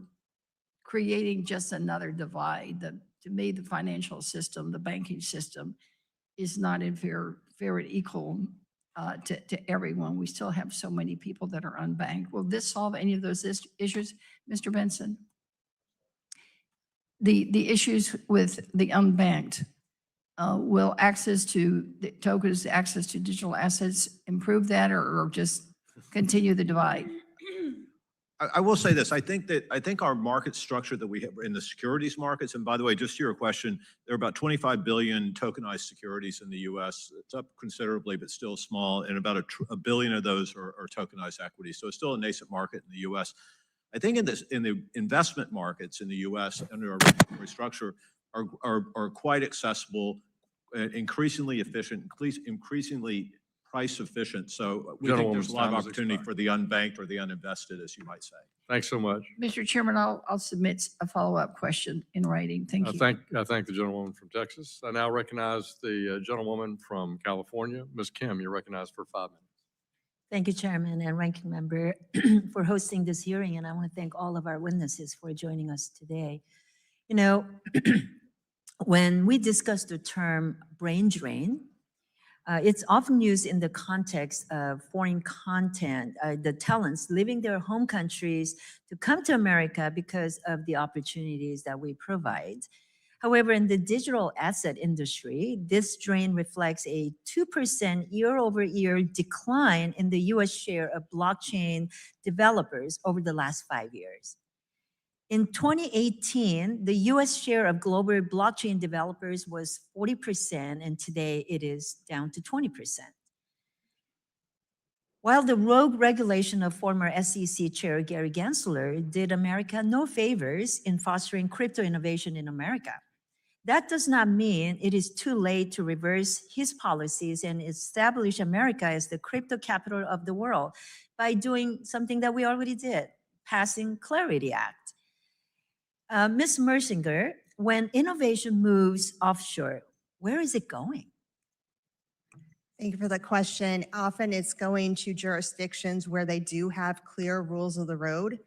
creating just another divide. To me, the financial system, the banking system is not in fair and equal to everyone. We still have so many people that are unbanked. Will this solve any of those issues, Mr. Bentsen? The issues with the unbanked, will access to the tokens, access to digital assets improve that or just continue the divide? I will say this. I think our market structure that we have in the securities markets, and by the way, just to your question, there are about 25 billion tokenized securities in the U.S. It's up considerably, but still small, and about a billion of those are tokenized equities. So it's still a nascent market in the U.S. I think in the investment markets in the U.S. under our regulatory structure are quite accessible, increasingly efficient, increasingly price efficient. So we think there's a lot of opportunity for the unbanked or the uninvested, as you might say. Thanks so much. Mr. Chairman, I'll submit a follow-up question in writing. Thank you. I thank the gentlewoman from Texas. I now recognize the gentlewoman from California. Ms. Kim, you're recognized for 5 minutes. Thank you, Chairman and Ranking Member, for hosting this hearing, and I want to thank all of our witnesses for joining us today. You know, when we discuss the term brain drain, it's often used in the context of foreign content, the talents leaving their home countries to come to America because of the opportunities that we provide. However, in the digital asset industry, this drain reflects a 2% year-over-year decline in the U.S. share of blockchain developers over the last 5 years. In 2018, the U.S. share of global blockchain developers was 40%, and today it is down to 20%. While the rogue regulation of former SEC Chair Gary Gensler did America no favors in fostering crypto innovation in America, that does not mean it is too late to reverse his policies and establish America as the crypto capital of the world by doing something that we already did, passing Clarity Act. Ms. Mersinger, when innovation moves offshore, where is it going? Thank you for the question. Often it's going to jurisdictions where they do have clear rules of the road.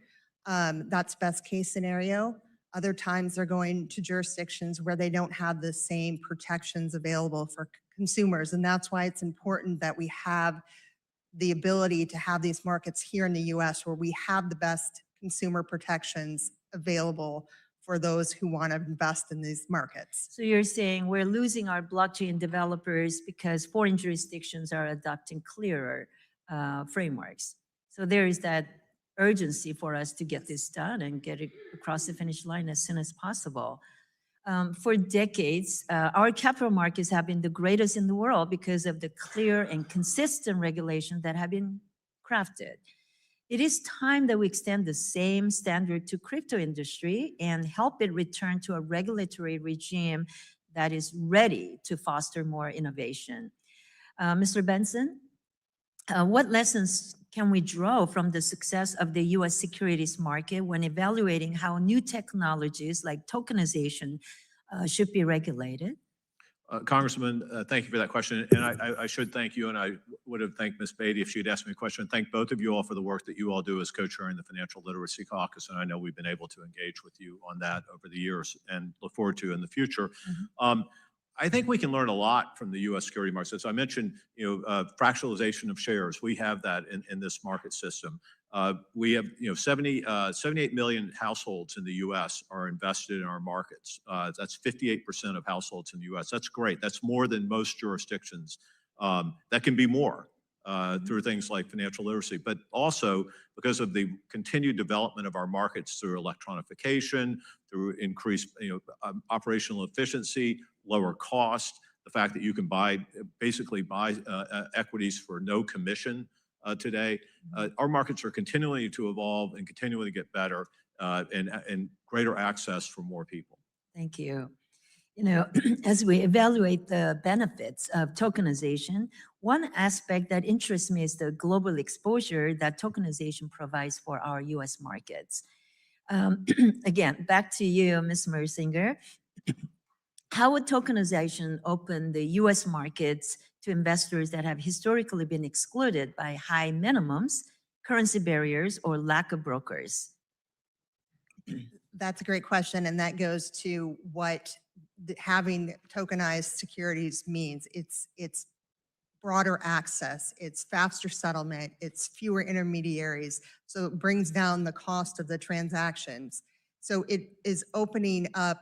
That's best case scenario. Other times they're going to jurisdictions where they don't have the same protections available for consumers. And that's why it's important that we have the ability to have these markets here in the US where we have the best consumer protections available for those who want to invest in these markets. So you're saying we're losing our blockchain developers because foreign jurisdictions are adopting clearer frameworks. So there is that urgency for us to get this done and get it across the finish line as soon as possible. For decades, our capital markets have been the greatest in the world because of the clear and consistent regulations that have been crafted. It is time that we extend the same standard to crypto industry and help it return to a regulatory regime that is ready to foster more innovation. Mr. Bentsen, what lessons can we draw from the success of the U.S. securities market when evaluating how new technologies like tokenization should be regulated? Congressman, thank you for that question. And I should thank you, and I would have thanked Ms. Beatty if she'd asked me a question. Thank both of you all for the work that you all do as co-chairing the Financial Literacy Caucus. And I know we've been able to engage with you on that over the years and look forward to in the future. I think we can learn a lot from the U.S. security markets. As I mentioned, fractionalization of shares. We have that in this market system. We have, 78 million households in the U.S. are invested in our markets. That's 58% of households in the U.S. That's great. That's more than most jurisdictions. That can be more through things like financial literacy, but also because of the continued development of our markets through electronification, through increased, operational efficiency, lower cost, the fact that you can basically buy equities for no commission today. Our markets are continuing to evolve and continuing to get better and greater access for more people. Thank you. As we evaluate the benefits of tokenization, one aspect that interests me is the global exposure that tokenization provides for our U.S. markets. Again, back to you, Ms. Mersinger. How would tokenization open the U.S. markets to investors that have historically been excluded by high minimums, currency barriers, or lack of brokers? That's a great question, and that goes to what having tokenized securities means. It's broader access, it's faster settlement, it's fewer intermediaries, so it brings down the cost of the transactions. So it is opening up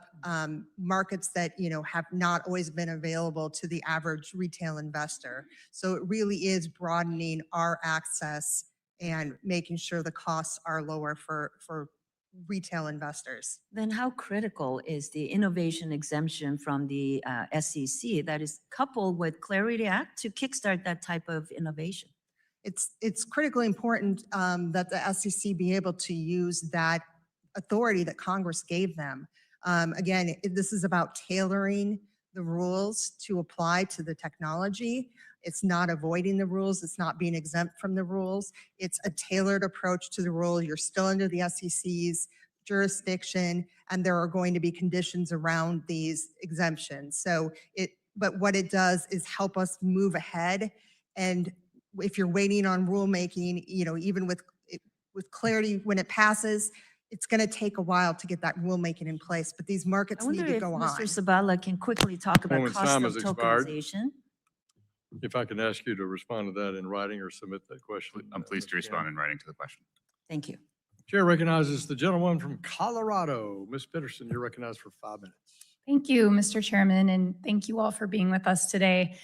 markets that have not always been available to the average retail investor. So it really is broadening our access and making sure the costs are lower for retail investors. Then how critical is the innovation exemption from the SEC that is coupled with Clarity Act to kickstart that type of innovation? It's critically important that the SEC be able to use that authority that Congress gave them. Again, this is about tailoring the rules to apply to the technology. It's not avoiding the rules. It's not being exempt from the rules. It's a tailored approach to the rule. You're still under the SEC's jurisdiction, and there are going to be conditions around these exemptions. But what it does is help us move ahead. And if you're waiting on rulemaking, even with clarity, when it passes, it's going to take a while to get that rulemaking in place, but these markets need to go on. Mr. Sabala can quickly talk about When cost time of has expired. tokenization. If I can ask you to respond to that in writing or submit that question. I'm pleased to respond in writing to the question. Thank you. Chair recognizes the gentleman from Colorado. Ms. Peterson, you're recognized for 5 minutes. Thank you, Mr. Chairman, and thank you all for being with us today.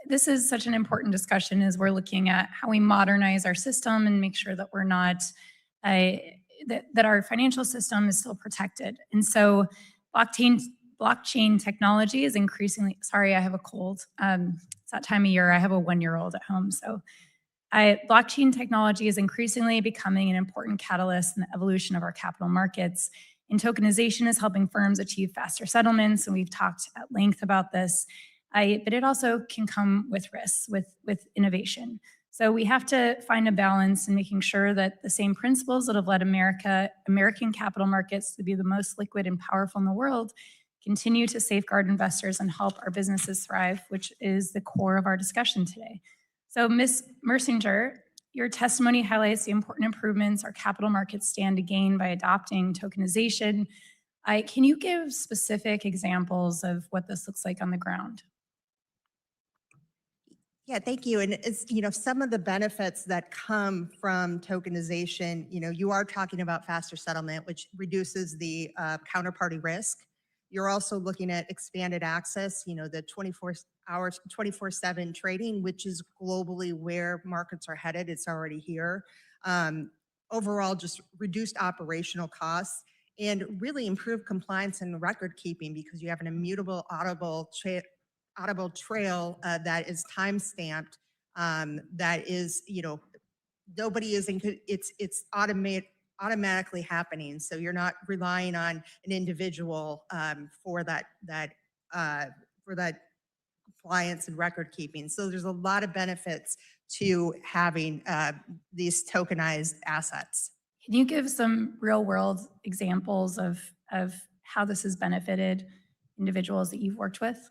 This is such an important discussion as we're looking at how we modernize our system and make sure that we're not, that our financial system is still protected. And so blockchain technology is increasingly, sorry, I have a cold. It's that time of year. I have a 1-year-old at home. So blockchain technology is increasingly becoming an important catalyst in the evolution of our capital markets. And tokenization is helping firms achieve faster settlements. And we've talked at length about this. But it also can come with risks, with innovation. So we have to find a balance in making sure that the same principles that have led American capital markets to be the most liquid and powerful in the world continue to safeguard investors and help our businesses thrive, which is the core of our discussion today. So Ms. Mersinger, your testimony highlights the important improvements our capital markets stand to gain by adopting tokenization. Can you give specific examples of what this looks like on the ground? Yeah, thank you. And it's, some of the benefits that come from tokenization, you are talking about faster settlement, which reduces the counterparty risk. You're also looking at expanded access, the 24 hours, 24/7 trading, which is globally where markets are headed. It's already here. Overall, just reduced operational costs and really improved compliance and record keeping because you have an immutable audible trail that is time-stamped, that is, nobody is it's automatically happening. So you're not relying on an individual for that compliance and record keeping. So there's a lot of benefits to having these tokenized assets. Can you give some real-world examples of how this has benefited individuals that you've worked with?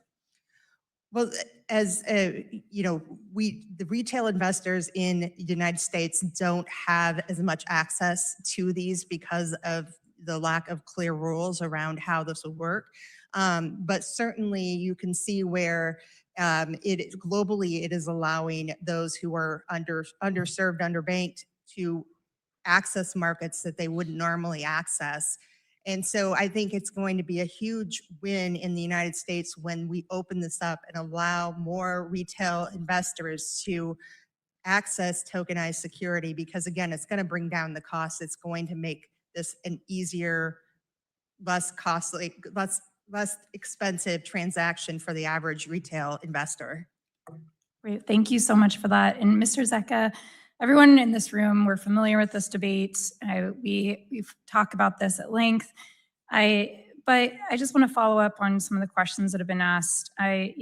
Well, as you know, the retail investors in the United States don't have as much access to these because of the lack of clear rules around how this will work. But certainly you can see where globally it is allowing those who are underserved, underbanked to access markets that they wouldn't normally access. And so I think it's going to be a huge win in the United States when we open this up and allow more retail investors to access tokenized security, because again, it's going to bring down the cost. It's going to make this an easier, less costly, less expensive transaction for the average retail investor. Great. Thank you so much for that. And Mr. Zecca, everyone in this room, we're familiar with this debate. We've talked about this at length. But I just want to follow up on some of the questions that have been asked. I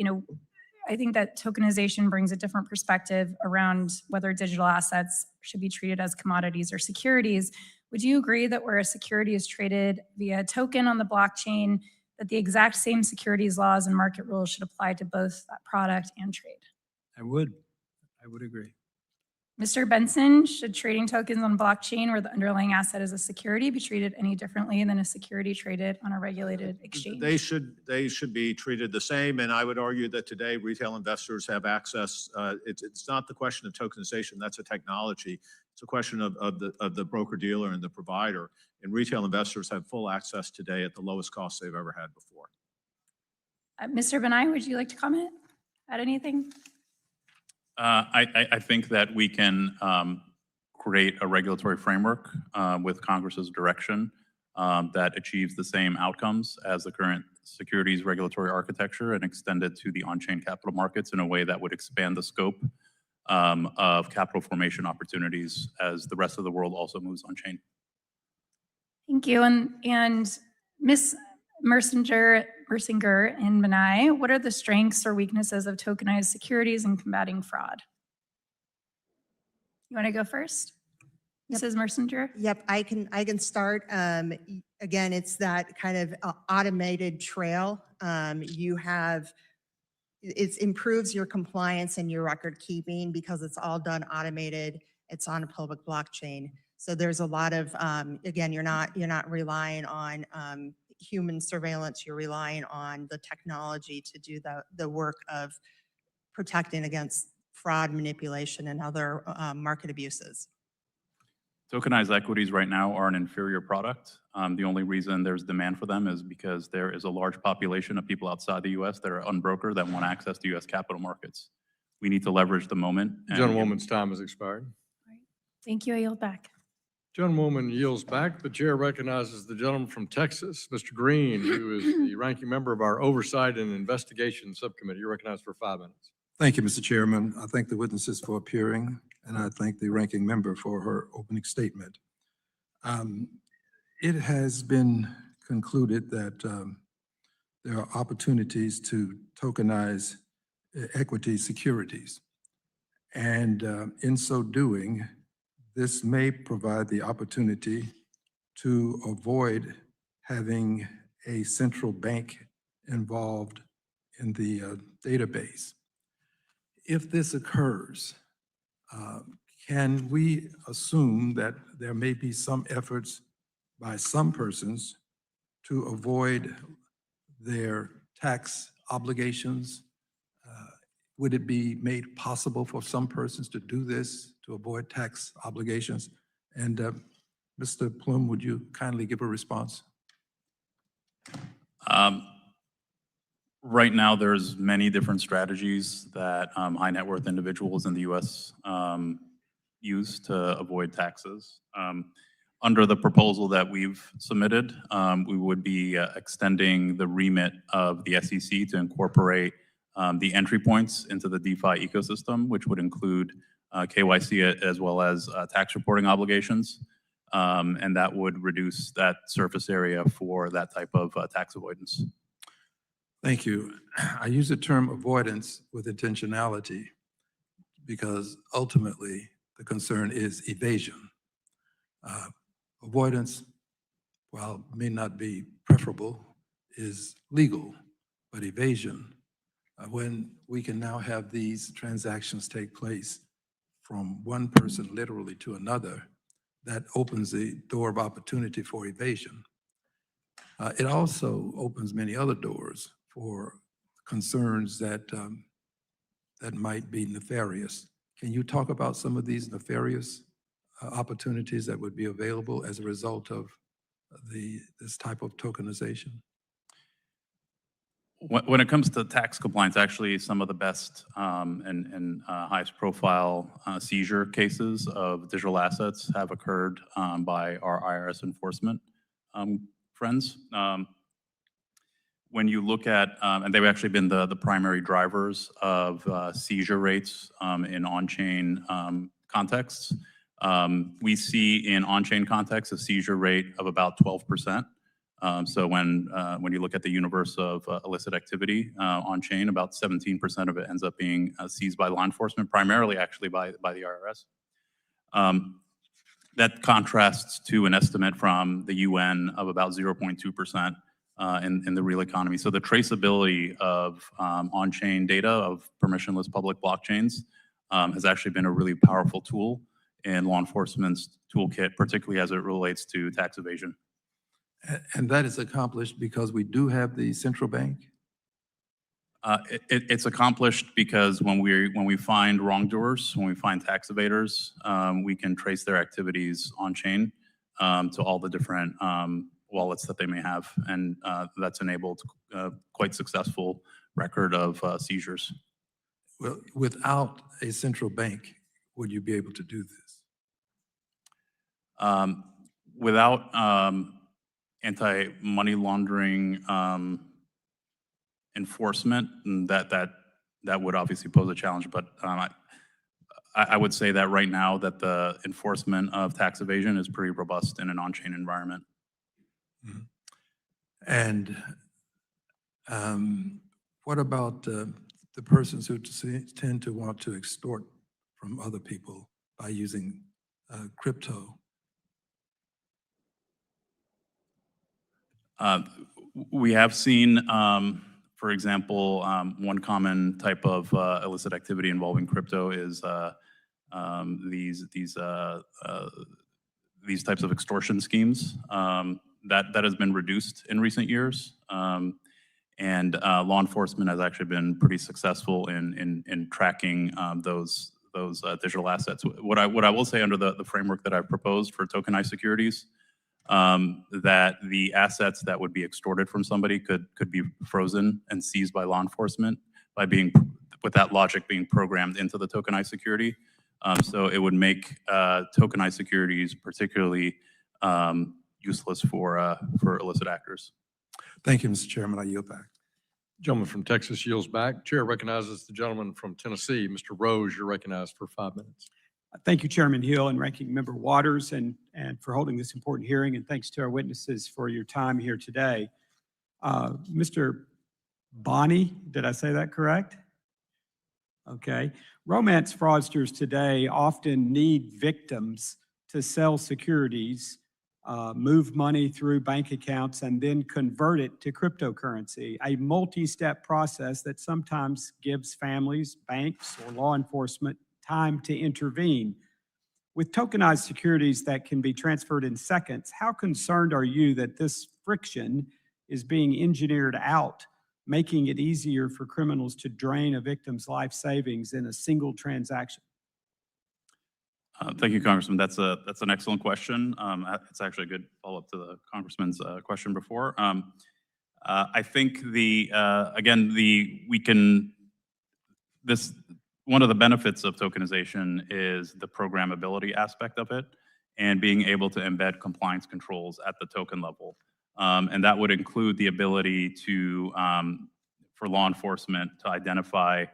think that tokenization brings a different perspective around whether digital assets should be treated as commodities or securities. Would you agree that where a security is traded via a token on the blockchain, that the exact same securities laws and market rules should apply to both that product and trade? I would agree. Mr. Bentsen, should trading tokens on blockchain where the underlying asset is a security be treated any differently than a security traded on a regulated exchange? They should be treated the same, and I would argue that today retail investors have access. It's not the question of tokenization, that's a technology. It's a question of the broker-dealer and the provider, and retail investors have full access today at the lowest cost they've ever had before. Mr. Banaei, would you like to comment? Add anything? I think that we can create a regulatory framework with Congress's direction that achieves the same outcomes as the current securities regulatory architecture and extend it to the on-chain capital markets in a way that would expand the scope of capital formation opportunities as the rest of the world also moves on-chain. Thank you. And Ms. Mersinger and Banaei, what are the strengths or weaknesses of tokenized securities in combating fraud? You want to go first? Mrs. Mersinger? Yep, I can start. Again, it's that kind of automated trail. It improves your compliance and your record keeping because it's all done automated. It's on a public blockchain. So there's a lot of, again, you're not relying on human surveillance. You're relying on the technology to do the work of protecting against fraud, manipulation, and other market abuses. Tokenized equities right now are an inferior product. The only reason there's demand for them is because there is a large population of people outside the U.S. that are unbrokered that want access to U.S. capital markets. We need to leverage the moment. Gentlewoman's time has expired. Thank you. I yield back. Gentlewoman yields back. The chair recognizes the gentleman from Texas, Mr. Green, who is the ranking member of our Oversight and Investigation Subcommittee. You're recognized for 5 minutes. Thank you, Mr. Chairman. I thank the witnesses for appearing, and I thank the ranking member for her opening statement. It has been concluded that there are opportunities to tokenize equity securities. And in so doing, this may provide the opportunity to avoid having a central bank involved in the database. If this occurs, can we assume that there may be some efforts by some persons to avoid their tax obligations? Would it be made possible for some persons to do this to avoid tax obligations? And Mr. Plume, would you kindly give a response? Right now, there's many different strategies that high net worth individuals in the U.S. Use to avoid taxes. Under the proposal that we've submitted, we would be extending the remit of the SEC to incorporate the entry points into the DeFi ecosystem, which would include KYC as well as tax reporting obligations. And that would reduce that surface area for that type of tax avoidance. Thank you. I use the term avoidance with intentionality because ultimately the concern is evasion. Avoidance, while may not be preferable, is legal, but evasion when we can now have these transactions take place from one person literally to another, that opens the door of opportunity for evasion. It also opens many other doors for concerns that that might be nefarious. Can you talk about some of these nefarious opportunities that would be available as a result of this type of tokenization? When it comes to tax compliance, actually, some of the best and highest profile seizure cases of digital assets have occurred by our IRS enforcement friends. When you look at, and they've actually been the primary drivers of seizure rates in on-chain contexts. We see in on-chain contexts a seizure rate of about 12%. So when you look at the universe of illicit activity on-chain, about 17% of it ends up being seized by law enforcement, primarily actually by the IRS. That contrasts to an estimate from the UN of about 0.2% in the real economy. So the traceability of on-chain data of permissionless public blockchains has actually been a really powerful tool in law enforcement's toolkit, particularly as it relates to tax evasion. And that is accomplished because we do have the central bank? It's accomplished because when we find wrongdoers, when we find tax evaders, we can trace their activities on-chain to all the different wallets that they may have. And that's enabled quite successful record of seizures. Well, without a central bank, would you be able to do this? Without anti-money laundering enforcement, that would obviously pose a challenge. But I would say that right now that the enforcement of tax evasion is pretty robust in an on-chain environment. Mm-hmm. And what about the persons who tend to want to extort from other people by using crypto? We have seen, for example, one common type of illicit activity involving crypto is these types of extortion schemes. That has been reduced in recent years, and law enforcement has actually been pretty successful in tracking those digital assets. What I will say under the framework that I've proposed for tokenized securities, that the assets that would be extorted from somebody could be frozen and seized by law enforcement by being, with that logic being programmed into the tokenized security. So it would make tokenized securities particularly useless for illicit actors. Thank you, Mr. Chairman. I yield back. Gentleman from Texas yields back. Chair recognizes the gentleman from Tennessee, Mr. Rose. You're recognized for 5 minutes. Thank you, Chairman Hill and Ranking Member Waters, and for holding this important hearing, and thanks to our witnesses for your time here today. Mr. Banaei, did I say that correct? Okay. Romance fraudsters today often need victims to sell securities, move money through bank accounts, and then convert it to cryptocurrency, a multi-step process that sometimes gives families, banks, or law enforcement time to intervene. With tokenized securities that can be transferred in seconds, how concerned are you that this friction is being engineered out, making it easier for criminals to drain a victim's life savings in a single transaction? Thank you, Congressman. That's an excellent question. It's actually a good follow-up to the Congressman's question before. I think one of the benefits of tokenization is the programmability aspect of it and being able to embed compliance controls at the token level. And that would include the ability to, for law enforcement to identify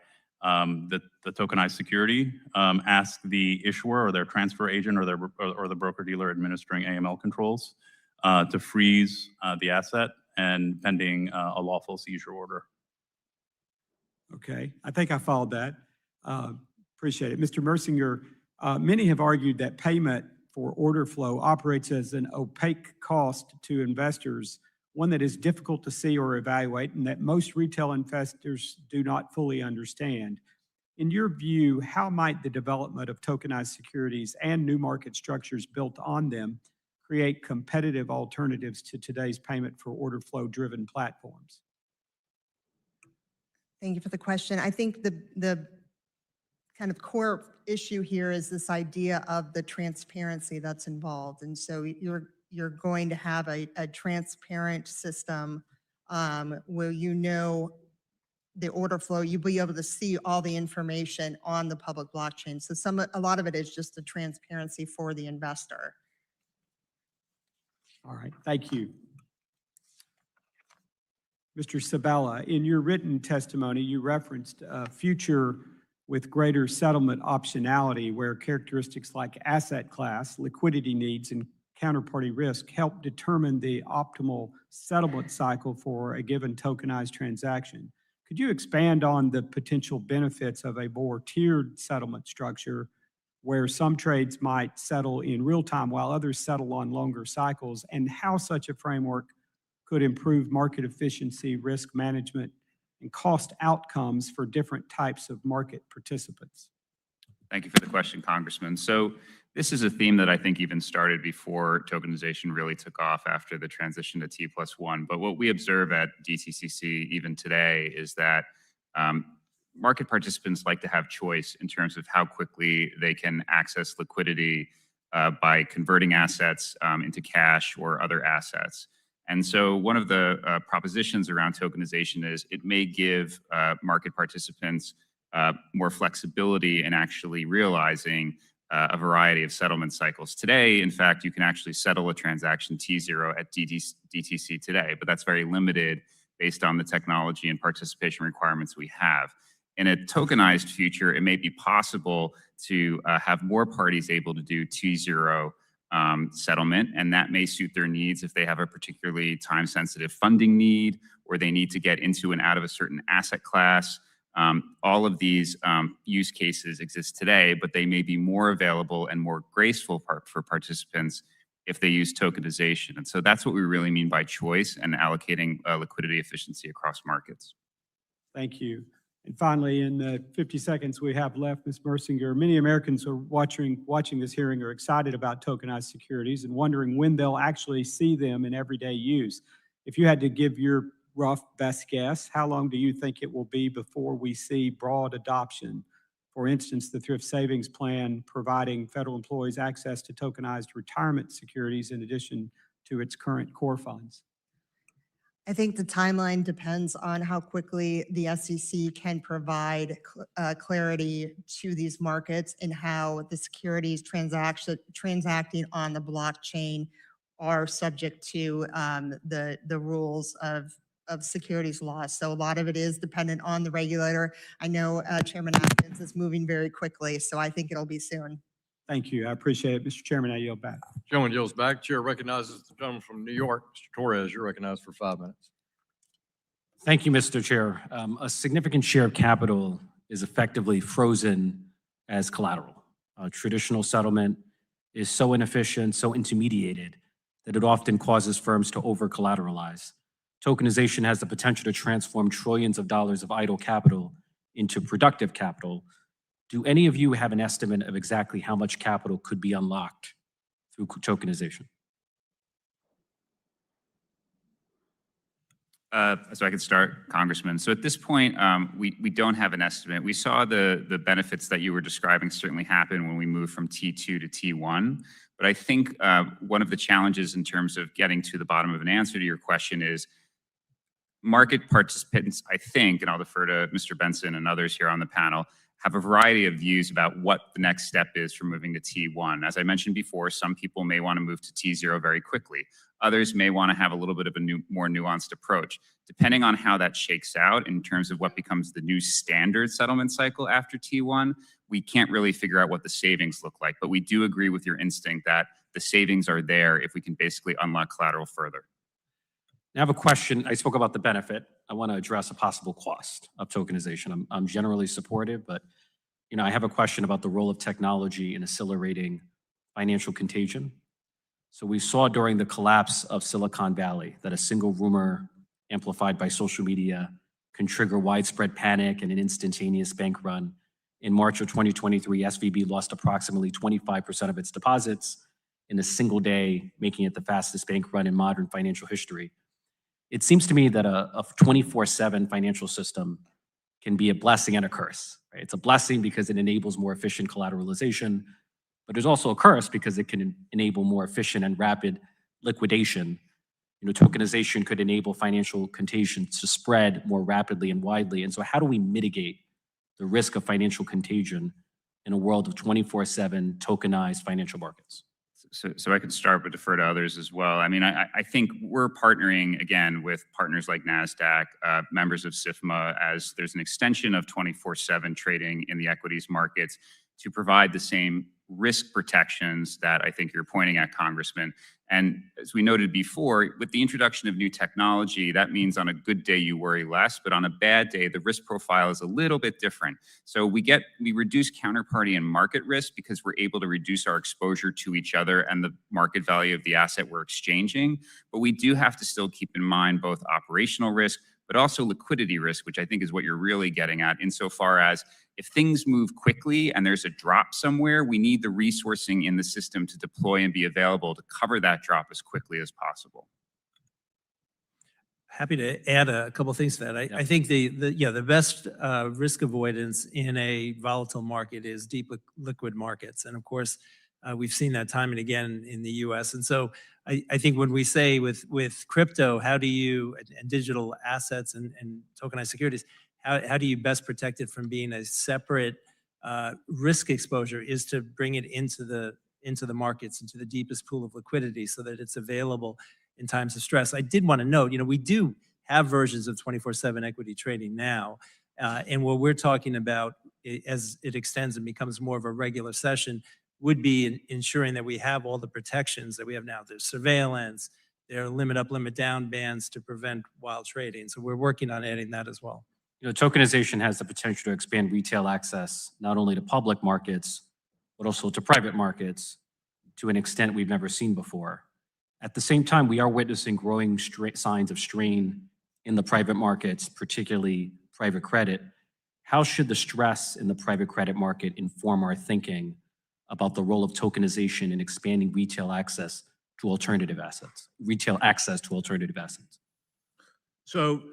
the tokenized security, ask the issuer or their transfer agent or the broker-dealer administering AML controls to freeze the asset and pending a lawful seizure order. Okay, I think I followed that. Appreciate it. Mr. Mersinger, many have argued that payment for order flow operates as an opaque cost to investors one that is difficult to see or evaluate and that most retail investors do not fully understand. In your view, how might the development of tokenized securities and new market structures built on them create competitive alternatives to today's payment for order flow driven platforms? Thank you for the question. I think the kind of core issue here is this idea of the transparency that's involved. And so you're going to have a transparent system where you know the order flow, you'll be able to see all the information on the public blockchain. So a lot of it is just the transparency for the investor. All right, thank you. Mr. Sabella, in your written testimony, you referenced a future with greater settlement optionality where characteristics like asset class, liquidity needs, and counterparty risk help determine the optimal settlement cycle for a given tokenized transaction. Could you expand on the potential benefits of a more tiered settlement structure where some trades might settle in real time while others settle on longer cycles, and how such a framework could improve market efficiency, risk management, and cost outcomes for different types of market participants? Thank you for the question, Congressman. So this is a theme that I think even started before tokenization really took off after the transition to T+1. But what we observe at DTCC even today is that market participants like to have choice in terms of how quickly they can access liquidity by converting assets into cash or other assets. And so one of the propositions around tokenization is it may give market participants more flexibility in actually realizing a variety of settlement cycles. Today, in fact, you can actually settle a transaction T0 at DTC today, but that's very limited based on the technology and participation requirements we have. In a tokenized future, it may be possible to have more parties able to do T0 settlement, and that may suit their needs if they have a particularly time-sensitive funding need, or they need to get into and out of a certain asset class. All of these use cases exist today, but they may be more available and more graceful for participants if they use tokenization. And so that's what we really mean by choice and allocating liquidity efficiency across markets. Thank you. And finally, in the 50 seconds we have left, Ms. Mersinger, many Americans are watching this hearing are excited about tokenized securities and wondering when they'll actually see them in everyday use. If you had to give your rough best guess, how long do you think it will be before we see broad adoption? For instance, the Thrift Savings Plan providing federal employees access to tokenized retirement securities in addition to its current core funds. I think the timeline depends on how quickly the SEC can provide clarity to these markets and how the securities transacting on the blockchain are subject to the rules of securities law. So a lot of it is dependent on the regulator. I know Chairman Atkins is moving very quickly, so I think it'll be soon. Thank you. I appreciate it. Mr. Chairman, I yield back. Gentleman yields back. Chair recognizes the gentleman from New York, Mr. Torres. You're recognized for 5 minutes. Thank you, Mr. Chair. A significant share of capital is effectively frozen as collateral. Traditional settlement is so inefficient, so intermediated, that it often causes firms to over-collateralize. Tokenization has the potential to transform trillions of dollars of idle capital into productive capital. Do any of you have an estimate of exactly how much capital could be unlocked through tokenization? So I could start, Congressman. So at this point, we don't have an estimate. We saw the benefits that you were describing certainly happen when we moved from T2 to T1. But I think one of the challenges in terms of getting to the bottom of an answer to your question is market participants, I think, and I'll defer to Mr. Bentsen and others here on the panel, have a variety of views about what the next step is for moving to T1. As I mentioned before, some people may want to move to T0 very quickly. Others may want to have a little bit of a more nuanced approach. Depending on how that shakes out in terms of what becomes the new standard settlement cycle after T1, we can't really figure out what the savings look like. But we do agree with your instinct that the savings are there if we can basically unlock collateral further. I have a question. I spoke about the benefit. I want to address a possible cost of tokenization. I'm generally supportive, but I have a question about the role of technology in accelerating financial contagion. So we saw during the collapse of Silicon Valley that a single rumor amplified by social media can trigger widespread panic and an instantaneous bank run. In March of 2023, SVB lost approximately 25% of its deposits in a single day, making it the fastest bank run in modern financial history. It seems to me that a 24/7 financial system can be a blessing and a curse. Right? It's a blessing because it enables more efficient collateralization, but there's also a curse because it can enable more efficient and rapid liquidation. You know, tokenization could enable financial contagion to spread more rapidly and widely. And so how do we mitigate the risk of financial contagion in a world of 24/7 tokenized financial markets? So I could start, but defer to others as well. I mean, I think we're partnering, again, with partners like Nasdaq, members of SIFMA, as there's an extension of 24/7 trading in the equities markets to provide the same risk protections that I think you're pointing at, Congressman. And as we noted before, with the introduction of new technology, that means on a good day you worry less, but on a bad day, the risk profile is a little bit different. So we reduce counterparty and market risk because we're able to reduce our exposure to each other and the market value of the asset we're exchanging. But we do have to still keep in mind both operational risk, but also liquidity risk, which I think is what you're really getting at, insofar as if things move quickly and there's a drop somewhere, we need the resourcing in the system to deploy and be available to cover that drop as quickly as possible. Happy to add a couple of things to that. I think the best risk avoidance in a volatile market is deep liquid markets. And of course, we've seen that time and again in the US. And so I think when we say with crypto, how do you, and digital assets and tokenized securities, how do you best protect it from being a separate risk exposure is to bring it into the markets, into the deepest pool of liquidity so that it's available in times of stress. I did want to note, you know, we do have versions of 24/7 equity trading now. And what we're talking about as it extends and becomes more of a regular session would be ensuring that we have all the protections that we have now. There's surveillance, there are limit up, limit down bans to prevent wild trading. So we're working on adding that as well. You know, tokenization has the potential to expand retail access, not only to public markets, but also to private markets to an extent we've never seen before. At the same time, we are witnessing growing signs of strain in the private markets, particularly private credit. How should the stress in the private credit market inform our thinking about the role of tokenization in expanding retail access to alternative assets? So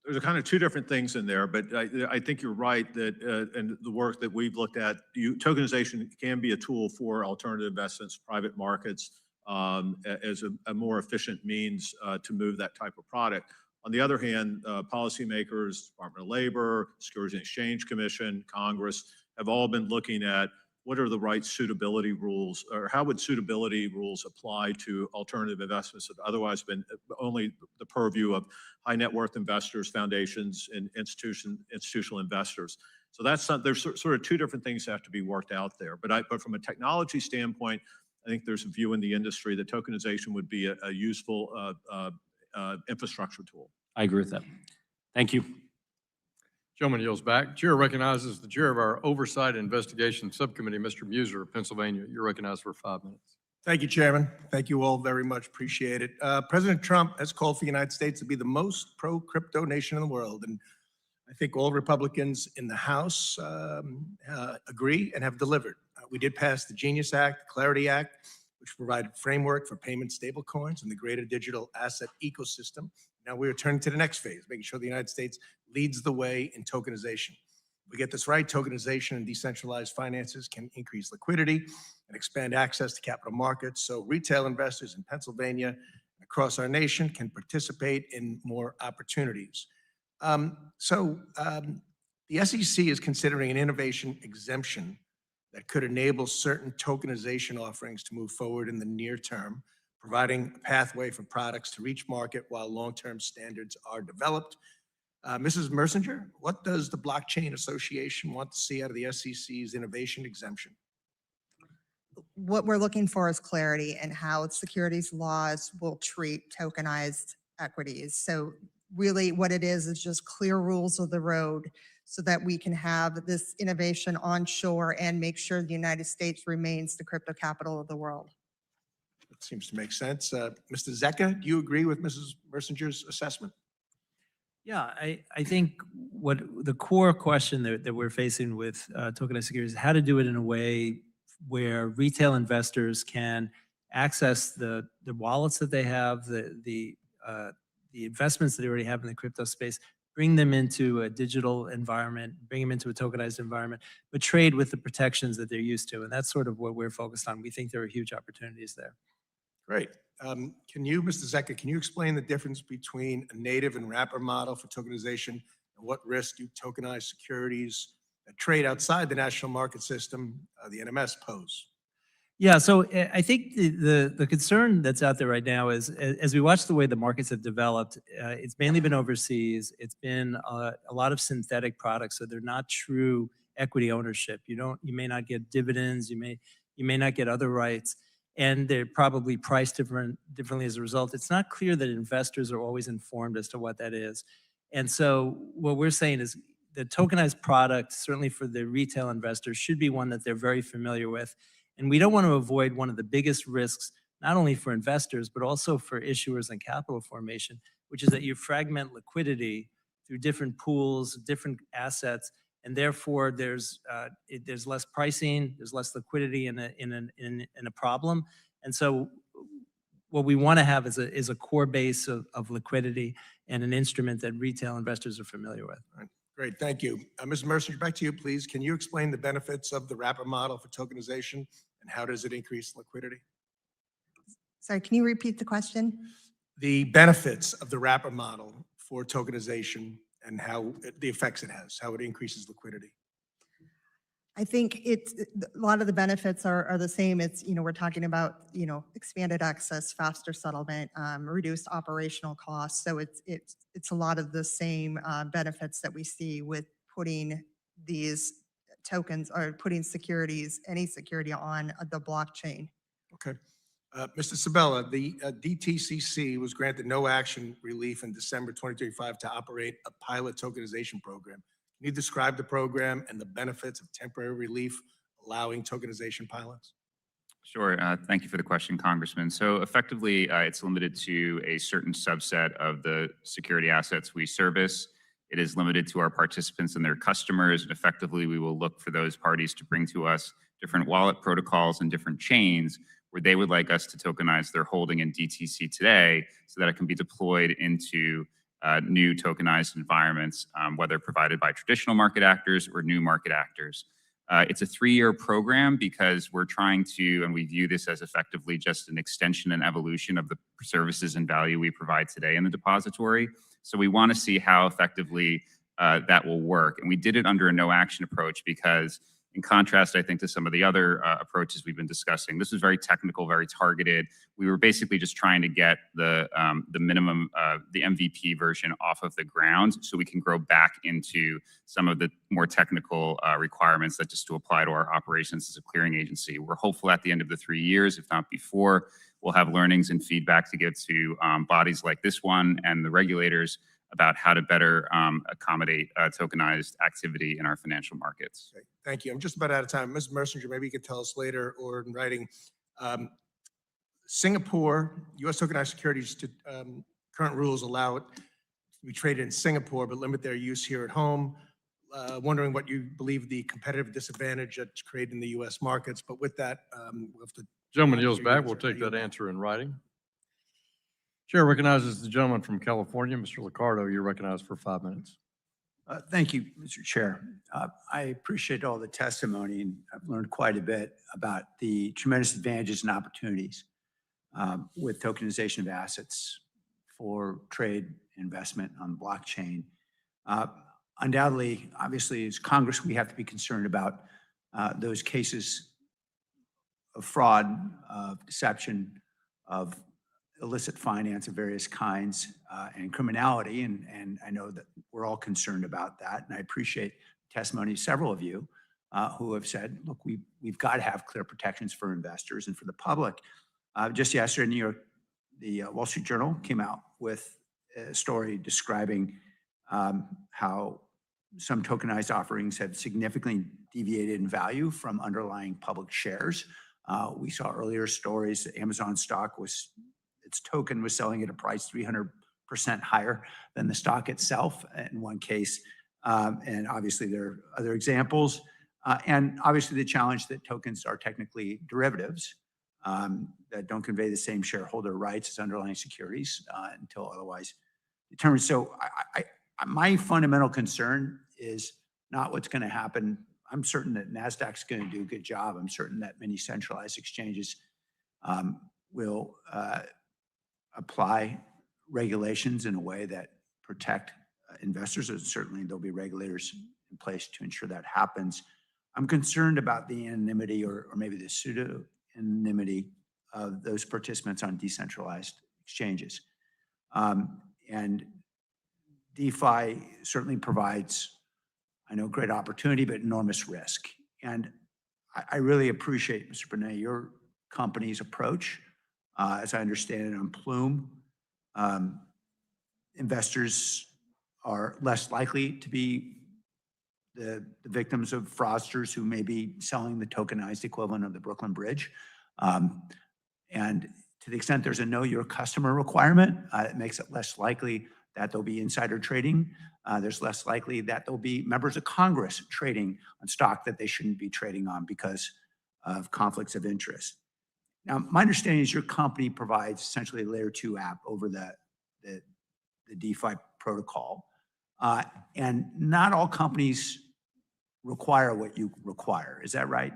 there's a kind of two different things in there, but I think you're right that in the work that we've looked at, tokenization can be a tool for alternative investments, private markets, as a more efficient means to move that type of product. On the other hand, policymakers, Department of Labor, Securities and Exchange Commission, Congress have all been looking at what are the right suitability rules, or how would suitability rules apply to alternative investments that otherwise been only the purview of high net worth investors, foundations, and institutional investors. So there's sort of two different things that have to be worked out there. But from a technology standpoint, I think there's a view in the industry that tokenization would be a useful infrastructure tool. I agree with that. Thank you. Gentleman yields back. Chair recognizes the chair of our Oversight and Investigation Subcommittee, Mr. Muser of Pennsylvania. You're recognized for 5 minutes. Thank you, Chairman. Thank you all very much. Appreciate it. President Trump has called for the United States to be the most pro-crypto nation in the world. And I think all Republicans in the House agree and have delivered. We did pass the Genius Act, the Clarity Act, which provided a framework for payment stablecoins and the greater digital asset ecosystem. Now we are turning to the next phase, making sure the United States leads the way in tokenization. If we get this right, tokenization and decentralized finances can increase liquidity and expand access to capital markets, so retail investors in Pennsylvania and across our nation can participate in more opportunities. The SEC is considering an innovation exemption that could enable certain tokenization offerings to move forward in the near term, providing a pathway for products to reach market while long-term standards are developed. Mrs. Mersinger, what does the Blockchain Association want to see out of the SEC's innovation exemption? What we're looking for is clarity in how securities laws will treat tokenized equities. So really what it is just clear rules of the road so that we can have this innovation onshore and make sure the United States remains the crypto capital of the world. That seems to make sense. Mr. Zecca, do you agree with Mrs. Mersinger's assessment? Yeah, I think what the core question that we're facing with tokenized securities is how to do it in a way where retail investors can access the wallets that they have, the investments that they already have in the crypto space, bring them into a digital environment, bring them into a tokenized environment, but trade with the protections that they're used to. And that's sort of what we're focused on. We think there are huge opportunities there. Great. Can you, Mr. Zecca, can you explain the difference between a native and wrapper model for tokenization and what risk do tokenized securities that trade outside the national market system, the NMS, pose? Yeah, so I think the concern that's out there right now is, as we watch the way the markets have developed, it's mainly been overseas. It's been a lot of synthetic products, so they're not true equity ownership. You may not get dividends, you may not get other rights, and they're probably priced differently as a result. It's not clear that investors are always informed as to what that is. And so what we're saying is the tokenized product, certainly for the retail investors, should be one that they're very familiar with. And we don't want to avoid one of the biggest risks, not only for investors, but also for issuers and capital formation, which is that you fragment liquidity through different pools, different assets, and therefore there's less pricing, there's less liquidity in a problem. And so what we want to have is a core base of liquidity and an instrument that retail investors are familiar with. All right. Great, thank you. Ms. Mercier, back to you, please. Can you explain the benefits of the wrapper model for tokenization and how does it increase liquidity? Sorry, can you repeat the question? The benefits of the wrapper model for tokenization and how the effects it has, how it increases liquidity. I think a lot of the benefits are the same. It's, we're talking about, expanded access, faster settlement, reduced operational costs. So it's a lot of the same benefits that we see with putting these tokens or putting securities, any security on the blockchain. Okay. Mr. Sabella, the DTCC was granted no action relief in December 2025 to operate a pilot tokenization program. Can you describe the program and the benefits of temporary relief allowing tokenization pilots? Sure. Thank you for the question, Congressman. So effectively, it's limited to a certain subset of the security assets we service. It is limited to our participants and their customers. And effectively, we will look for those parties to bring to us different wallet protocols and different chains where they would like us to tokenize their holding in DTC today so that it can be deployed into new tokenized environments, whether provided by traditional market actors or new market actors. It's a 3-year program because we're trying to, and we view this as effectively just an extension and evolution of the services and value we provide today in the depository. So we want to see how effectively that will work. And we did it under a no action approach because, in contrast, I think, to some of the other approaches we've been discussing, this was very technical, very targeted. We were basically just trying to get the minimum, the MVP version off of the ground so we can grow back into some of the more technical requirements that just to apply to our operations as a clearing agency. We're hopeful at the end of the 3 years, if not before, we'll have learnings and feedback to give to bodies like this one and the regulators about how to better accommodate tokenized activity in our financial markets. Okay, thank you. I'm just about out of time. Ms. Mercier, maybe you could tell us later or in writing. Singapore, U.S. tokenized securities current rules allow it to be traded in Singapore, but limit their use here at home. Wondering what you believe the competitive disadvantage that's created in the U.S. markets. But with that, we'll have to. Gentleman yields back. We'll take that answer in writing. Chair recognizes the gentleman from California, Mr. Liccardo. You're recognized for 5 minutes. Thank you, Mr. Chair. I appreciate all the testimony, and I've learned quite a bit about the tremendous advantages and opportunities with tokenization of assets for trade investment on the blockchain. Undoubtedly, obviously, as Congress, we have to be concerned about those cases of fraud, of deception, of illicit finance of various kinds and criminality. And I know that we're all concerned about that. And I appreciate testimony of several of you who have said, look, we've got to have clear protections for investors and for the public. Just yesterday in New York, the Wall Street Journal came out with a story describing how some tokenized offerings have significantly deviated in value from underlying public shares. We saw earlier stories that Amazon stock its token was selling at a price 300% higher than the stock itself in one case. And obviously there are other examples. And obviously the challenge that tokens are technically derivatives that don't convey the same shareholder rights as underlying securities until otherwise determined. So my fundamental concern is not what's going to happen. I'm certain that Nasdaq's going to do a good job. I'm certain that many centralized exchanges will apply regulations in a way that protect investors. And certainly there'll be regulators in place to ensure that happens. I'm concerned about the anonymity or maybe the pseudo-anonymity of those participants on decentralized exchanges. And DeFi certainly provides, I know, great opportunity, but enormous risk. And I really appreciate, Mr. Banaei, your company's approach. As I understand it on Plume, investors are less likely to be the victims of fraudsters who may be selling the tokenized equivalent of the Brooklyn Bridge. And to the extent there's a know your customer requirement, it makes it less likely that there'll be insider trading. There's less likely that there'll be members of Congress trading on stock that they shouldn't be trading on because of conflicts of interest. Now, my understanding is your company provides essentially a layer 2 app over the DeFi protocol. And not all companies require what you require. Is that right?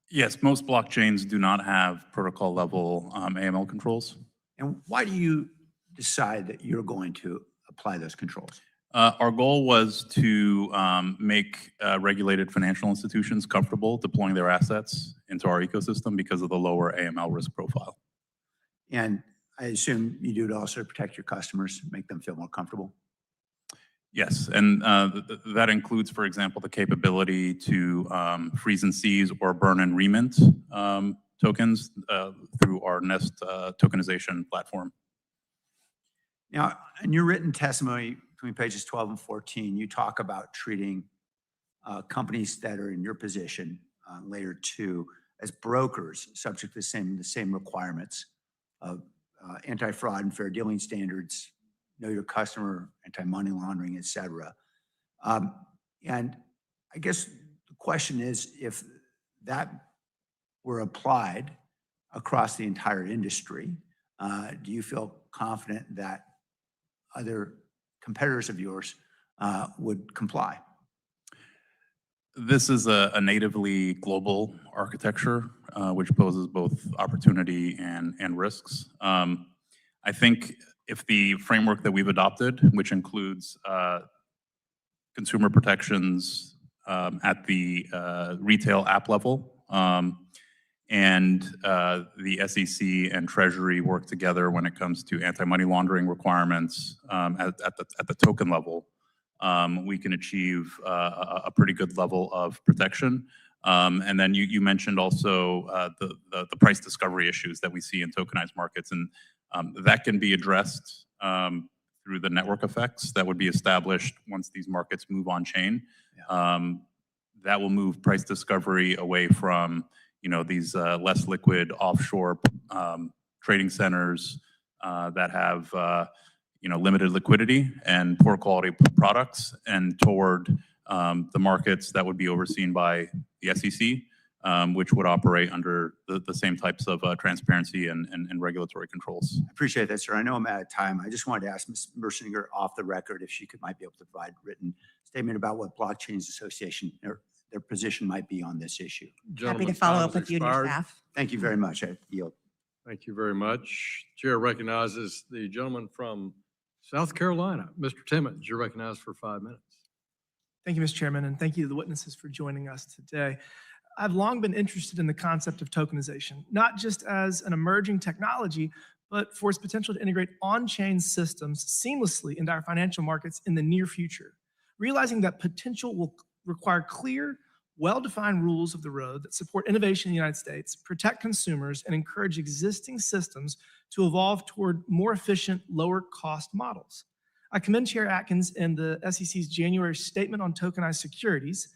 Yes, most blockchains do not have protocol level AML controls. And why do you decide that you're going to apply those controls? Our goal was to make regulated financial institutions comfortable deploying their assets into our ecosystem because of the lower AML risk profile. And I assume you do it also to protect your customers, make them feel more comfortable? Yes, and that includes, for example, the capability to freeze and seize or burn and remint tokens through our Nest tokenization platform. Now, in your written testimony between pages 12 and 14, you talk about treating companies that are in your position, layer 2, as brokers subject to the same requirements of anti-fraud and fair dealing standards, know your customer, anti-money laundering, et cetera. And I guess the question is, if that were applied across the entire industry, do you feel confident that other competitors of yours would comply? This is a natively global architecture, which poses both opportunity and risks. I think if the framework that we've adopted, which includes consumer protections at the retail app level, and the SEC and Treasury work together when it comes to anti-money laundering requirements at the token level, we can achieve a pretty good level of protection. And then you mentioned also the price discovery issues that we see in tokenized markets, and that can be addressed through the network effects that would be established once these markets move on chain. That will move price discovery away from these less liquid offshore trading centers that have limited liquidity and poor quality products, and toward the markets that would be overseen by the SEC, which would operate under the same types of transparency and regulatory controls. I appreciate that, sir. I know I'm out of time. I just wanted to ask Ms. Mersinger off the record if she might be able to provide a written statement about what Blockchains Association, their position might be on this issue. Happy to follow up with you and your staff. Thank you very much. I yield. Thank you very much. Chair recognizes the gentleman from South Carolina, Mr. Timmons. You're recognized for 5 minutes. Thank you, Mr. Chairman, and thank you to the witnesses for joining us today. I've long been interested in the concept of tokenization, not just as an emerging technology, but for its potential to integrate on-chain systems seamlessly into our financial markets in the near future. Realizing that potential will require clear, well-defined rules of the road that support innovation in the United States, protect consumers, and encourage existing systems to evolve toward more efficient, lower-cost models. I commend Chair Atkins and the SEC's January statement on tokenized securities,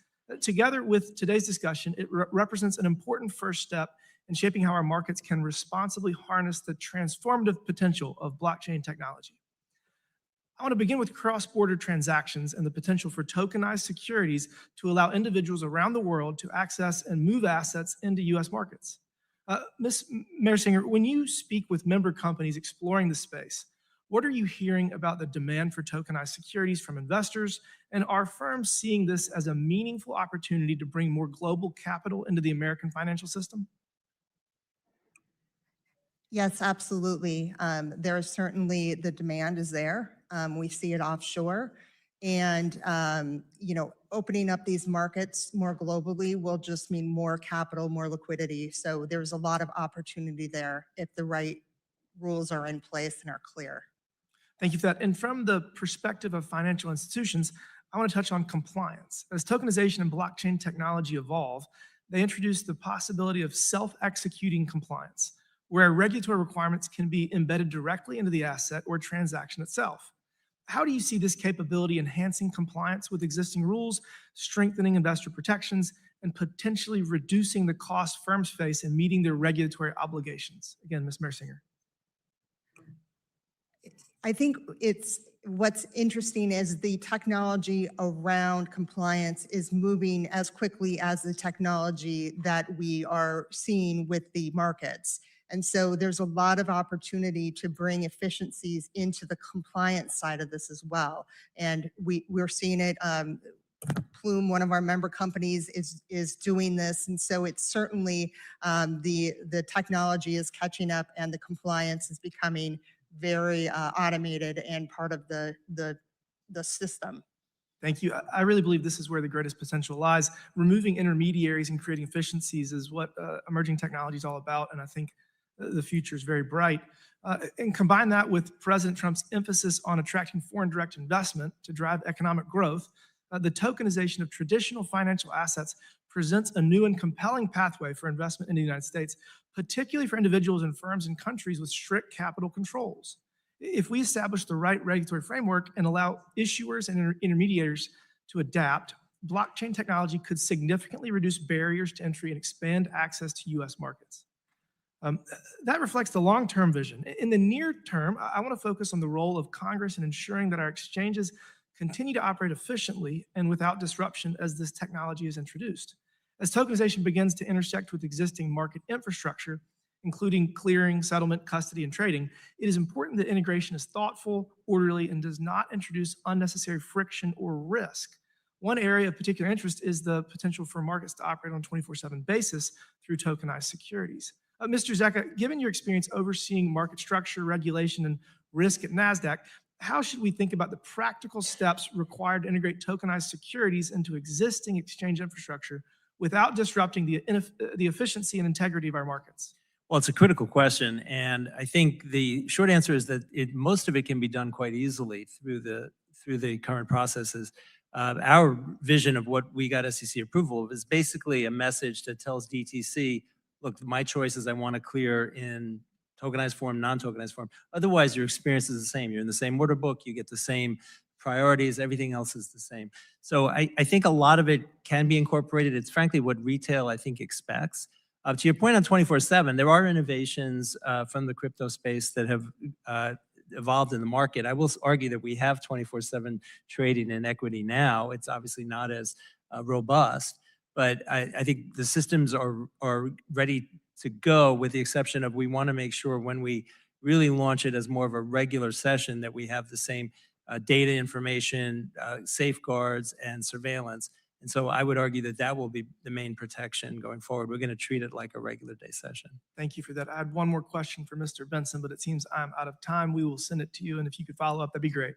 Together with today's discussion, it represents an important first step in shaping how our markets can responsibly harness the transformative potential of blockchain technology. I want to begin with cross-border transactions and the potential for tokenized securities to allow individuals around the world to access and move assets into U.S. markets. Ms. Mersinger, when you speak with member companies exploring the space, what are you hearing about the demand for tokenized securities from investors? And are firms seeing this as a meaningful opportunity to bring more global capital into the American financial system? Yes, absolutely. There is certainly, the demand is there. We see it offshore. And, opening up these markets more globally will just mean more capital, more liquidity. So there's a lot of opportunity there if the right rules are in place and are clear. Thank you for that. And from the perspective of financial institutions, I want to touch on compliance. As tokenization and blockchain technology evolve, they introduce the possibility of self-executing compliance, where regulatory requirements can be embedded directly into the asset or transaction itself. How do you see this capability enhancing compliance with existing rules, strengthening investor protections, and potentially reducing the cost firms face in meeting their regulatory obligations? Again, Ms. Mersinger. I think what's interesting is the technology around compliance is moving as quickly as the technology that we are seeing with the markets. And so there's a lot of opportunity to bring efficiencies into the compliance side of this as well. And we're seeing it. Plume, one of our member companies, is doing this. And so it's certainly the technology is catching up and the compliance is becoming very automated and part of the system. Thank you. I really believe this is where the greatest potential lies. Removing intermediaries and creating efficiencies is what emerging technology is all about. And I think the future is very bright. And combine that with President Trump's emphasis on attracting foreign direct investment to drive economic growth, the tokenization of traditional financial assets presents a new and compelling pathway for investment in the United States, particularly for individuals and firms in countries with strict capital controls. If we establish the right regulatory framework and allow issuers and intermediaries to adapt, blockchain technology could significantly reduce barriers to entry and expand access to U.S. markets. That reflects the long-term vision. In the near term, I want to focus on the role of Congress in ensuring that our exchanges continue to operate efficiently and without disruption as this technology is introduced. As tokenization begins to intersect with existing market infrastructure, including clearing, settlement, custody, and trading, it is important that integration is thoughtful, orderly, and does not introduce unnecessary friction or risk. One area of particular interest is the potential for markets to operate on a 24/7 basis through tokenized securities. Mr. Zecca, given your experience overseeing market structure, regulation, and risk at Nasdaq, how should we think about the practical steps required to integrate tokenized securities into existing exchange infrastructure without disrupting the efficiency and integrity of our markets? Well, it's a critical question, and I think the short answer is that most of it can be done quite easily through the current processes. Our vision of what we got SEC approval of is basically a message that tells DTC, look, my choice is I want to clear in tokenized form, non-tokenized form. Otherwise, your experience is the same. You're in the same order book, you get the same priorities, everything else is the same. So I think a lot of it can be incorporated. It's frankly what retail, I think, expects. To your point on 24/7, there are innovations from the crypto space that have evolved in the market. I will argue that we have 24/7 trading in equity now. It's obviously not as robust, but I think the systems are ready to go, with the exception of we want to make sure when we really launch it as more of a regular session that we have the same data information, safeguards, and surveillance. And so I would argue that that will be the main protection going forward. We're going to treat it like a regular day session. Thank you for that. I had one more question for Mr. Bentsen, but it seems I'm out of time. We will send it to you, and if you could follow up, that'd be great.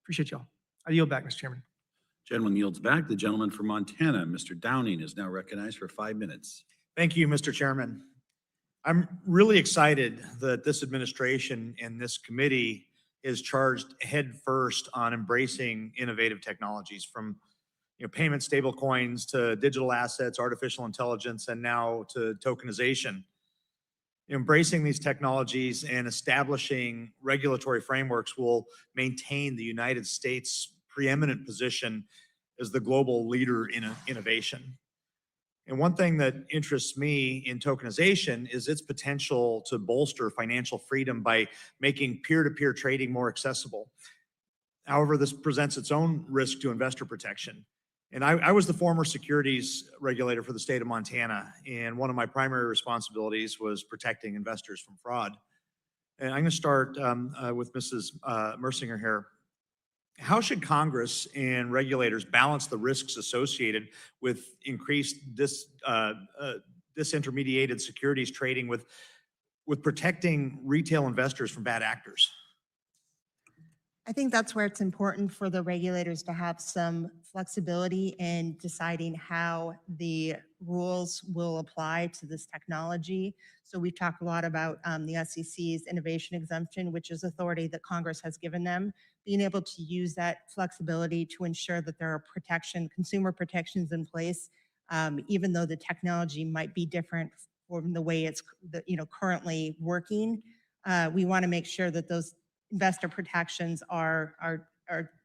Appreciate y'all. I yield back, Mr. Chairman. Gentleman yields back. The gentleman from Montana, Mr. Downing, is now recognized for 5 minutes. Thank you, Mr. Chairman. I'm really excited that this administration and this committee is charged head first on embracing innovative technologies, from payment stable coins to digital assets, artificial intelligence, and now to tokenization. Embracing these technologies and establishing regulatory frameworks will maintain the United States' preeminent position as the global leader in innovation. And one thing that interests me in tokenization is its potential to bolster financial freedom by making peer-to-peer trading more accessible. However, this presents its own risk to investor protection. And I was the former securities regulator for the state of Montana, and one of my primary responsibilities was protecting investors from fraud. And I'm going to start with Mrs. Mersinger here. How should Congress and regulators balance the risks associated with increased disintermediated securities trading with protecting retail investors from bad actors? I think that's where it's important for the regulators to have some flexibility in deciding how the rules will apply to this technology. So we've talked a lot about the SEC's innovation exemption, which is authority that Congress has given them, being able to use that flexibility to ensure that there are consumer protections in place, even though the technology might be different from the way it's currently working. We want to make sure that those investor protections are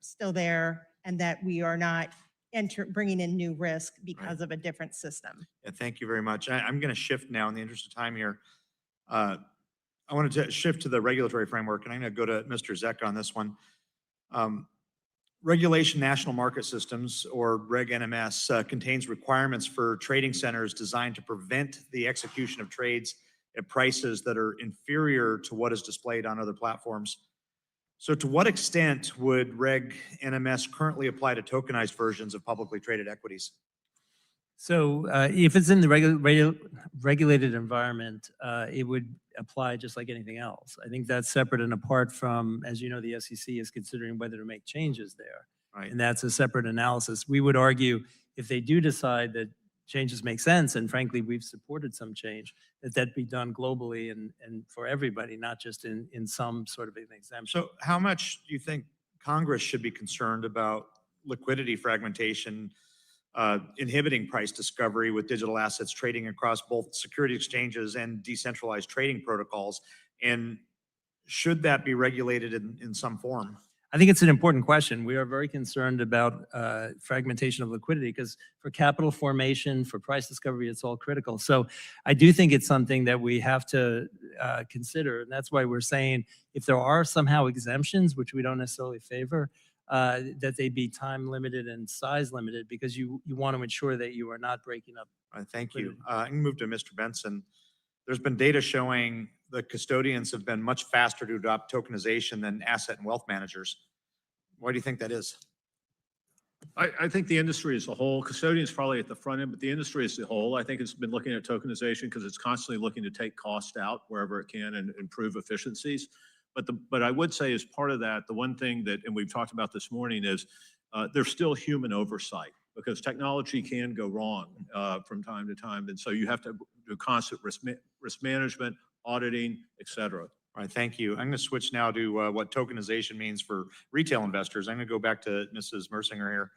still there and that we are not bringing in new risk because of a different system. Yeah, thank you very much. I'm going to shift now in the interest of time here. I wanted to shift to the regulatory framework, and I'm going to go to Mr. Zecca on this one. Regulation National Market Systems, or Reg NMS, contains requirements for trading centers designed to prevent the execution of trades at prices that are inferior to what is displayed on other platforms. So to what extent would Reg NMS currently apply to tokenized versions of publicly traded equities? So if it's in the regulated environment, it would apply just like anything else. I think that's separate and apart from, as you know, the SEC is considering whether to make changes there. Right. And that's a separate analysis. We would argue if they do decide that changes make sense, and frankly, we've supported some change, that be done globally and for everybody, not just in some sort of an exemption. So how much do you think Congress should be concerned about liquidity fragmentation, inhibiting price discovery with digital assets trading across both security exchanges and decentralized trading protocols? And should that be regulated in some form? I think it's an important question. We are very concerned about fragmentation of liquidity because for capital formation, for price discovery, it's all critical. So I do think it's something that we have to consider. And that's why we're saying if there are somehow exemptions, which we don't necessarily favor, that they be time limited and size limited because you want to ensure that you are not breaking up. Thank you. I can move to Mr. Bentsen. There's been data showing the custodians have been much faster to adopt tokenization than asset and wealth managers. Why do you think that is? I think the industry as a whole, custodians probably at the front end, but the industry as a whole, I think has been looking at tokenization because it's constantly looking to take cost out wherever it can and improve efficiencies. But I would say as part of that, the one thing that, and we've talked about this morning, is there's still human oversight because technology can go wrong from time to time. And so you have to do constant risk management, auditing, et cetera. All right, thank you. I'm going to switch now to what tokenization means for retail investors. I'm going to go back to Mrs. Mersinger here.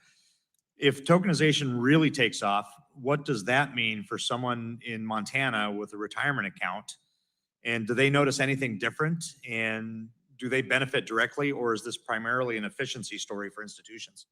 If tokenization really takes off, what does that mean for someone in Montana with a retirement account? And do they notice anything different? And do they benefit directly, or is this primarily an efficiency story for institutions?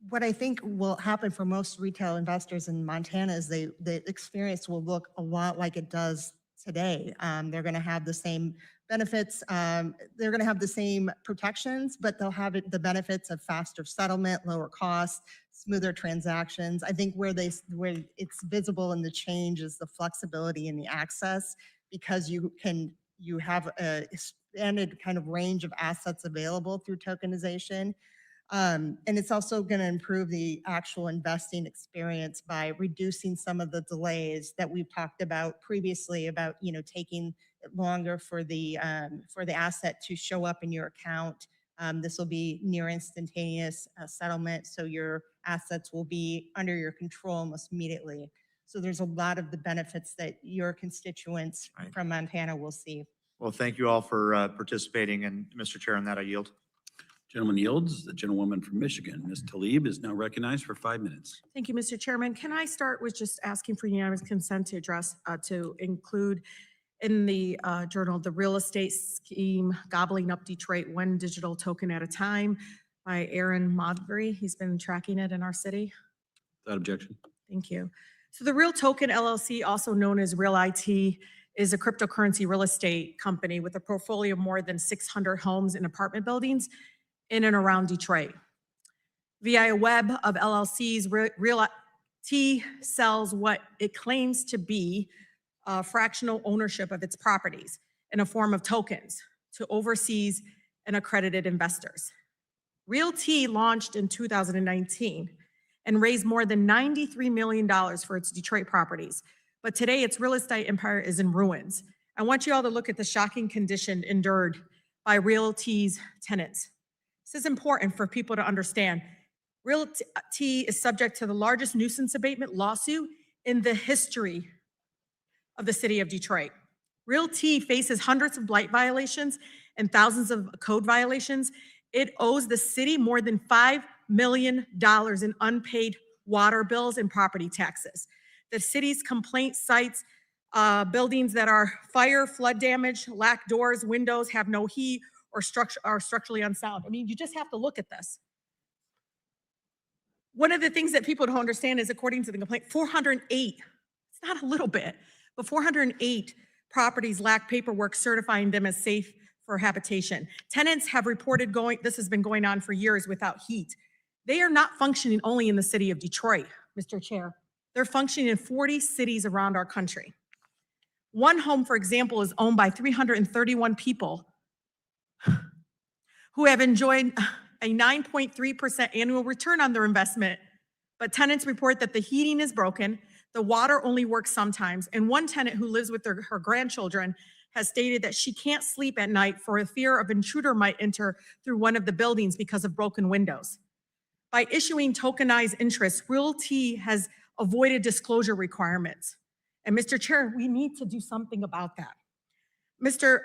What I think will happen for most retail investors in Montana is the experience will look a lot like it does today. They're going to have the same benefits. They're going to have the same protections, but they'll have the benefits of faster settlement, lower costs, smoother transactions. I think where it's visible in the change is the flexibility and the access, because you have a expanded kind of range of assets available through tokenization. And it's also going to improve the actual investing experience by reducing some of the delays that we've talked about previously about, taking it longer for the asset to show up in your account. This will be near instantaneous settlement, so your assets will be under your control almost immediately. So there's a lot of the benefits that your constituents from Montana will see. Well, thank you all for participating, and Mr. Chair, on that I yield. Gentleman yields. The gentlewoman from Michigan, Ms. Tlaib, is now recognized for 5 minutes. Thank you, Mr. Chairman. Can I start with just asking for unanimous consent to address, to include in the journal, the real estate scheme gobbling up Detroit one digital token at a time. by Aaron Modbury. He's been tracking it in our city. Without objection. Thank you. So the Real Token LLC, also known as Real IT, is a cryptocurrency real estate company with a portfolio of more than 600 homes and apartment buildings in and around Detroit. Via a web of LLCs, Real T sells what it claims to be fractional ownership of its properties in a form of tokens to overseas and accredited investors. Real T launched in 2019 and raised more than $93 million for its Detroit properties. But today, its real estate empire is in ruins. I want you all to look at the shocking condition endured by Real T's tenants. This is important for people to understand. Real T is subject to the largest nuisance abatement lawsuit in the history of the city of Detroit. Real T faces hundreds of blight violations and thousands of code violations. It owes the city more than $5 million in unpaid water bills and property taxes. The city's complaint cites buildings that are fire, flood damage, lack doors, windows, have no heat, or are structurally unsound. I mean, you just have to look at this. One of the things that people don't understand is, according to the complaint, 408, it's not a little bit, but 408 properties lack paperwork certifying them as safe for habitation. Tenants have reported this has been going on for years without heat. They are not functioning only in the city of Detroit, Mr. Chair. They're functioning in 40 cities around our country. One home, for example, is owned by 331 people who have enjoyed a 9.3% annual return on their investment, but tenants report that the heating is broken, the water only works sometimes, and one tenant who lives with her grandchildren has stated that she can't sleep at night for a fear of intruder might enter through one of the buildings because of broken windows. By issuing tokenized interest, Real T has avoided disclosure requirements. And Mr. Chair, we need to do something about that. Mr.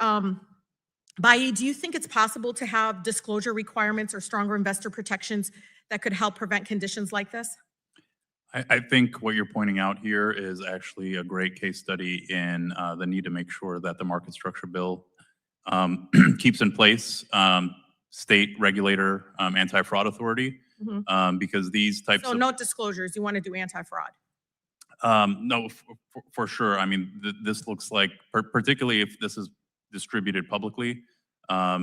Banaei, do you think it's possible to have disclosure requirements or stronger investor protections that could help prevent conditions like this? I think what you're pointing out here is actually a great case study in the need to make sure that the market structure bill keeps in place state regulator anti-fraud authority, because these types So of— no disclosures, you want to do anti-fraud? No, for sure. I mean, this looks like, particularly if this is distributed publicly, Well,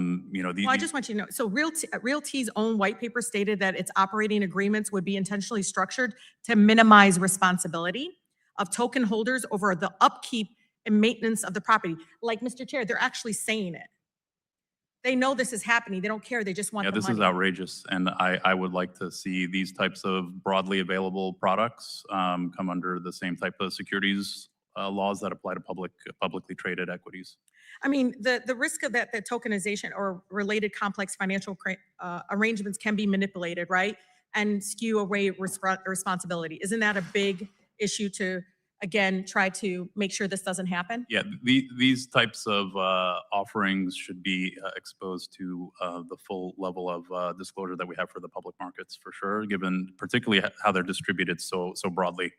I just want you to know, so Real T's own white paper stated that its operating agreements would be intentionally structured to minimize responsibility of token holders over the upkeep and maintenance of the property. Like, Mr. Chair, they're actually saying it. They know this is happening. They don't care. They just want Yeah, the this money. is outrageous, and I would like to see these types of broadly available products come under the same type of securities laws that apply to publicly traded equities. I mean, the risk of that tokenization or related complex financial arrangements can be manipulated, right? And skew away responsibility. Isn't that a big issue to, again, try to make sure this doesn't happen? Yeah, these types of offerings should be exposed to the full level of disclosure that we have for the public markets, for sure, given particularly how they're distributed so broadly.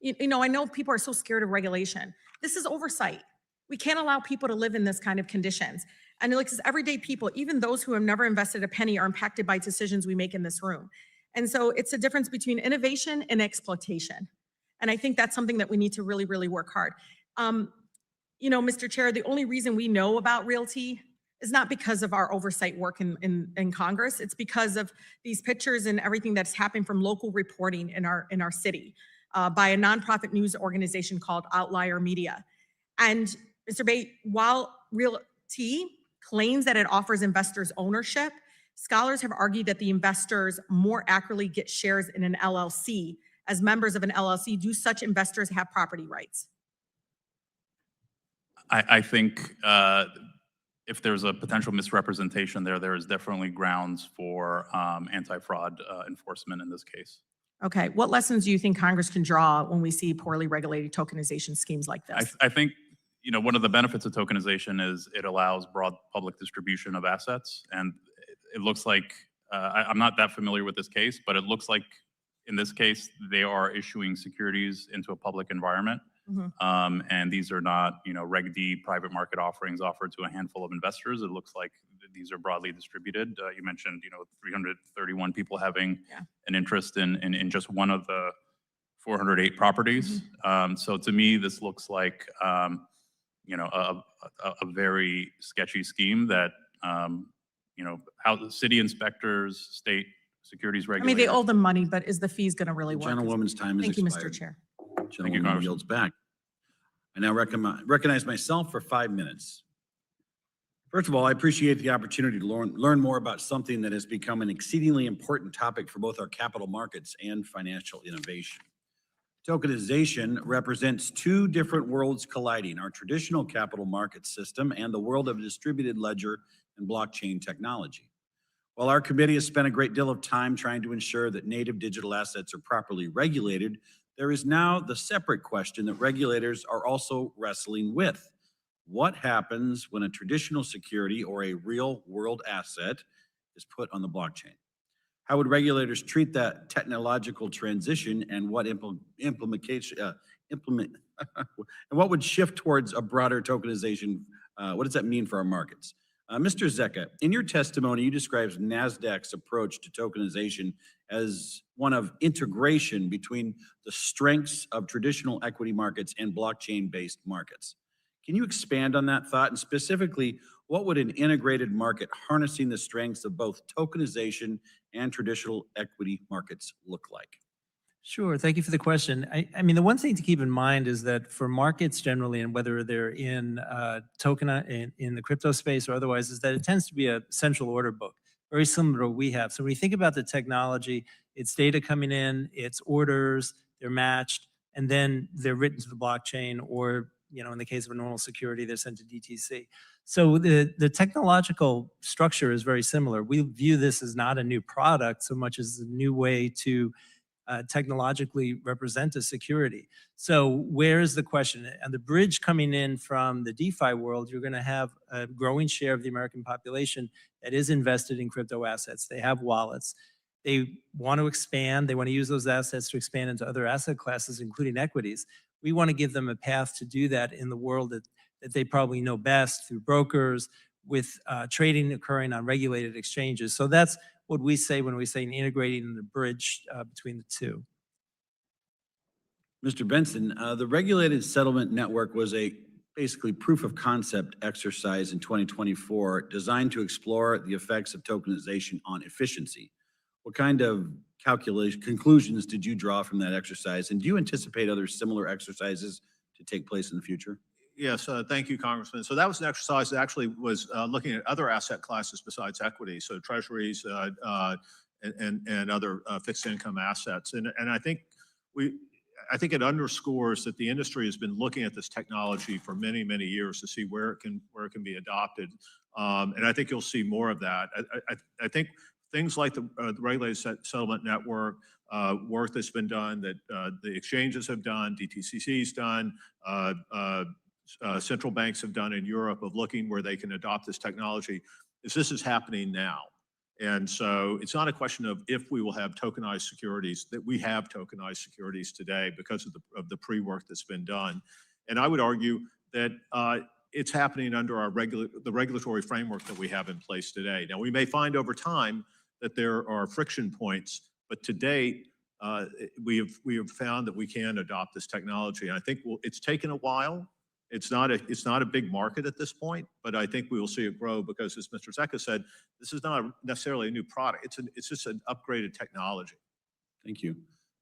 You know, I know people are so scared of regulation. This is oversight. We can't allow people to live in this kind of conditions. And like everyday people, even those who have never invested a penny, are impacted by decisions we make in this room. And so it's a difference between innovation and exploitation. And I think that's something that we need to really, really work hard. You know, Mr. Chair, the only reason we know about Real T is not because of our oversight work in Congress. It's because of these pictures and everything that's happened from local reporting in our city by a nonprofit news organization called Outlier Media. And Mr. Banaei, while Real T claims that it offers investors ownership, scholars have argued that the investors more accurately get shares in an LLC. As members of an LLC, do such investors have property rights? I think if there's a potential misrepresentation there is definitely grounds for anti-fraud enforcement in this case. Okay, what lessons do you think Congress can draw when we see poorly regulated tokenization schemes like this? I think, you know, one of the benefits of tokenization is it allows broad public distribution of assets. And it looks like, I'm not that familiar with this case, but it looks like in this case, they are issuing securities into a public environment. And these are not, you know, Reg D private market offerings offered to a handful of investors. It looks like these are broadly distributed. You mentioned, 331 people having Yeah. an interest in just one of the 408 properties. So to me, this looks like, a very sketchy scheme that, how the city inspectors, state securities I mean, regulators. they owe them money, but is the fees going to really work? Gentlewoman's time is Thank you, Mr. expired. Chair. Gentlewoman Congressman. yields back. I now recognize myself for 5 minutes. First of all, I appreciate the opportunity to learn more about something that has become an exceedingly important topic for both our capital markets and financial innovation. Tokenization represents two different worlds colliding, our traditional capital market system and the world of distributed ledger and blockchain technology. While our committee has spent a great deal of time trying to ensure that native digital assets are properly regulated, there is now the separate question that regulators are also wrestling with. What happens when a traditional security or a real world asset is put on the blockchain? How would regulators treat that technological transition, and what and what would shift towards a broader tokenization? What does that mean for our markets? Mr. Zecca, in your testimony, you described Nasdaq's approach to tokenization as one of integration between the strengths of traditional equity markets and blockchain-based markets. Can you expand on that thought? And specifically, what would an integrated market harnessing the strengths of both tokenization and traditional equity markets look like? Sure. Thank you for the question. I mean, the one thing to keep in mind is that for markets generally, and whether they're in in the crypto space or otherwise, is that it tends to be a central order book, very similar to what we have. So when you think about the technology, it's data coming in, it's orders, they're matched, and then they're written to the blockchain, or in the case of a normal security, they're sent to DTC. So the technological structure is very similar. We view this as not a new product so much as a new way to technologically represent a security. So where's the question? And the bridge coming in from the DeFi world, you're going to have a growing share of the American population that is invested in crypto assets. They have wallets. They want to expand. They want to use those assets to expand into other asset classes, including equities. We want to give them a path to do that in the world that they probably know best, through brokers, with trading occurring on regulated exchanges. So that's what we say when we say integrating the bridge between the two. Mr. Benson, the regulated settlement network was a basically proof of concept exercise in 2024 designed to explore the effects of tokenization on efficiency. What kind of conclusions did you draw from that exercise? And do you anticipate other similar exercises to take place in the future? Yes, thank you, Congressman. So that was an exercise that actually was looking at other asset classes besides equity, so treasuries and other fixed income assets. And I think it underscores that the industry has been looking at this technology for many, many years to see where it can be adopted. And I think you'll see more of that. I think things like the regulated settlement network, work that's been done, that the exchanges have done, DTCC's done, central banks have done in Europe, of looking where they can adopt this technology, this is happening now. And so it's not a question of if we will have tokenized securities, that we have tokenized securities today because of the pre-work that's been done. And I would argue that it's happening under the regulatory framework that we have in place today. Now, we may find over time that there are friction points, but to date, we have found that we can adopt this technology. And I think it's taken a while. It's not a big market at this point, but I think we will see it grow because, as Mr. Zecca said, this is not necessarily a new product. It's just an upgraded technology. Thank you.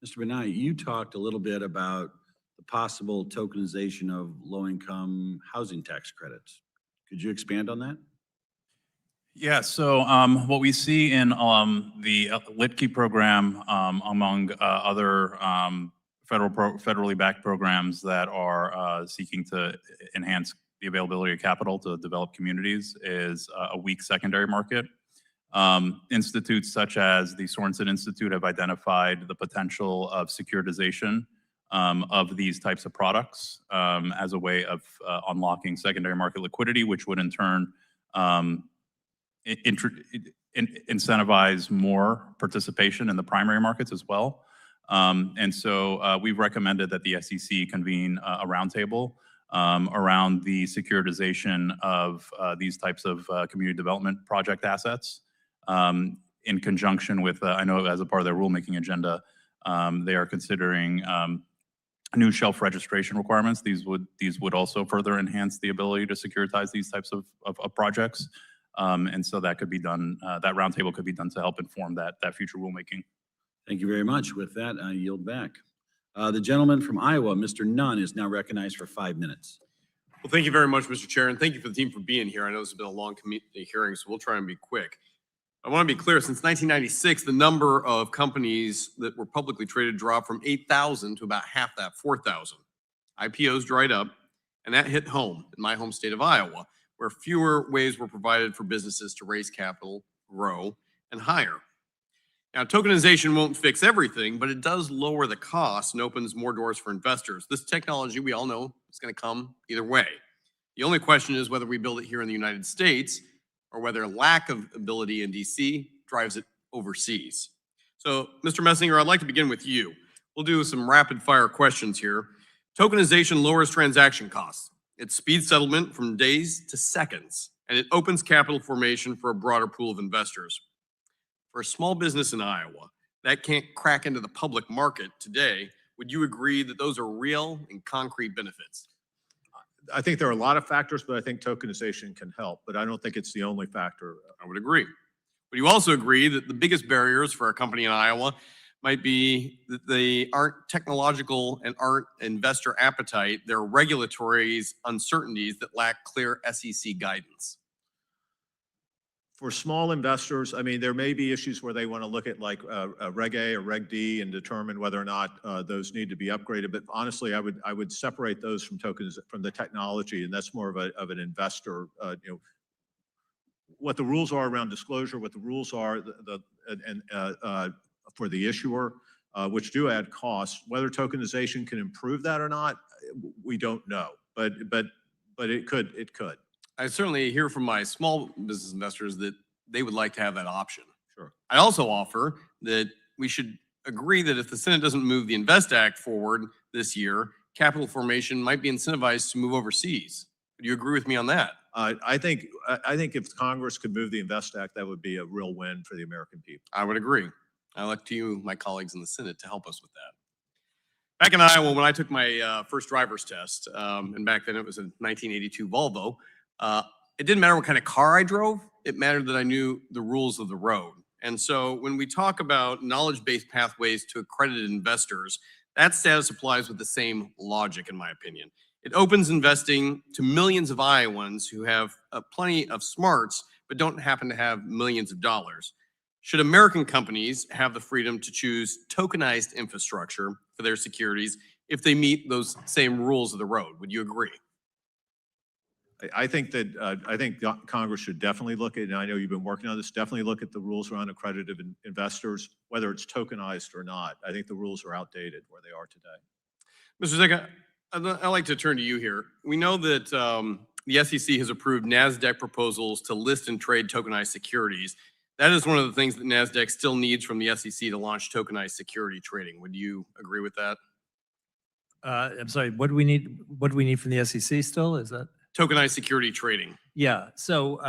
Mr. Banaei, you talked a little bit about the possible tokenization of low-income housing tax credits. Could you expand on that? Yeah, so what we see in the LITKI program, among other federally backed programs that are seeking to enhance the availability of capital to develop communities, is a weak secondary market. Institutes such as the Sorensen Institute have identified the potential of securitization of these types of products as a way of unlocking secondary market liquidity, which would in turn incentivize more participation in the primary markets as well. And so we've recommended that the SEC convene a roundtable around the securitization of these types of community development project assets. In conjunction with, I know as a part of their rulemaking agenda, they are considering new shelf registration requirements. These would also further enhance the ability to securitize these types of projects. And so that could be done, that roundtable could be done to help inform that future rulemaking. Thank you very much. With that, I yield back. The gentleman from Iowa, Mr. Nunn, is now recognized for 5 minutes. Well, thank you very much, Mr. Chair, and thank you for the team for being here. I know this has been a long committee hearing, so we'll try and be quick. I want to be clear, since 1996, the number of companies that were publicly traded dropped from 8,000 to about half that, 4,000. IPOs dried up, and that hit home in my home state of Iowa, where fewer ways were provided for businesses to raise capital, grow, and hire. Now, tokenization won't fix everything, but it does lower the cost and opens more doors for investors. This technology, we all know, is going to come either way. The only question is whether we build it here in the United States or whether lack of ability in DC drives it overseas. So, Mr. Messinger, I'd like to begin with you. We'll do some rapid fire questions here. Tokenization lowers transaction costs. It speeds settlement from days to seconds, and it opens capital formation for a broader pool of investors. For a small business in Iowa that can't crack into the public market today, would you agree that those are real and concrete benefits? I think there are a lot of factors, but I think tokenization can help, but I don't think it's the only factor. I would agree. But you also agree that the biggest barriers for a company in Iowa might be that they aren't technological and aren't investor appetite. They're regulatory uncertainties that lack clear SEC guidance. For small investors, I mean, there may be issues where they want to look at like Reg A or Reg D and determine whether or not those need to be upgraded. But honestly, I would separate those from tokens from the technology, and that's more of an investor. What the rules are around disclosure, what the rules are for the issuer, which do add costs. Whether tokenization can improve that or not, we don't know. But it could. It could. I certainly hear from my small business investors that they would like to have that option. Sure. I also offer that we should agree that if the Senate doesn't move the INVEST Act forward this year, capital formation might be incentivized to move overseas. Do you agree with me on that? I think if Congress could move the INVEST Act, that would be a real win for the American people. I would agree. I look to you, my colleagues in the Senate, to help us with that. Back in Iowa, when I took my first driver's test, and back then it was a 1982 Volvo, it didn't matter what kind of car I drove. It mattered that I knew the rules of the road. And so when we talk about knowledge-based pathways to accredited investors, that status applies with the same logic, in my opinion. It opens investing to millions of Iowans who have plenty of smarts, but don't happen to have millions of dollars. Should American companies have the freedom to choose tokenized infrastructure for their securities if they meet those same rules of the road? Would you agree? I think Congress should definitely look at, and I know you've been working on this, definitely look at the rules around accredited investors, whether it's tokenized or not. I think the rules are outdated where they are today. Mr. Zeka, I'd like to turn to you here. We know that the SEC has approved Nasdaq proposals to list and trade tokenized securities. That is one of the things that Nasdaq still needs from the SEC to launch tokenized security trading. Would you agree with that? I'm sorry, what do we need? What do we need from the SEC still? Is that? Tokenized security trading. Yeah, so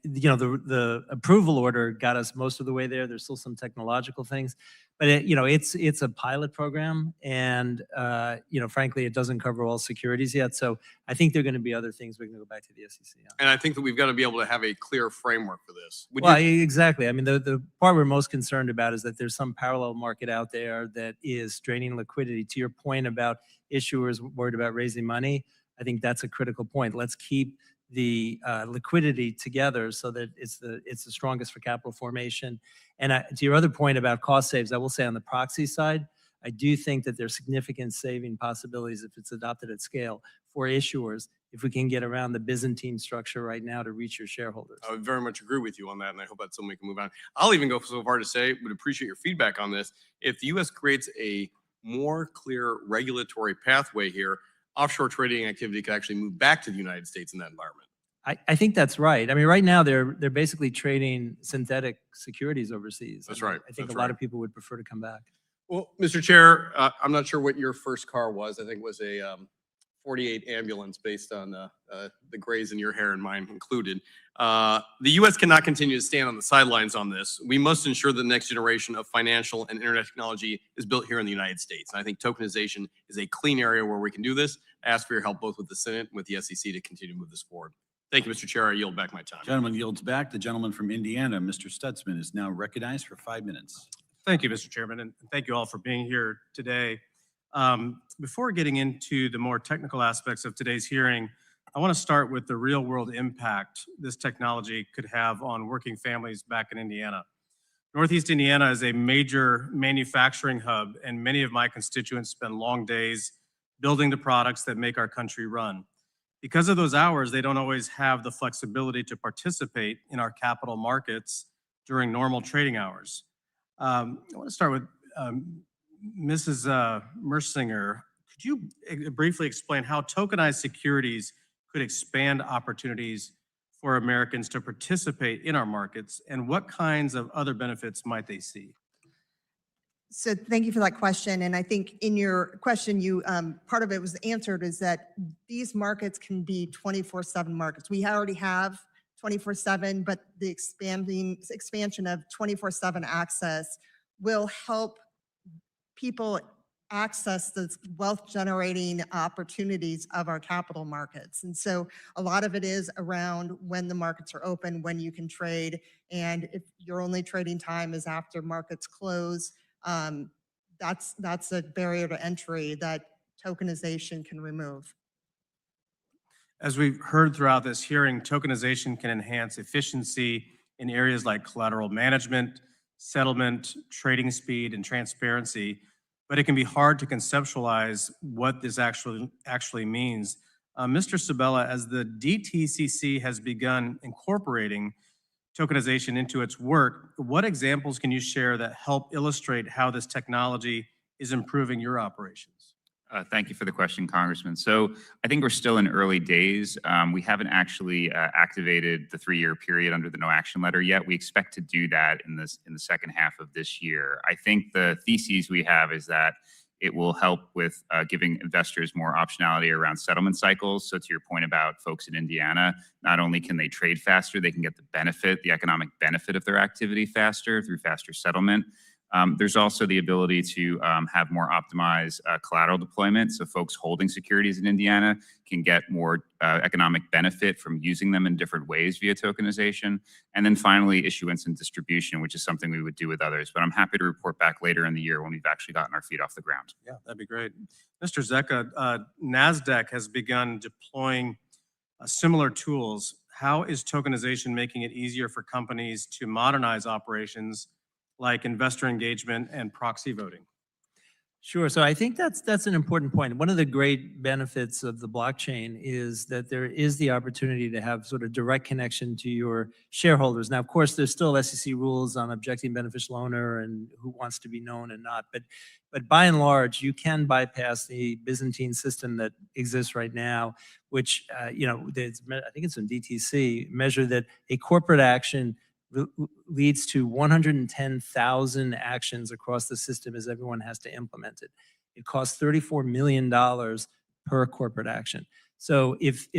the approval order got us most of the way there. There's still some technological things, but it's a pilot program, and frankly, it doesn't cover all securities yet. So I think there are going to be other things we're going to go back to the SEC on. And I think that we've got to be able to have a clear framework for this. Exactly. I mean, the part we're most concerned about is that there's some parallel market out there that is draining liquidity. To your point about issuers worried about raising money, I think that's a critical point. Let's keep the liquidity together so that it's the strongest for capital formation. And to your other point about cost saves, I will say on the proxy side, I do think that there's significant saving possibilities if it's adopted at scale for issuers, if we can get around the Byzantine structure right now to reach your shareholders. I would very much agree with you on that, and I hope that's something we can move on. I'll even go so far to say, would appreciate your feedback on this. If the U.S. creates a more clear regulatory pathway here, offshore trading activity could actually move back to the United States in that environment. I think that's right. I mean, right now they're basically trading synthetic securities overseas. That's right. I think a lot of people would prefer to come back. Well, Mr. Chair, I'm not sure what your first car was. I think it was a 48 ambulance based on the grays in your hair and mine included. The U.S. cannot continue to stand on the sidelines on this. We must ensure the next generation of financial and internet technology is built here in the United States. And I think tokenization is a clean area where we can do this. I ask for your help both with the Senate and with the SEC to continue to move this forward. Thank you, Mr. Chair. I yield back my time. Gentleman yields back. The gentleman from Indiana, Mr. Stutzman, is now recognized for 5 minutes. Thank you, Mr. Chairman, and thank you all for being here today. Before getting into the more technical aspects of today's hearing, I want to start with the real-world impact this technology could have on working families back in Indiana. Northeast Indiana is a major manufacturing hub, and many of my constituents spend long days building the products that make our country run. Because of those hours, they don't always have the flexibility to participate in our capital markets during normal trading hours. I want to start with Mrs. Mersinger. Could you briefly explain how tokenized securities could expand opportunities for Americans to participate in our markets, and what kinds of other benefits might they see? So thank you for that question. And I think in your question, you part of it was answered is that these markets can be 24/7 markets. We already have 24/7, but the expansion of 24/7 access will help people access the wealth generating opportunities of our capital markets. And so a lot of it is around when the markets are open, when you can trade. And if your only trading time is after markets close, that's a barrier to entry that tokenization can remove. As we've heard throughout this hearing, tokenization can enhance efficiency in areas like collateral management, settlement, trading speed, and transparency, but it can be hard to conceptualize what this actually means. Mr. Sabella, as the DTCC has begun incorporating tokenization into its work, what examples can you share that help illustrate how this technology is improving your operations? Thank you for the question, Congressman. So I think we're still in early days. We haven't actually activated the 3-year period under the no action letter yet. We expect to do that in the second half of this year. I think the theses we have is that it will help with giving investors more optionality around settlement cycles. So to your point about folks in Indiana, not only can they trade faster, they can get the benefit, the economic benefit of their activity faster through faster settlement. There's also the ability to have more optimized collateral deployment. So folks holding securities in Indiana can get more economic benefit from using them in different ways via tokenization. And then finally, issuance and distribution, which is something we would do with others. But I'm happy to report back later in the year when we've actually gotten our feet off the ground. Yeah, that'd be great. Mr. Zecca, Nasdaq has begun deploying similar tools. How is tokenization making it easier for companies to modernize operations like investor engagement and proxy voting? Sure. So I think that's an important point. One of the great benefits of the blockchain is that there is the opportunity to have sort of direct connection to your shareholders. Now, of course, there's still SEC rules on objecting beneficial owner and who wants to be known and not. But by and large, you can bypass the Byzantine system that exists right now, which you know, I think it's in DTC, measure that a corporate action leads to 110,000 actions across the system as everyone has to implement it. It costs $34 million per corporate action. So if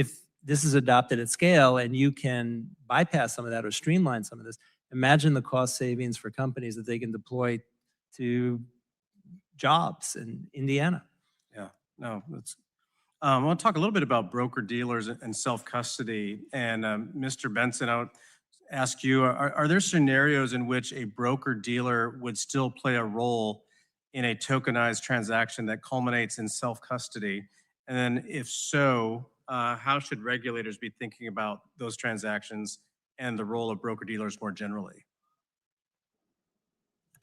this is adopted at scale and you can bypass some of that or streamline some of this, imagine the cost savings for companies that they can deploy to jobs in Indiana. Yeah, no, that's. I want to talk a little bit about broker dealers and self-custody. And Mr. Bentsen, I would ask you, are there scenarios in which a broker dealer would still play a role in a tokenized transaction that culminates in self-custody? And then if so, how should regulators be thinking about those transactions and the role of broker dealers more generally?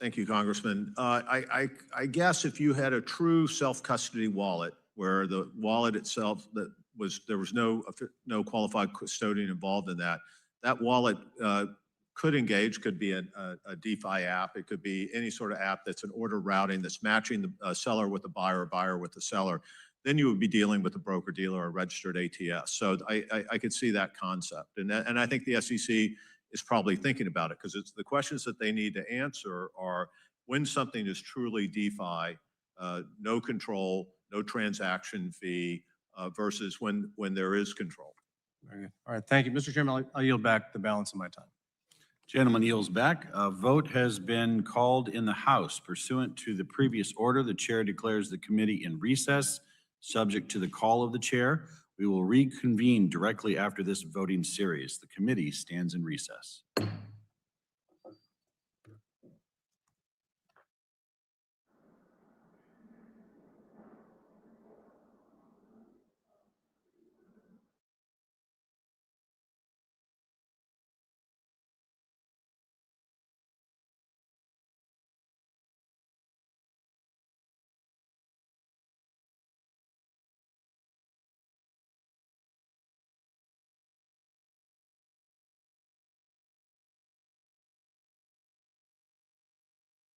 Thank you, Congressman. I guess if you had a true self-custody wallet where the wallet itself there was no qualified custodian involved in that, that wallet could engage, could be a DeFi app. It could be any sort of app that's an order routing that's matching the seller with the buyer, buyer with the seller. Then you would be dealing with a broker dealer or registered ATS. So I could see that concept. And I think the SEC is probably thinking about it because it's the questions that they need to answer are when something is truly DeFi, no control, no transaction fee, versus when there is control. Very good. All right, thank you. Mr. Chairman, I'll yield back the balance of my time. Gentleman yields back. A vote has been called in the House. Pursuant to the previous order, the chair declares the committee in recess, subject to the call of the chair. We will reconvene directly after this voting series. The committee stands in recess.